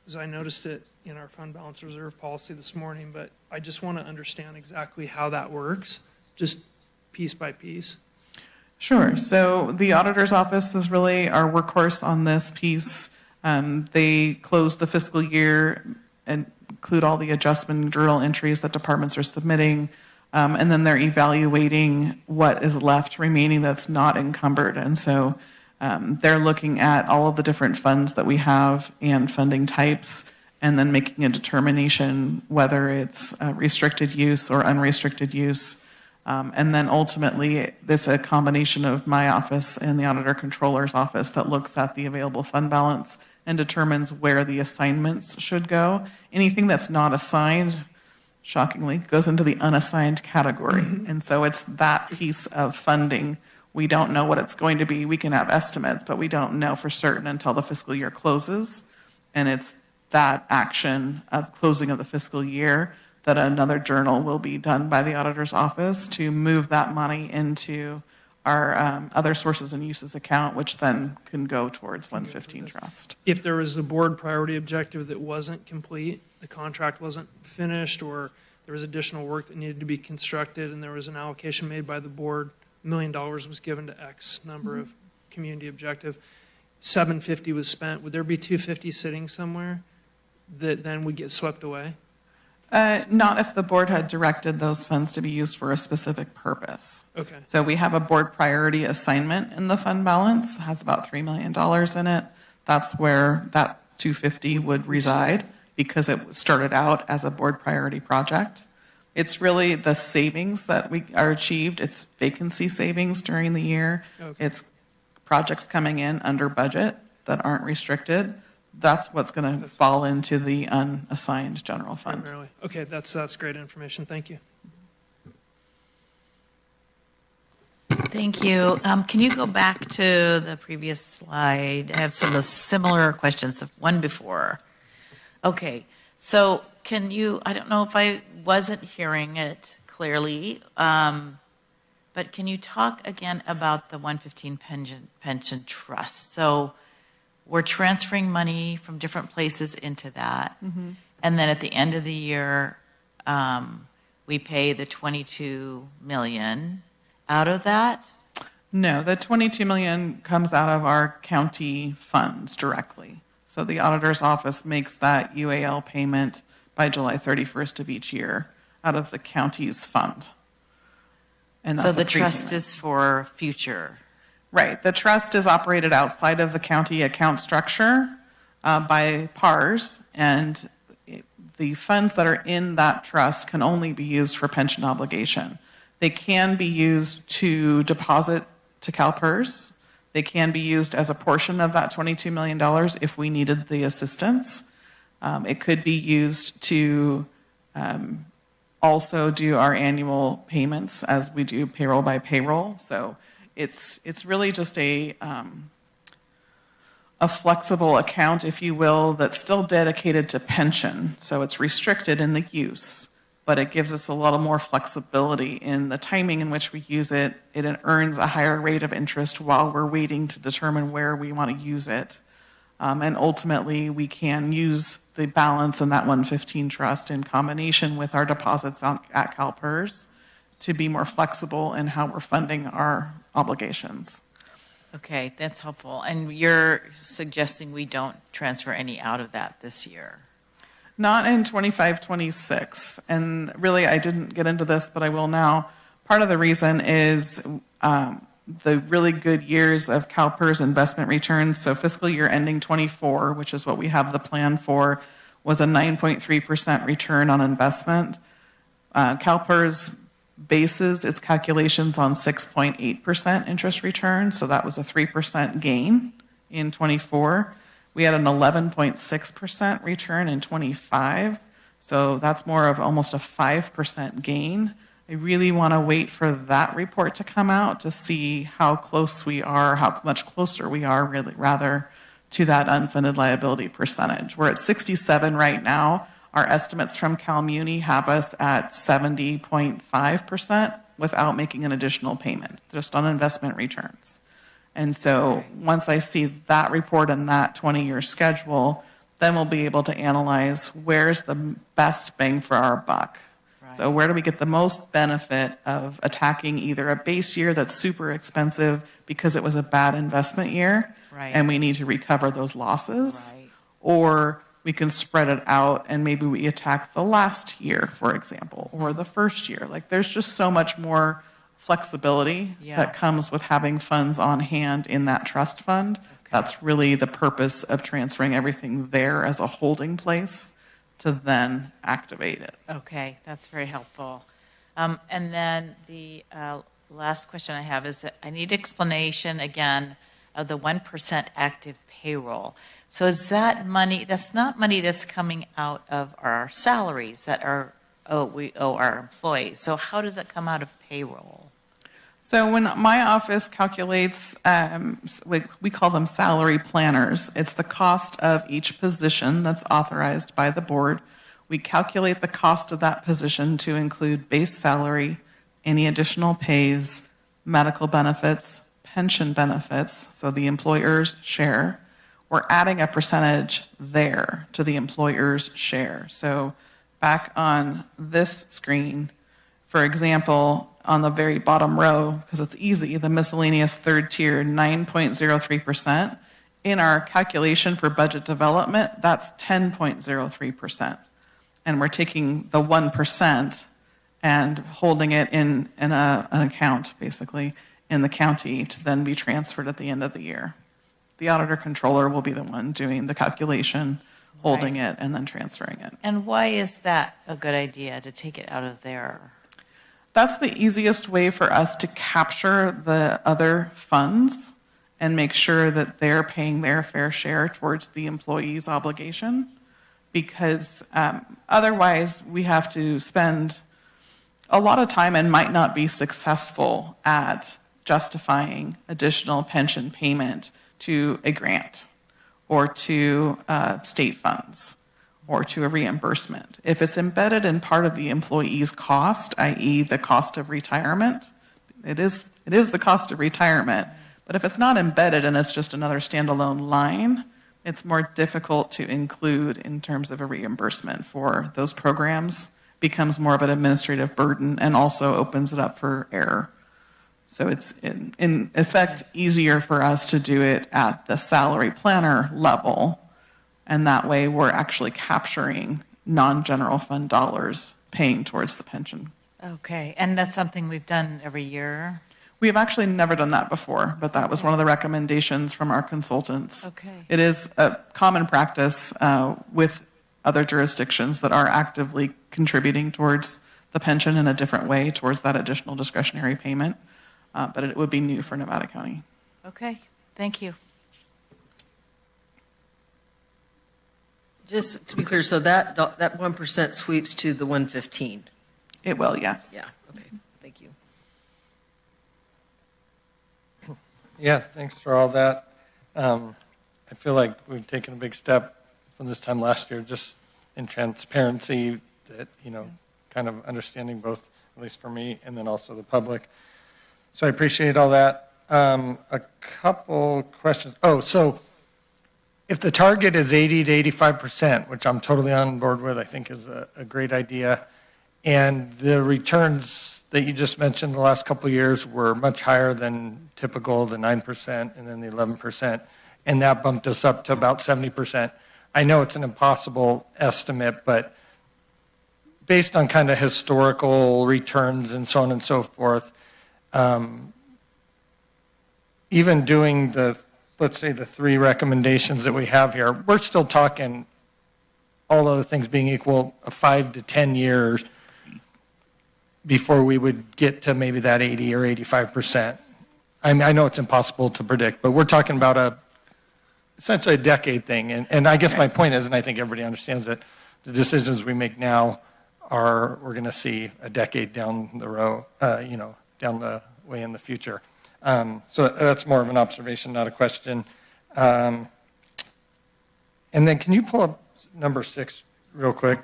Because I noticed it in our fund balance reserve policy this morning, but I just want to understand exactly how that works, just piece by piece. Sure. So the auditor's office is really our workhorse on this piece. They close the fiscal year and include all the adjustment and journal entries that departments are submitting. And then they're evaluating what is left remaining that's not encumbered. And so they're looking at all of the different funds that we have and funding types, and then making a determination whether it's restricted use or unrestricted use. And then ultimately, there's a combination of my office and the Auditor Controller's office that looks at the available fund balance and determines where the assignments should go. Anything that's not assigned, shockingly, goes into the unassigned category. And so it's that piece of funding. We don't know what it's going to be. We can have estimates, but we don't know for certain until the fiscal year closes. And it's that action of closing of the fiscal year that another journal will be done by the auditor's office to move that money into our other sources and uses account, which then can go towards 115 trust. If there was a board priority objective that wasn't complete, the contract wasn't finished, or there was additional work that needed to be constructed, and there was an allocation made by the board, $1 million was given to X number of community objective, $750 was spent, would there be $250 sitting somewhere that then would get swept away? Not if the board had directed those funds to be used for a specific purpose. Okay. So we have a board priority assignment in the fund balance, has about $3 million in it. That's where that $250 would reside because it started out as a board priority project. It's really the savings that we are achieved. It's vacancy savings during the year. Okay. It's projects coming in under budget that aren't restricted. That's what's going to fall into the unassigned general fund. Primarily. Okay, that's great information. Thank you. Thank you. Can you go back to the previous slide? I have some similar questions, the one before. Okay, so can you, I don't know if I wasn't hearing it clearly, but can you talk again about the 115 pension trust? So we're transferring money from different places into that. And then at the end of the year, we pay the 22 million out of that? No, the 22 million comes out of our county funds directly. So the auditor's office makes that UAL payment by July 31st of each year out of the county's fund. And So that's the a trust prepayment. is for future. Right. The trust is operated outside of the county account structure by PARS, and the funds that are in that trust can only be used for pension obligation. They can be used to deposit to CalPERS. They can be used as a portion of that $22 million if we needed the assistance. It could be used to also do our annual payments as we do payroll by payroll. So it's really just a flexible account, if you will, that's still dedicated to pension. So it's restricted in the use, but it gives us a lot more flexibility in the timing in which we use it. It earns a higher rate of interest while we're waiting to determine where we want to use it. And ultimately, we can use the balance in that 115 trust in combination with our deposits at CalPERS to be more flexible in how we're funding our obligations. Okay, that's helpful. And you're suggesting we don't transfer any out of that this year? Not in 25, 26. And really, I didn't get into this, but I will now. Part of the reason is the really good years of CalPERS investment returns. So fiscal year ending 24, which is what we have the plan for, was a 9.3% return on investment. CalPERS bases its calculations on 6.8% interest return, so that was a 3% gain in 24. We had an 11.6% return in 25, so that's more of almost a 5% gain. I really want to wait for that report to come out to see how close we are, how much closer we are, really, rather, to that unfunded liability percentage. We're at 67 right now. Our estimates from CalMuni have us at 70.5% without making an additional payment, just on investment returns. And so once I see that report and that 20-year schedule, then we'll be able to analyze where's the best bang for our buck. Right. So where do we get the most benefit of attacking either a base year that's super expensive because it was a bad investment year, right, and we need to recover those losses, right, or we can spread it out and maybe we attack the last year, for example, or the first year. Like there's just so much more flexibility that comes with having funds on hand in that trust fund. That's really the purpose of transferring everything there as a holding place to then activate it. Okay, that's very helpful. And then the last question I have is that I need explanation again of the 1% active payroll. So is that money, that's not money that's coming out of our salaries that we owe our employees. So how does it come out of payroll? So when my office calculates, we call them salary planners. It's the cost of each position that's authorized by the board. We calculate the cost of that position to include base salary, any additional pays, medical benefits, pension benefits, so the employer's share. We're adding a percentage there to the employer's share. So back on this screen, for example, on the very bottom row, because it's easy, the miscellaneous third tier, 9.03%. In our calculation for budget development, that's 10.03%. And we're taking the 1% and holding it in an account, basically, in the county to then be transferred at the end of the year. The auditor controller will be the one doing the calculation, holding it, and then transferring it. And why is that a good idea to take it out of there? That's the easiest way for us to capture the other funds and make sure that they're paying their fair share towards the employee's obligation. Because otherwise, we have to spend a lot of time and might not be successful at justifying additional pension payment to a grant or to state funds or to a reimbursement. If it's embedded in part of the employee's cost, i.e. the cost of retirement, it is the cost of retirement. But if it's not embedded and it's just another standalone line, it's more difficult to include in terms of a reimbursement for those programs, becomes more of an administrative burden and also opens it up for error. So it's in effect easier for us to do it at the salary planner level, and that way we're actually capturing non-general fund dollars paying towards the pension. Okay, and that's something we've done every year? We have actually never done that before, but that was one of the recommendations from our consultants. Okay. It is a common practice with other jurisdictions that are actively contributing towards the pension in a different way, towards that additional discretionary payment, but it would be new for Nevada County. Okay, thank you. Just to be clear, so that 1% sweeps to the 115? It will, yes. Yeah, okay, thank you. Yeah, thanks for all that. I feel like we've taken a big step from this time last year, just in transparency, that, kind of understanding both, at least for me, and then also the public. So I appreciate all that. A couple questions. Oh, so if the target is 80 to 85%, which I'm totally on board with, I think is a great idea, and the returns that you just mentioned the last couple of years were much higher than typical, the 9% and then the 11%, and that bumped us up to about 70%. I know it's an impossible estimate, but based on kind of historical returns and so on and so forth, even doing let's say the 3 recommendations that we have here, we're still talking, all other things being equal, 5 to 10 years before we would get to maybe that 80 or 85%. I mean, I know it's impossible to predict, but we're talking about essentially a decade thing. And I guess my point is, and I think everybody understands that the decisions we make now we're going to see a decade down the road, down the way in the future. So that's more of an observation, not a question. And then can you pull up number 6 real quick?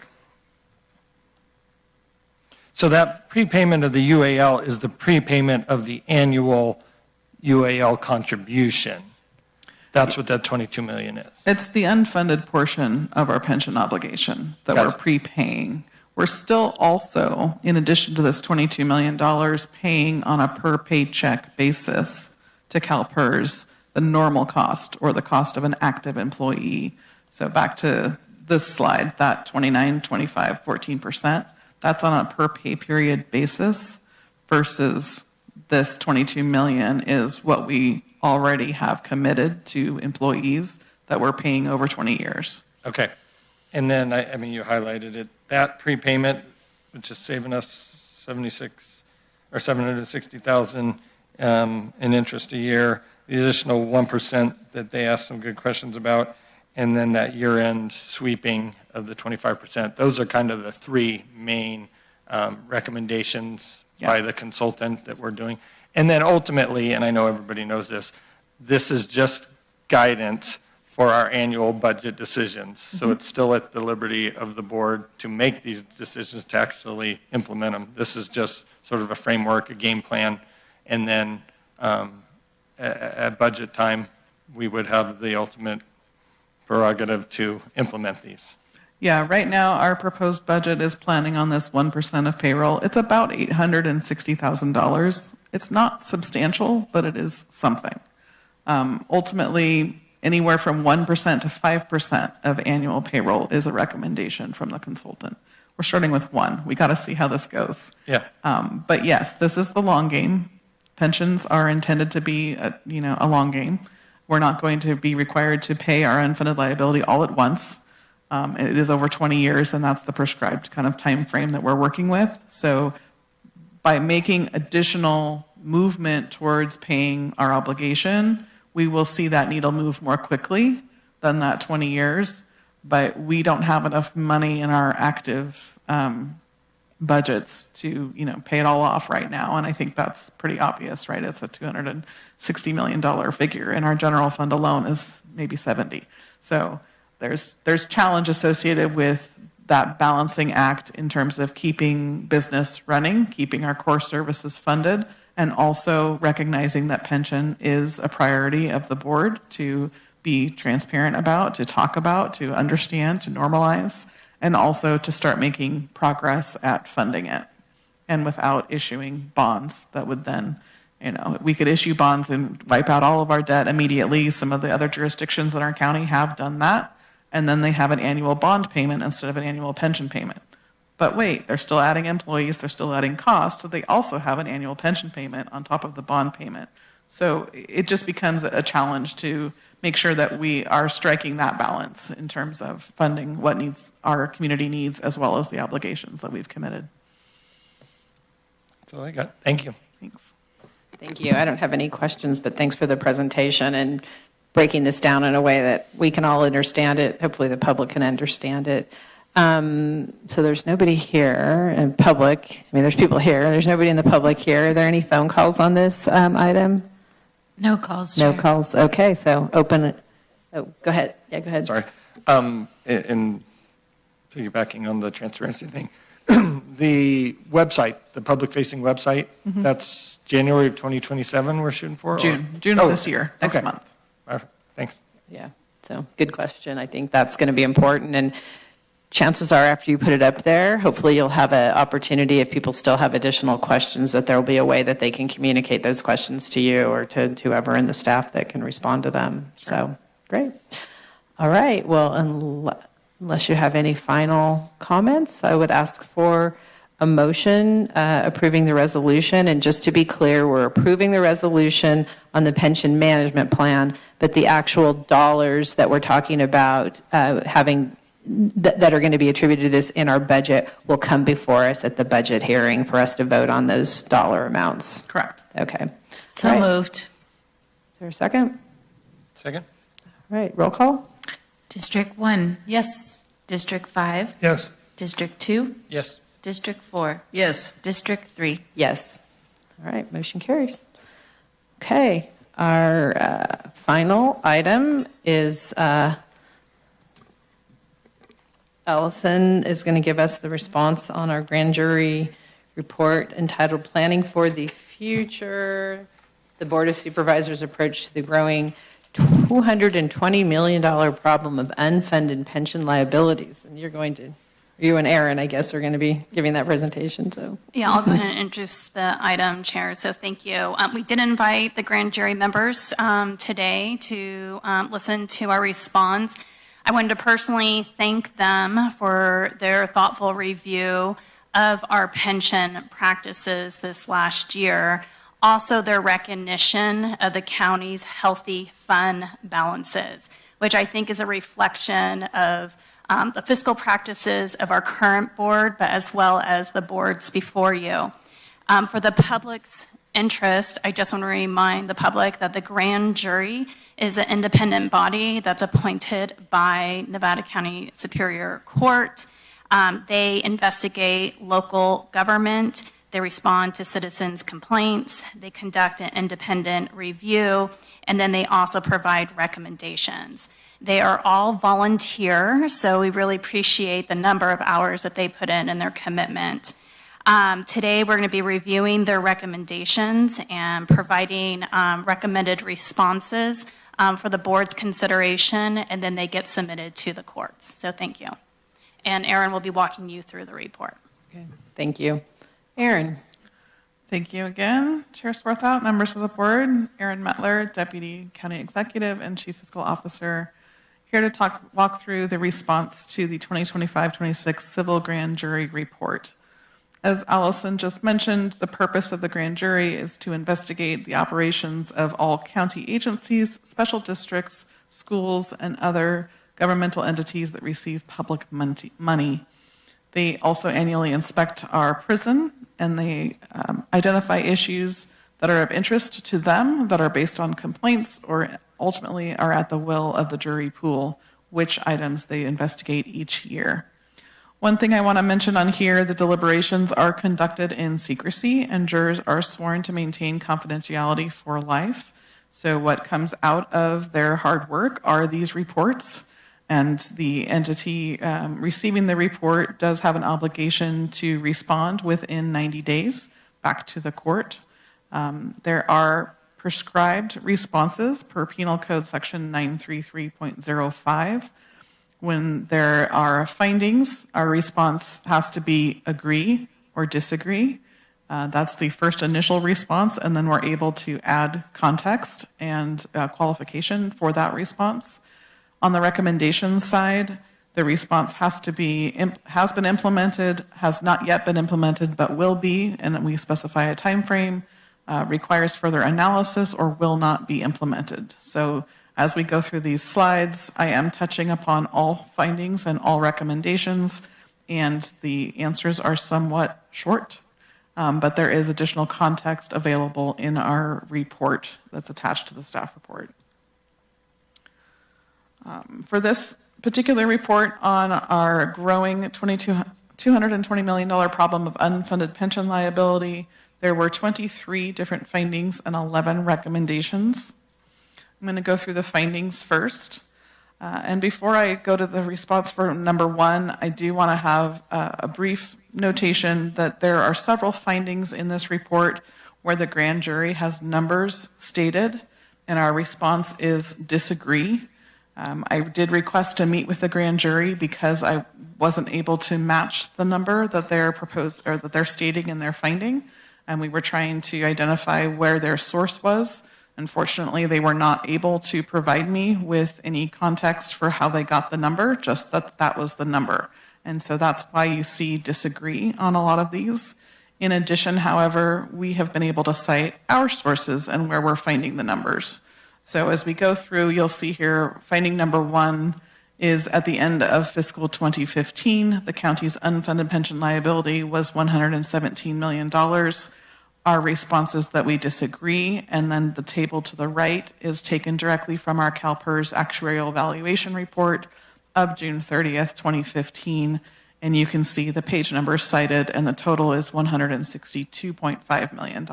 So that prepayment of the UAL is the prepayment of the annual UAL contribution. That's what that $22 million is. It's the unfunded portion of our pension obligation that we're prepaying. We're still also, in addition to this $22 million, paying on a per paycheck basis to CalPERS the normal cost or the cost of an active employee. So back to this slide, that 29, 25, 14%, that's on a per pay period basis versus this 22 million is what we already have committed to employees that we're paying over 20 years. Okay. And then, I mean, you highlighted it, that prepayment, which is saving us 76 or 760,000 in interest a year, the additional 1% that they asked some good questions about, and then that year-end sweeping of the 25%. Those are kind of the three main recommendations by the consultant that we're doing. And then ultimately, and I know everybody knows this is just guidance for our annual budget decisions. So it's still at the liberty of the board to make these decisions to actually implement them. This is just sort of a framework, a game plan, and then at budget time, we would have the ultimate prerogative to implement these. Yeah, right now our proposed budget is planning on this 1% of payroll. It's about $860,000. It's not substantial, but it is something. Ultimately, anywhere from 1% to 5% of annual payroll is a recommendation from the consultant. We're starting with 1. We got to see how this goes. Yeah. But yes, this is the long game. Pensions are intended to be a long game. We're not going to be required to pay our unfunded liability all at once. It is over 20 years, and that's the prescribed kind of time frame that we're working with. So by making additional movement towards paying our obligation, we will see that needle move more quickly than that 20 years. But we don't have enough money in our active budgets to pay it all off right now, and I think that's pretty obvious, right? It's a $260 million figure, and our general fund alone is maybe 70. So there's challenge associated with that balancing act in terms of keeping business running, keeping our core services funded, and also recognizing that pension is a priority of the board to be transparent about, to talk about, to understand, to normalize, and also to start making progress at funding it. And without issuing bonds that would then, we could issue bonds and wipe out all of our debt immediately. Some of the other jurisdictions in our county have done that. And then they have an annual bond payment instead of an annual pension payment. But wait, they're still adding employees, they're still adding costs, so they also have an annual pension payment on top of the bond payment. So it just becomes a challenge to make sure that we are striking that balance in terms of funding what needs our community needs as well as the obligations that we've committed. That's all I got. Thank you. Thanks. Thank you. I don't have any questions, but thanks for the presentation and breaking this down in a way that we can all understand it. Hopefully the public can understand it. So there's nobody here in public. I mean, there's people here. There's nobody in the public here. Are there any phone calls on this item? No calls, No Chair. calls. Okay, so open it. Oh, go ahead. Yeah, go ahead. Sorry. And piggybacking on the transparency thing, the website, the public-facing website, that's January of 2027 we're shooting for? June of this year, next month. Perfect. Thanks. Yeah, so good question. I think that's going to be important. And chances are after you put it up there, hopefully you'll have an opportunity, if people still have additional questions, that there will be a way that they can communicate those questions to you or to whoever in the staff that can respond to them. Sure. So, great. All right, well, unless you have any final comments, I would ask for a motion approving the resolution. And just to be clear, we're approving the resolution on the pension management plan, but the actual dollars that we're talking about that are going to be attributed to this in our budget will come before us at the budget hearing for us to vote on those dollar amounts. Correct. Okay. So All right. moved. Is there a second? Second. All right, roll call. District 1. Yes. District 5. Yes. District 2. Yes. District 4. Yes. District 3. Yes. All right, motion carries. Okay, our final item is Allison is going to give us the response on our grand jury report entitled Planning for the Future, the Board of Supervisors' Approach to the Growing $220 million Problem of Unfunded Pension Liabilities. And you and Aaron, I guess, are going to be giving that presentation. So Yeah, I'll go ahead and introduce the item, Chair, so thank you. We did invite the grand jury members today to listen to our response. I wanted to personally thank them for their thoughtful review of our pension practices this last year. Also, their recognition of the county's healthy fund balances, which I think is a reflection of the fiscal practices of our current board, but as well as the boards before you. For the public's interest, I just want to remind the public that the grand jury is an independent body that's appointed by Nevada County Superior Court. They investigate local government. They respond to citizens' complaints. They conduct an independent review, and then they also provide recommendations. They are all volunteer, so we really appreciate the number of hours that they put in and their commitment. Today, we're going to be reviewing their recommendations and providing recommended responses for the board's consideration, and then they get submitted to the courts. So thank you. And Aaron will be walking you through the report. Okay. Thank you. Aaron. Thank you again, Chair Swarthout, members of the board, Aaron Mettler, Deputy County Executive and Chief Fiscal Officer, here to walk through the response to the 2025-26 Civil Grand Jury Report. As Allison just mentioned, the purpose of the grand jury is to investigate the operations of all county agencies, special districts, schools, and other governmental entities that receive public money. They also annually inspect our prison, and they identify issues that are of interest to them, that are based on complaints, or ultimately are at the will of the jury pool, which items they investigate each year. One thing I want to mention on here, the deliberations are conducted in secrecy, and jurors are sworn to maintain confidentiality for life. So what comes out of their hard work are these reports, and the entity receiving the report does have an obligation to respond within 90 days back to the court. There are prescribed responses per Penal Code Section 933.05. When there are findings, our response has to be agree or disagree. That's the first initial response, and then we're able to add context and qualification for that response. On the recommendations side, the response has been implemented, has not yet been implemented, but will be, and we specify a time frame, requires further analysis, or will not be implemented. So as we go through these slides, I am touching upon all findings and all recommendations, and the answers are somewhat short, but there is additional context available in our report that's attached to the staff report. For this particular report on our growing $220 million problem of unfunded pension liability, there were 23 different findings and 11 recommendations. I'm going to go through the findings first. And before I go to the response for number one, I do want to have a brief notation that there are several findings in this report where the grand jury has numbers stated, and our response is disagree. I did request to meet with the grand jury because I wasn't able to match the number that they're stating in their finding, and we were trying to identify where their source was. Unfortunately, they were not able to provide me with any context for how they got the number, just that that was the number. And so that's why you see disagree on a lot of these. In addition, however, we have been able to cite our sources and where we're finding the numbers. So as we go through, you'll see here, finding number one is at the end of fiscal 2015, the county's unfunded pension liability was $117 million. Our response is that we disagree, and then the table to the right is taken directly from our CalPERS actuarial valuation report of June 30th, 2015, and you can see the page numbers cited, and the total is $162.5 million.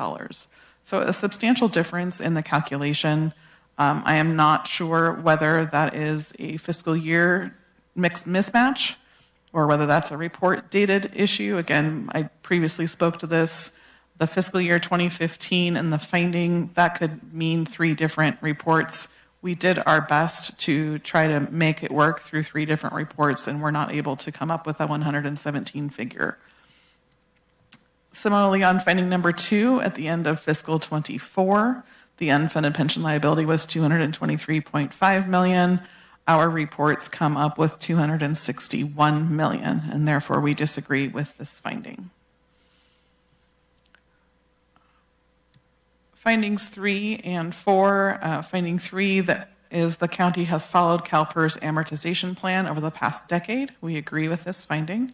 So a substantial difference in the calculation. I am not sure whether that is a fiscal year mismatch or whether that's a report dated issue. Again, I previously spoke to this. The fiscal year 2015 and the finding, that could mean three different reports. We did our best to try to make it work through three different reports, and we're not able to come up with a 117 figure. Similarly, on finding number two, at the end of fiscal 24, the unfunded pension liability was $223.5 million. our reports come up with 261 million, and therefore we disagree with this finding. Findings 3 and 4. Finding 3 that is the county has followed CalPERS amortization plan over the past decade. We agree with this finding.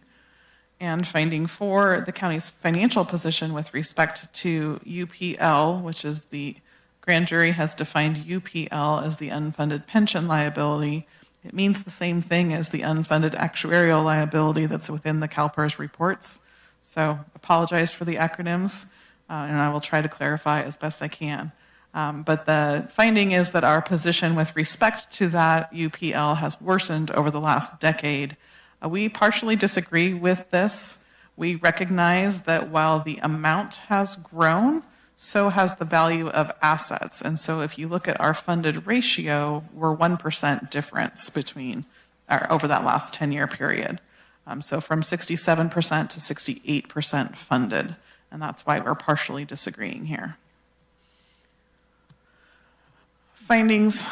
And finding 4, the county's financial position with respect to UPL, which is the grand jury has defined UPL as the unfunded pension liability. It means the same thing as the unfunded actuarial liability that's within the CalPERS reports. So apologize for the acronyms, and I will try to clarify as best I can. But the finding is that our position with respect to that UPL has worsened over the last decade. We partially disagree with this. We recognize that while the amount has grown, so has the value of assets. And so if you look at our funded ratio, we're 1% difference between over that last 10-year period. So from 67% to 68% funded. And that's why we're partially disagreeing here. Findings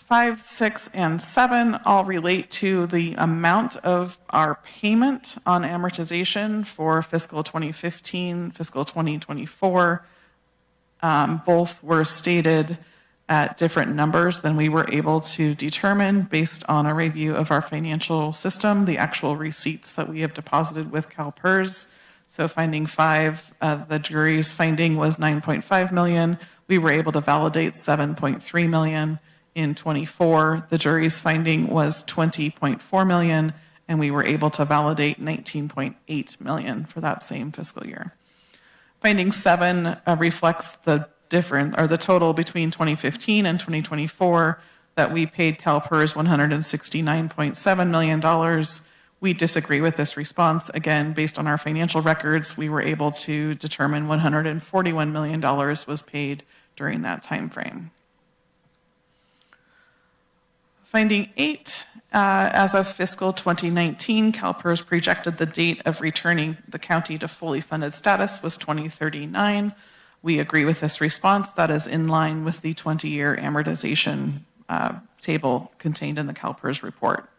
5, 6, and 7 all relate to the amount of our payment on amortization for fiscal 2015, fiscal 2024. Both were stated at different numbers than we were able to determine based on a review of our financial system, the actual receipts that we have deposited with CalPERS. So finding 5, the jury's finding was 9.5 million. We were able to validate 7.3 million. In 24, the jury's finding was 20.4 million, and we were able to validate 19.8 million for that same fiscal year. Finding 7 reflects the difference, or the total between 2015 and 2024, that we paid CalPERS $169.7 million. We disagree with this response. Again, based on our financial records, we were able to determine $141 million was paid during that time frame. Finding 8, as of fiscal 2019, CalPERS projected the date of returning the county to fully funded status was 2039. We agree with this response. That is in line with the 20-year amortization table contained in the CalPERS report.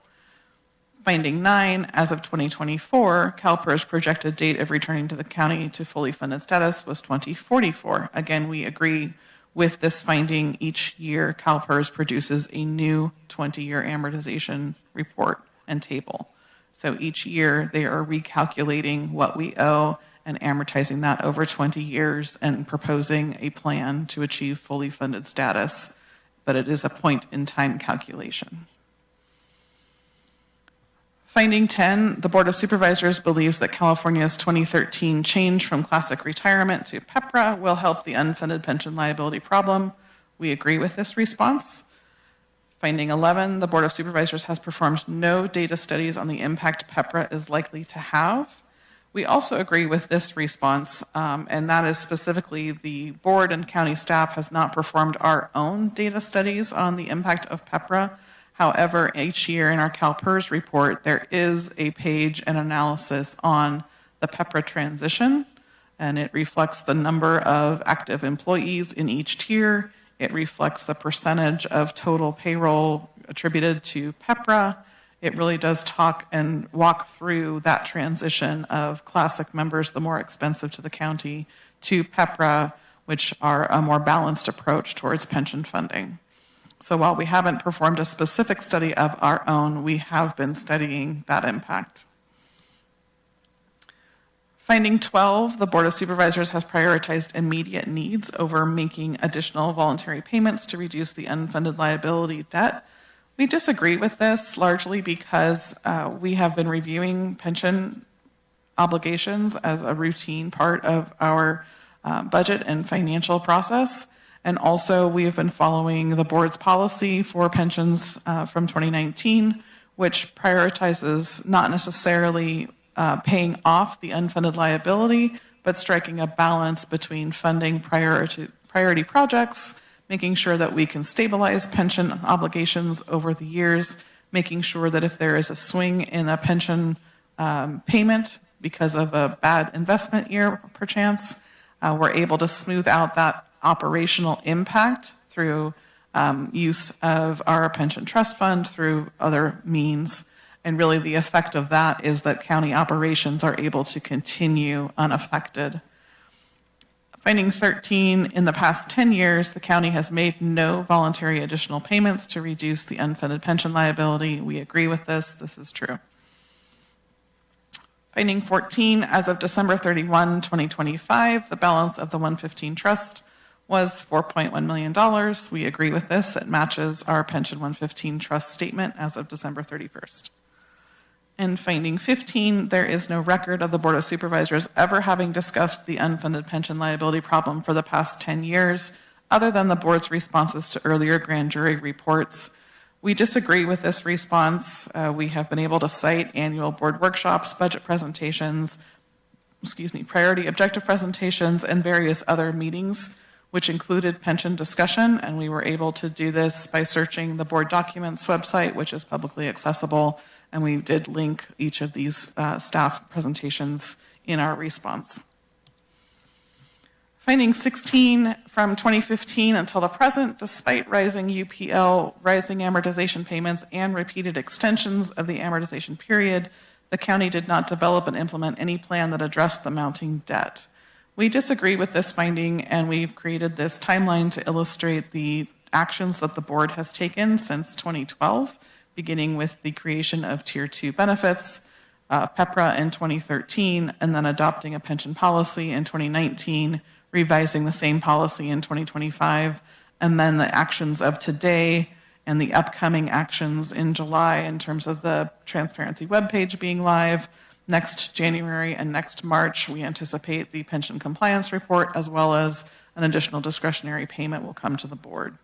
Finding 9, as of 2024, CalPERS projected date of returning to the county to fully funded status was 2044. Again, we agree with this finding. Each year, CalPERS produces a new 20-year amortization report and table. So each year, they are recalculating what we owe and amortizing that over 20 years and proposing a plan to achieve fully funded status. But it is a point-in-time calculation. Finding 10, the Board of Supervisors believes that California's 2013 change from classic retirement to PEPRA will help the unfunded pension liability problem. We agree with this response. Finding 11, the Board of Supervisors has performed no data studies on the impact PEPRA is likely to have. We also agree with this response, and that is specifically the board and county staff has not performed our own data studies on the impact of PEPRA. However, each year in our CalPERS report, there is a page and analysis on the PEPRA transition, and it reflects the number of active employees in each tier. It reflects the percentage of total payroll attributed to PEPRA. It really does talk and walk through that transition of classic members, the more expensive to the county, to PEPRA, which are a more balanced approach towards pension funding. So while we haven't performed a specific study of our own, we have been studying that impact. Finding 12, the Board of Supervisors has prioritized immediate needs over making additional voluntary payments to reduce the unfunded liability debt. We disagree with this largely because we have been reviewing pension obligations as a routine part of our budget and financial process. And also, we have been following the board's policy for pensions from 2019, which prioritizes not necessarily paying off the unfunded liability, but striking a balance between funding priority projects, making sure that we can stabilize pension obligations over the years, making sure that if there is a swing in a pension payment because of a bad investment year, perchance, we're able to smooth out that operational impact through use of our pension trust fund through other means. And really the effect of that is that county operations are able to continue unaffected. Finding 13, in the past 10 years, the county has made no voluntary additional payments to reduce the unfunded pension liability. We agree with this. This is true. Finding 14, as of December 31, 2025, the balance of the 115 trust was $4.1 million. We agree with this. It matches our pension 115 trust statement as of December 31st. And finding 15, there is no record of the Board of Supervisors ever having discussed the unfunded pension liability problem for the past 10 years, other than the board's responses to earlier grand jury reports. We disagree with this response. We have been able to cite annual board workshops, budget presentations, priority objective presentations, and various other meetings, which included pension discussion, and we were able to do this by searching the board documents website, which is publicly accessible, and we did link each of these staff presentations in our response. Finding 16, from 2015 until the present, despite rising UPL, rising amortization payments, and repeated extensions of the amortization period, the county did not develop and implement any plan that addressed the mounting debt. We disagree with this finding, and we've created this timeline to illustrate the actions that the board has taken since 2012, beginning with the creation of Tier 2 benefits, PEPRA in 2013, and then adopting a pension policy in 2019, revising the same policy in 2025, and then the actions of today and the upcoming actions in July in terms of the transparency webpage being live. Next January and next March, we anticipate the pension compliance report, as well as an additional discretionary payment will come to the board.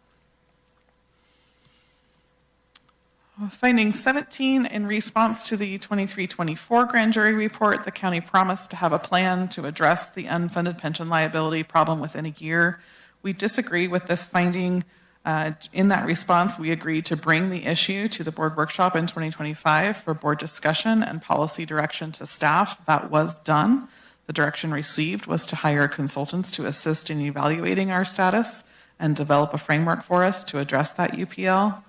Finding 17, in response to the 23-24 grand jury report, the county promised to have a plan to address the unfunded pension liability problem within a year. We disagree with this finding. In that response, we agreed to bring the issue to the board workshop in 2025 for board discussion and policy direction to staff. That was done. The direction received was to hire consultants to assist in evaluating our status and develop a framework for us to address that UPL.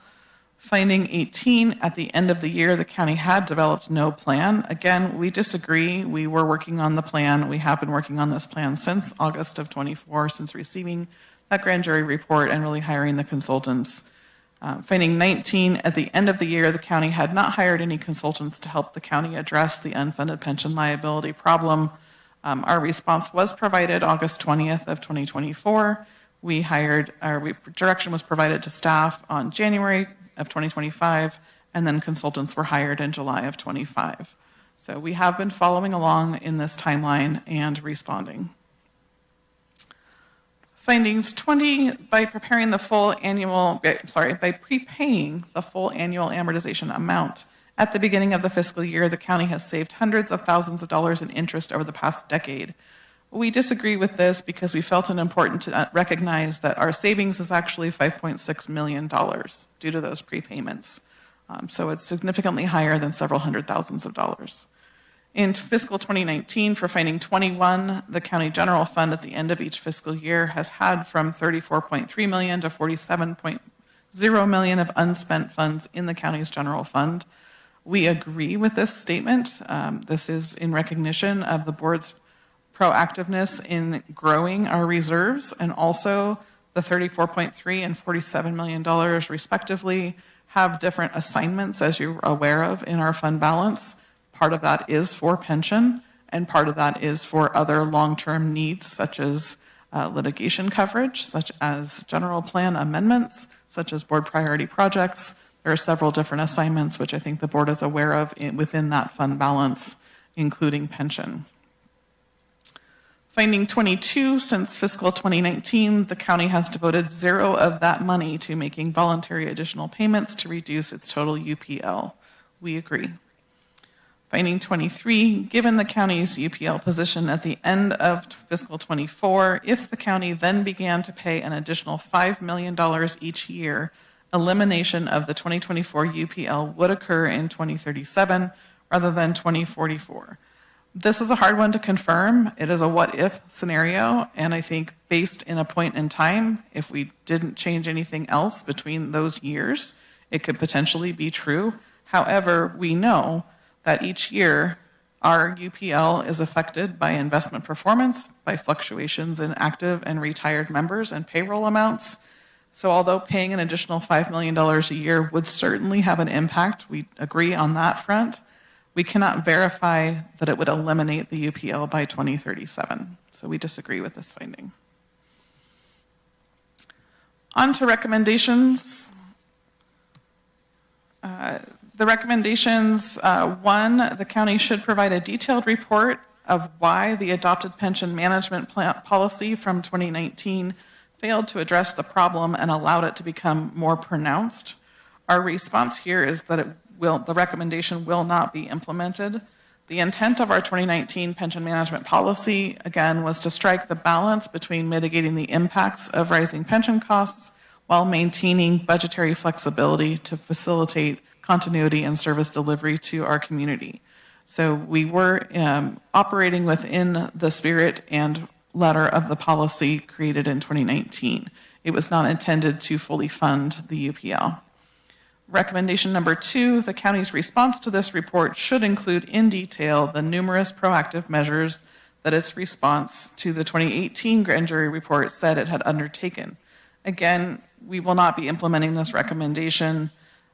Finding 18, at the end of the year, the county had developed no plan. Again, we disagree. We were working on the plan. We have been working on this plan since August of 24, since receiving that grand jury report and really hiring the consultants. Finding 19, at the end of the year, the county had not hired any consultants to help the county address the unfunded pension liability problem. Our response was provided August 20th of 2024. Direction was provided to staff on January of 2025, and then consultants were hired in July of 25. So we have been following along in this timeline and responding. Findings 20, by prepaying the full annual amortization amount at the beginning of the fiscal year, the county has saved hundreds of thousands of dollars in interest over the past decade. We disagree with this because we felt it important to recognize that our savings is actually $5.6 million due to those prepayments. So it's significantly higher than several hundred thousands of dollars. In fiscal 2019, for finding 21, the county general fund at the end of each fiscal year has had from $34.3 million to $47.0 million of unspent funds in the county's general fund. We agree with this statement. This is in recognition of the board's proactiveness in growing our reserves, and also the $34.3 and $47 million respectively have different assignments, as you're aware of, in our fund balance. Part of that is for pension, and part of that is for other long-term needs, such as litigation coverage, such as general plan amendments, such as board priority projects. There are several different assignments which I think the board is aware of within that fund balance, including pension. Finding 22, since fiscal 2019, the county has devoted zero of that money to making voluntary additional payments to reduce its total UPL. We agree. Finding 23, given the county's UPL position at the end of fiscal 24, if the county then began to pay an additional $5 million each year, elimination of the 2024 UPL would occur in 2037 rather than 2044. This is a hard one to confirm. It is a what-if scenario, and I think based in a point in time, if we didn't change anything else between those years, it could potentially be true. However, we know that each year our UPL is affected by investment performance, by fluctuations in active and retired members and payroll amounts. So although paying an additional $5 million a year would certainly have an impact, we agree on that front, we cannot verify that it would eliminate the UPL by 2037. So we disagree with this finding. On to recommendations. The recommendations, one, the county should provide a detailed report of why the adopted pension management policy from 2019 failed to address the problem and allowed it to become more pronounced. Our response here is that the recommendation will not be implemented. The intent of our 2019 pension management policy, again, was to strike the balance between mitigating the impacts of rising pension costs while maintaining budgetary flexibility to facilitate continuity and service delivery to our community. So we were operating within the spirit and letter of the policy created in 2019. It was not intended to fully fund the UPL. Recommendation number 2, the county's response to this report should include in detail the numerous proactive measures that its response to the 2018 grand jury report said it had undertaken. Again, we will not be implementing this recommendation.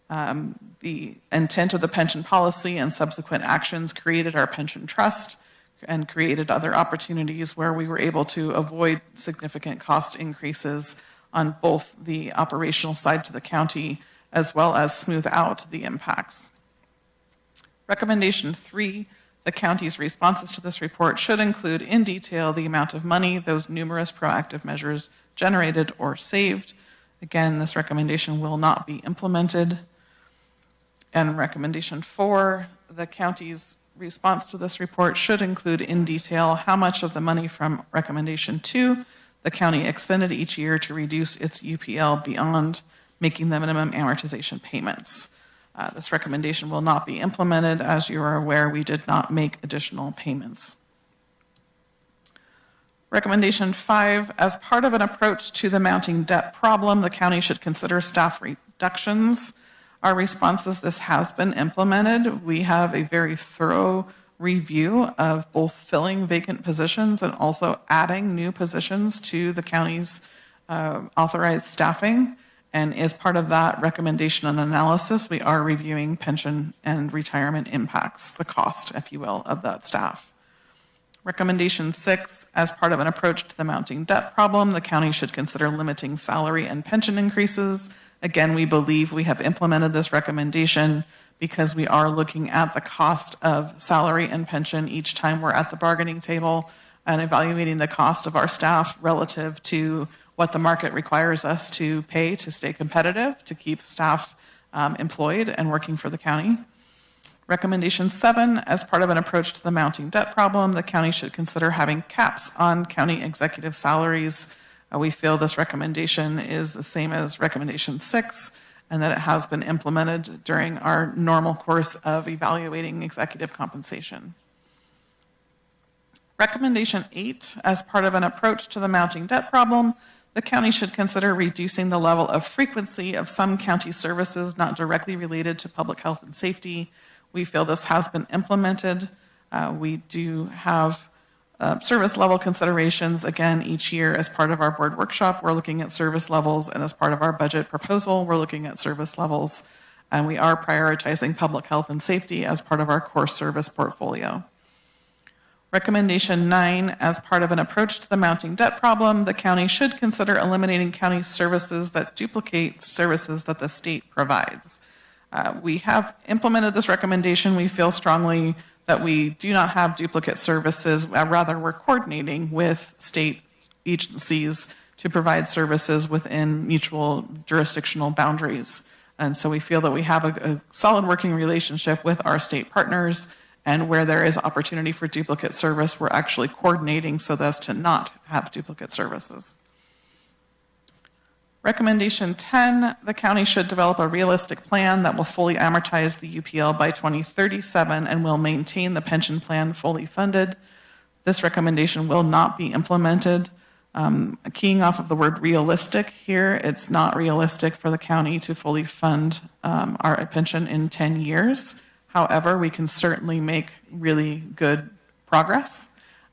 The intent of the pension policy and subsequent actions created our pension trust and created other opportunities where we were able to avoid significant cost increases on both the operational side to the county as well as smooth out the impacts. Recommendation 3, the county's responses to this report should include in detail the amount of money those numerous proactive measures generated or saved. Again, this recommendation will not be implemented. And recommendation 4, the county's response to this report should include in detail how much of the money from recommendation 2 the county expended each year to reduce its UPL beyond making the minimum amortization payments. This recommendation will not be implemented. As you are aware, we did not make additional payments. Recommendation 5, as part of an approach to the mounting debt problem, the county should consider staff reductions. Our response is this has been implemented. We have a very thorough review of both filling vacant positions and also adding new positions to the county's authorized staffing. And as part of that recommendation and analysis, we are reviewing pension and retirement impacts, the cost, if you will, of that staff. Recommendation 6, as part of an approach to the mounting debt problem, the county should consider limiting salary and pension increases. Again, we believe we have implemented this recommendation because we are looking at the cost of salary and pension each time we're at the bargaining table and evaluating the cost of our staff relative to what the market requires us to pay to stay competitive, to keep staff employed and working for the county. Recommendation 7, as part of an approach to the mounting debt problem, the county should consider having caps on county executive salaries. We feel this recommendation is the same as recommendation 6, and that it has been implemented during our normal course of evaluating executive compensation. Recommendation 8, as part of an approach to the mounting debt problem, the county should consider reducing the level of frequency of some county services not directly related to public health and safety. We feel this has been implemented. We do have service level considerations. Again, each year as part of our board workshop, we're looking at service levels, and as part of our budget proposal, we're looking at service levels. And we are prioritizing public health and safety as part of our core service portfolio. Recommendation 9, as part of an approach to the mounting debt problem, the county should consider eliminating county services that duplicate services that the state provides. We have implemented this recommendation. We feel strongly that we do not have duplicate services. Rather, we're coordinating with state agencies to provide services within mutual jurisdictional boundaries. And so we feel that we have a solid working relationship with our state partners, and where there is opportunity for duplicate service, we're actually coordinating so as to not have duplicate services. Recommendation 10, the county should develop a realistic plan that will fully amortize the UPL by 2037 and will maintain the pension plan fully funded. This recommendation will not be implemented. Keying off of the word realistic here, it's not realistic for the county to fully fund our pension in 10 years. However, we can certainly make really good progress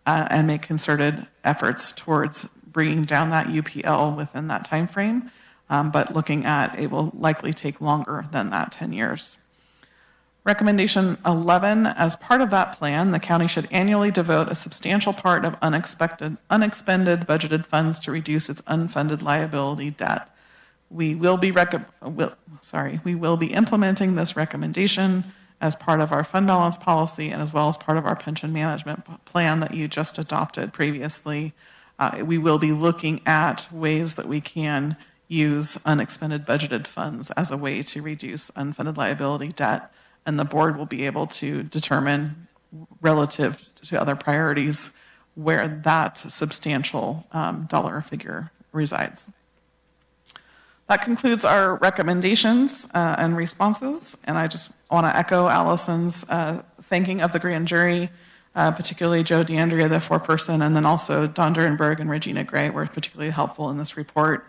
and make concerted efforts towards bringing down that UPL within that time frame, but looking at it will likely take longer than that 10 years. Recommendation 11, as part of that plan, the county should annually devote a substantial part of unexpended budgeted funds to reduce its unfunded liability debt. We will be implementing this recommendation as part of our fund balance policy and as well as part of our pension management plan that you just adopted previously. We will be looking at ways that we can use unexpended budgeted funds as a way to reduce unfunded liability debt, and the board will be able to determine, relative to other priorities, where that substantial dollar figure resides. That concludes our recommendations and responses, and I just want to echo Allison's thanking of the grand jury, particularly Joe DeAndrea, the foreperson, and then also Don Durenberg and Regina Gray were particularly helpful in this report.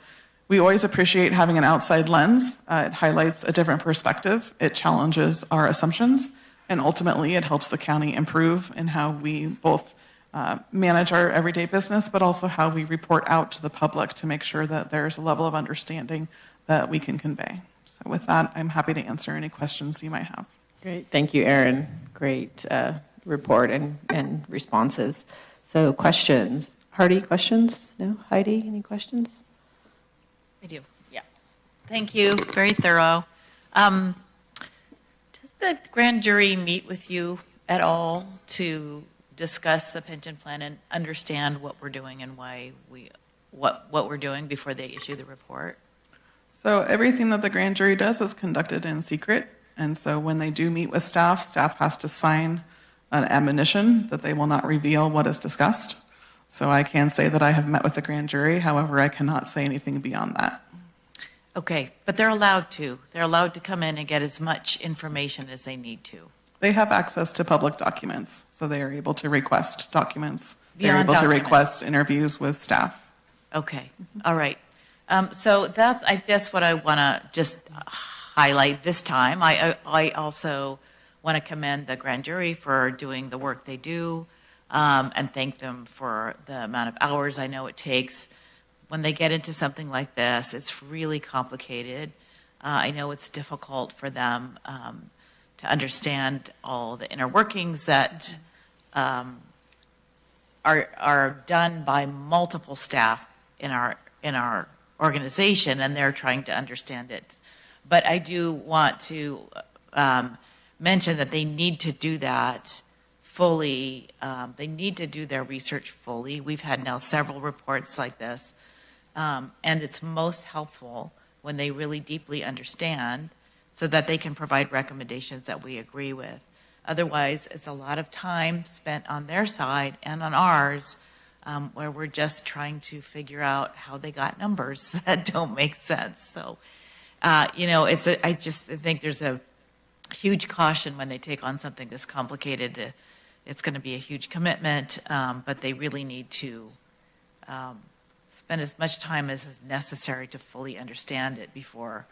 We always appreciate having an outside lens. It highlights a different perspective. It challenges our assumptions, and ultimately it helps the county improve in how we both manage our everyday business, but also how we report out to the public to make sure that there's a level of understanding that we can convey. So with that, I'm happy to answer any questions you might have. Great. Thank you, Erin. Great report and responses. So questions. Hardy, questions? No? Heidi, any questions? I do, yeah. Thank you, very thorough. Does the grand jury meet with you at all to discuss the pension plan and understand what we're doing and why what we're doing before they issue the report? So everything that the grand jury does is conducted in secret, and so when they do meet with staff has to sign an admonition that they will not reveal what is discussed. So I can say that I have met with the grand jury, however, I cannot say anything beyond that. Okay, but they're allowed to. They're allowed to come in and get as much information as they need to. They have access to public documents, so they are able to request documents. They're Beyond able to documents. request interviews with staff. Okay, all right. So that's, I guess, what I want to just highlight this time. I also want to commend the grand jury for doing the work they do and thank them for the amount of hours I know it takes. When they get into something like this, it's really complicated. I know it's difficult for them to understand all the inner workings that are done by multiple staff in our organization, and they're trying to understand it. But I do want to mention that they need to do that fully. They need to do their research fully. We've had now several reports like this, and it's most helpful when they really deeply understand so that they can provide recommendations that we agree with. Otherwise, it's a lot of time spent on their side and on ours where we're just trying to figure out how they got numbers that don't make sense. So, I just think there's a huge caution when they take on something this complicated. It's going to be a huge commitment, but they really need to spend as much time as is necessary to fully understand it before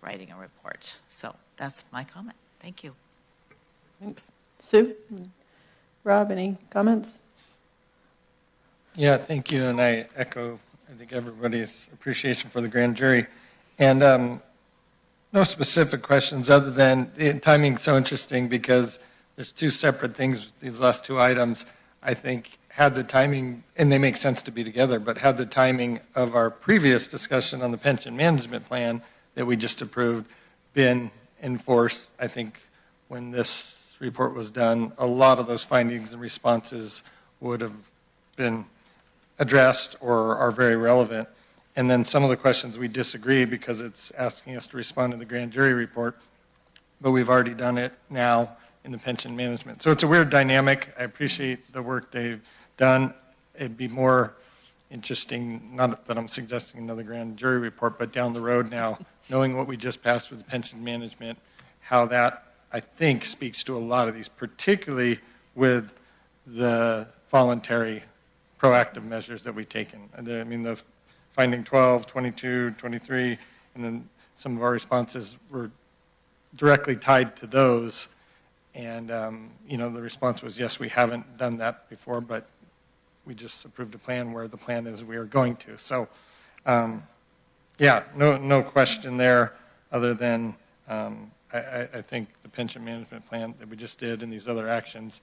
writing a report. So that's my comment. Thank you. Thanks. Sue? Rob, any comments? Yeah, thank you, and I echo, I think, everybody's appreciation for the grand jury. And no specific questions other than the timing's so interesting because there's two separate things, these last two items, I think, had the timing, and they make sense to be together, but had the timing of our previous discussion on the pension management plan that we just approved been in force, I think when this report was done, a lot of those findings and responses would have been addressed or are very relevant. And then some of the questions we disagree because it's asking us to respond to the grand jury report, but we've already done it now in the pension management. So it's a weird dynamic. I appreciate the work they've done. It'd be more interesting, not that I'm suggesting another grand jury report, but down the road now, knowing what we just passed with pension management, how that, I think, speaks to a lot of these, particularly with the voluntary proactive measures that we've taken. I mean, the finding 12, 22, 23, and then some of our responses were directly tied to those. And, the response was, yes, we haven't done that before, but we just approved a plan where the plan is we are going to. So, no question there other than I think the pension management plan that we just did and these other actions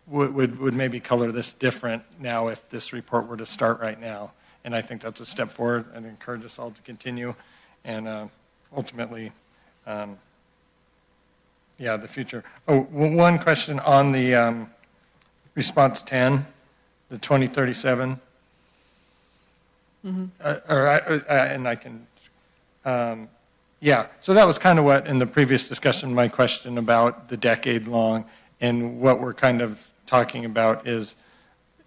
would maybe color this different now if this report were to start right now. And I think that's a step forward and encourage us all to continue. And ultimately, the future. Oh, one question on the response 10, the 2037. Mm-hmm. And I can, so that was kind of what in the previous discussion, my question about the decade long, and what we're kind of talking about is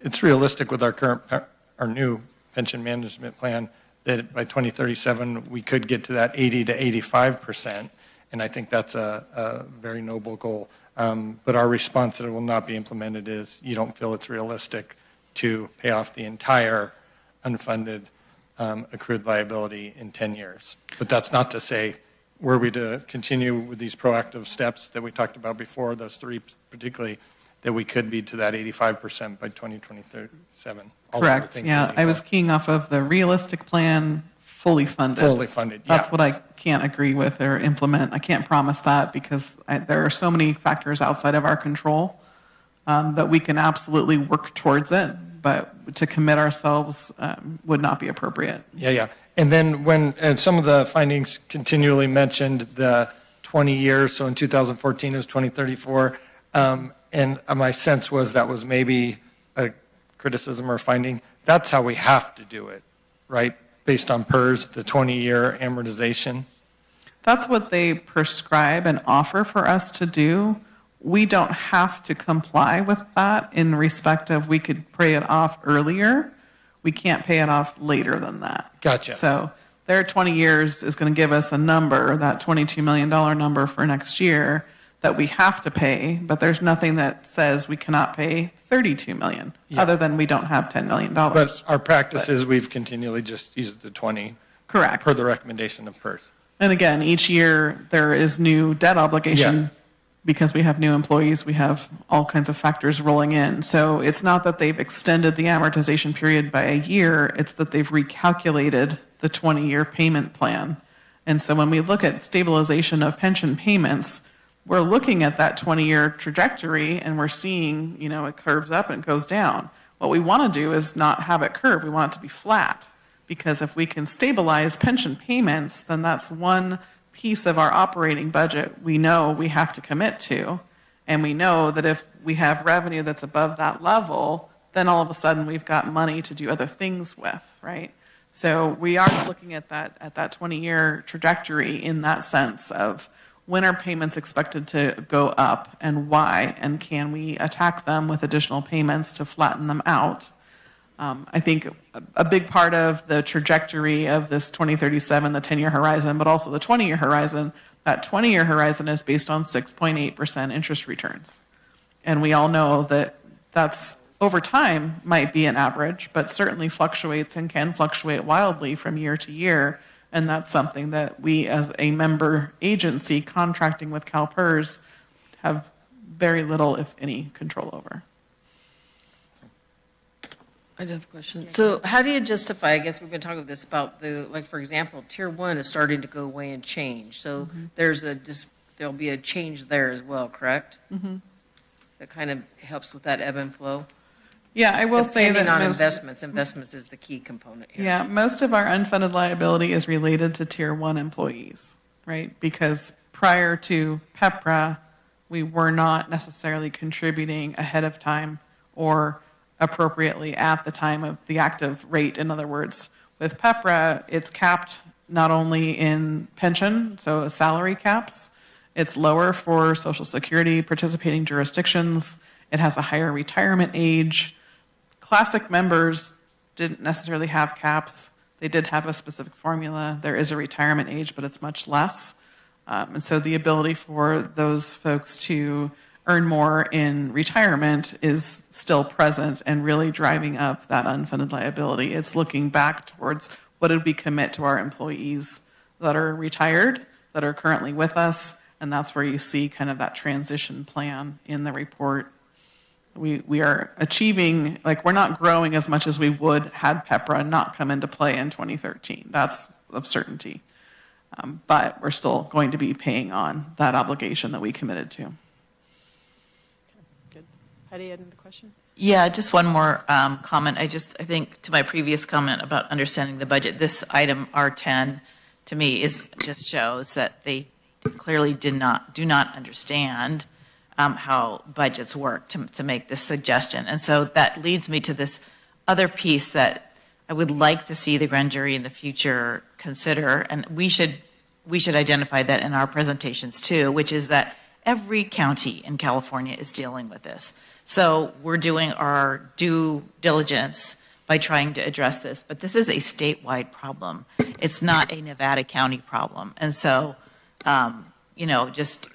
it's realistic with our new pension management plan that by 2037 we could get to that 80 to 85%, and I think that's a very noble goal. But our response that it will not be implemented is you don't feel it's realistic to pay off the entire unfunded accrued liability in 10 years. But that's not to say, were we to continue with these proactive steps that we talked about before, those three particularly, that we could be to that 85% by 2027. Correct, yeah. I was keying off of the realistic plan, fully funded. Fully funded, yeah. That's what I can't agree with or implement. I can't promise that because there are so many factors outside of our control that we can absolutely work towards it, but to commit ourselves would not be appropriate. Yeah. And then when some of the findings continually mentioned the 20 years, so in 2014 it was 2034, and my sense was that was maybe a criticism or finding. That's how we have to do it, right? Based on PERS, the 20-year amortization. That's what they prescribe and offer for us to do. We don't have to comply with that in respect of we could pay it off earlier. We can't pay it off later than that. Gotcha. So their 20 years is going to give us a number, that $22 million number for next year that we have to pay, but there's nothing that says we cannot pay $32 million, other than we don't have $10 million. But our practice is we've continually just used the 20. Correct. Per the recommendation of PERS. And again, each year there is new debt obligation because we have new employees, we have all kinds of factors rolling in. So it's not that they've extended the amortization period by a year, it's that they've recalculated the 20-year payment plan. And so when we look at stabilization of pension payments, we're looking at that 20-year trajectory and we're seeing, it curves up and goes down. What we want to do is not have it curve, we want it to be flat. Because if we can stabilize pension payments, then that's one piece of our operating budget we know we have to commit to. And we know that if we have revenue that's above that level, then all of a sudden we've got money to do other things with, right? So we are looking at that 20-year trajectory in that sense of when are payments expected to go up and why, and can we attack them with additional payments to flatten them out? I think a big part of the trajectory of this 2037, the 10-year horizon, but also the 20-year horizon, that 20-year horizon is based on 6.8% interest returns. And we all know that that's over time might be an average, but certainly fluctuates and can fluctuate wildly from year to year. And that's something that we as a member agency contracting with CalPERS have very little, if any, control over. I do have a question. So how do you justify, I guess we've been talking about for example, Tier 1 is starting to go away and change. So there'll be a change there as well, correct? Mm-hmm. That kind of helps with that ebb and flow? Yeah, I will say that depending on investments is the key component here. Yeah, most of our unfunded liability is related to Tier 1 employees, right? Because prior to PEPRA, we were not necessarily contributing ahead of time or appropriately at the time of the active rate. In other words, with PEPRA, it's capped not only in pension, so salary caps, it's lower for Social Security participating jurisdictions, it has a higher retirement age, classic members didn't necessarily have caps. They did have a specific formula. There is a retirement age, but it's much less. And so the ability for those folks to earn more in retirement is still present and really driving up that unfunded liability. It's looking back towards what did we commit to our employees that are retired, that are currently with us, and that's where you see kind of that transition plan in the report. We are achieving, like, we're not growing as much as we would had PEPRA not come into play in 2013. That's of certainty. But we're still going to be paying on that obligation that we committed to. Good. Heidi, had another question? Yeah, just one more comment. I think to my previous comment about understanding the budget, this item R10 to me just shows that they clearly do not understand how budgets work to make this suggestion. And so that leads me to this other piece that I would like to see the grand jury in the future consider, and we should identify that in our presentations too, which is that every county in California is dealing with this. So we're doing our due diligence by trying to address this, but this is a statewide problem. It's not a Nevada County problem. And so, just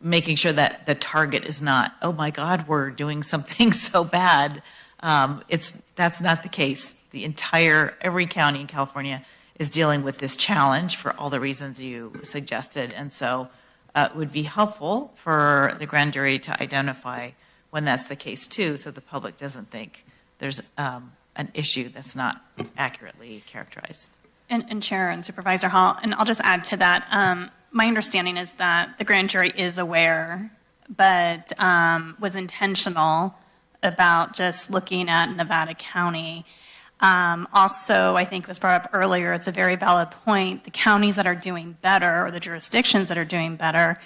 making sure that the target is not, oh my God, we're doing something so bad. That's not the case. Every county in California is dealing with this challenge for all the reasons you suggested. And so it would be helpful for the grand jury to identify when that's the case too, so the public doesn't think there's an issue that's not accurately characterized. And Chair and Supervisor Hall, and I'll just add to that. My understanding is that the grand jury is aware, but was intentional about just looking at Nevada County. Also, I think was brought up earlier, it's a very valid point. The counties that are doing better, or the jurisdictions that are doing better,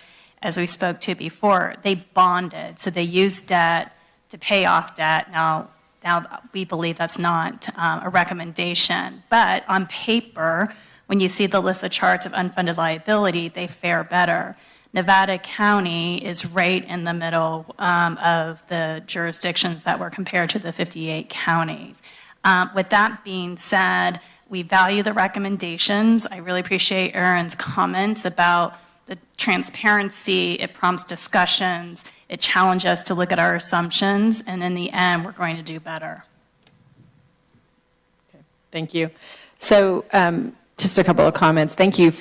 as we spoke to before, they bonded. So they used debt to pay off debt. Now we believe that's not a recommendation. But on paper, when you see the list of charts of unfunded liability, they fare better. Nevada County is right in the middle of the jurisdictions that were compared to the 58 counties. With that being said, we value the recommendations. I really appreciate Aaron's comments about the transparency. It prompts discussions. It challenges us to look at our assumptions, and in the end, we're going to do better. Okay, thank you. So just a couple of comments. Thank you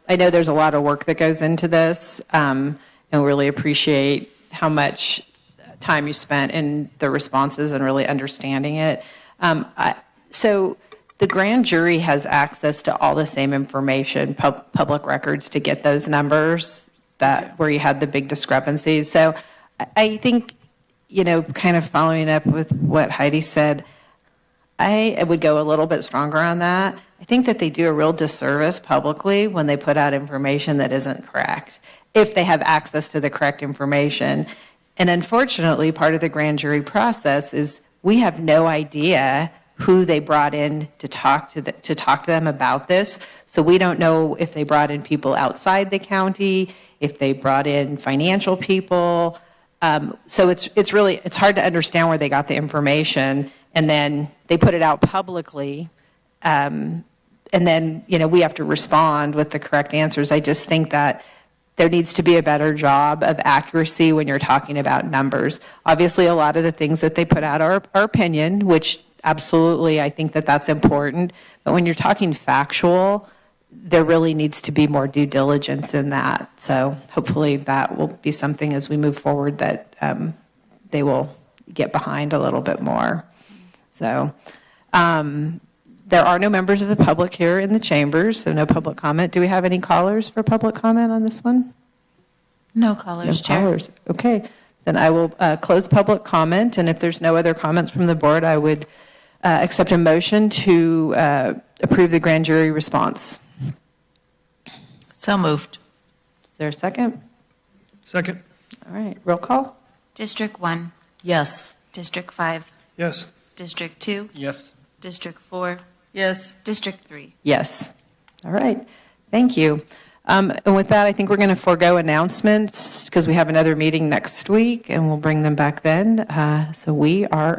I know there's a lot of work that goes into this, and really appreciate how much time you spent in the responses and really understanding it. So the grand jury has access to all the same information, public records, to get those numbers where you had the big discrepancies. So I think, kind of following up with what Heidi said, I would go a little bit stronger on that. I think that they do a real disservice publicly when they put out information that isn't correct, if they have access to the correct information. And unfortunately, part of the grand jury process is we have no idea who they brought in to talk to them about this. So we don't know if they brought in people outside the county, if they brought in financial people. So it's hard to understand where they got the information, and then they put it out publicly, and then we have to respond with the correct answers. I just think that there needs to be a better job of accuracy when you're talking about numbers. Obviously, a lot of the things that they put out are opinion, which absolutely I think that that's important. But when you're talking factual, there really needs to be more due diligence in that. So hopefully that will be something as we move forward that they will get behind a little bit more. So there are no members of the public here in the chambers, so no public comment. Do we have any callers for public comment on this one? No callers, Chair. Callers. Okay, then I will close public comment, and if there's no other comments from the board, I would accept a motion to approve the grand jury response. So moved. Is there a second? Second. All right, roll call. District 1. Yes. District 5. Yes. District 2. Yes. District 4. Yes. District 3. Yes. All right, thank you. And with that, I think we're going to forego announcements because we have another meeting next week, and we'll bring them back then. So we are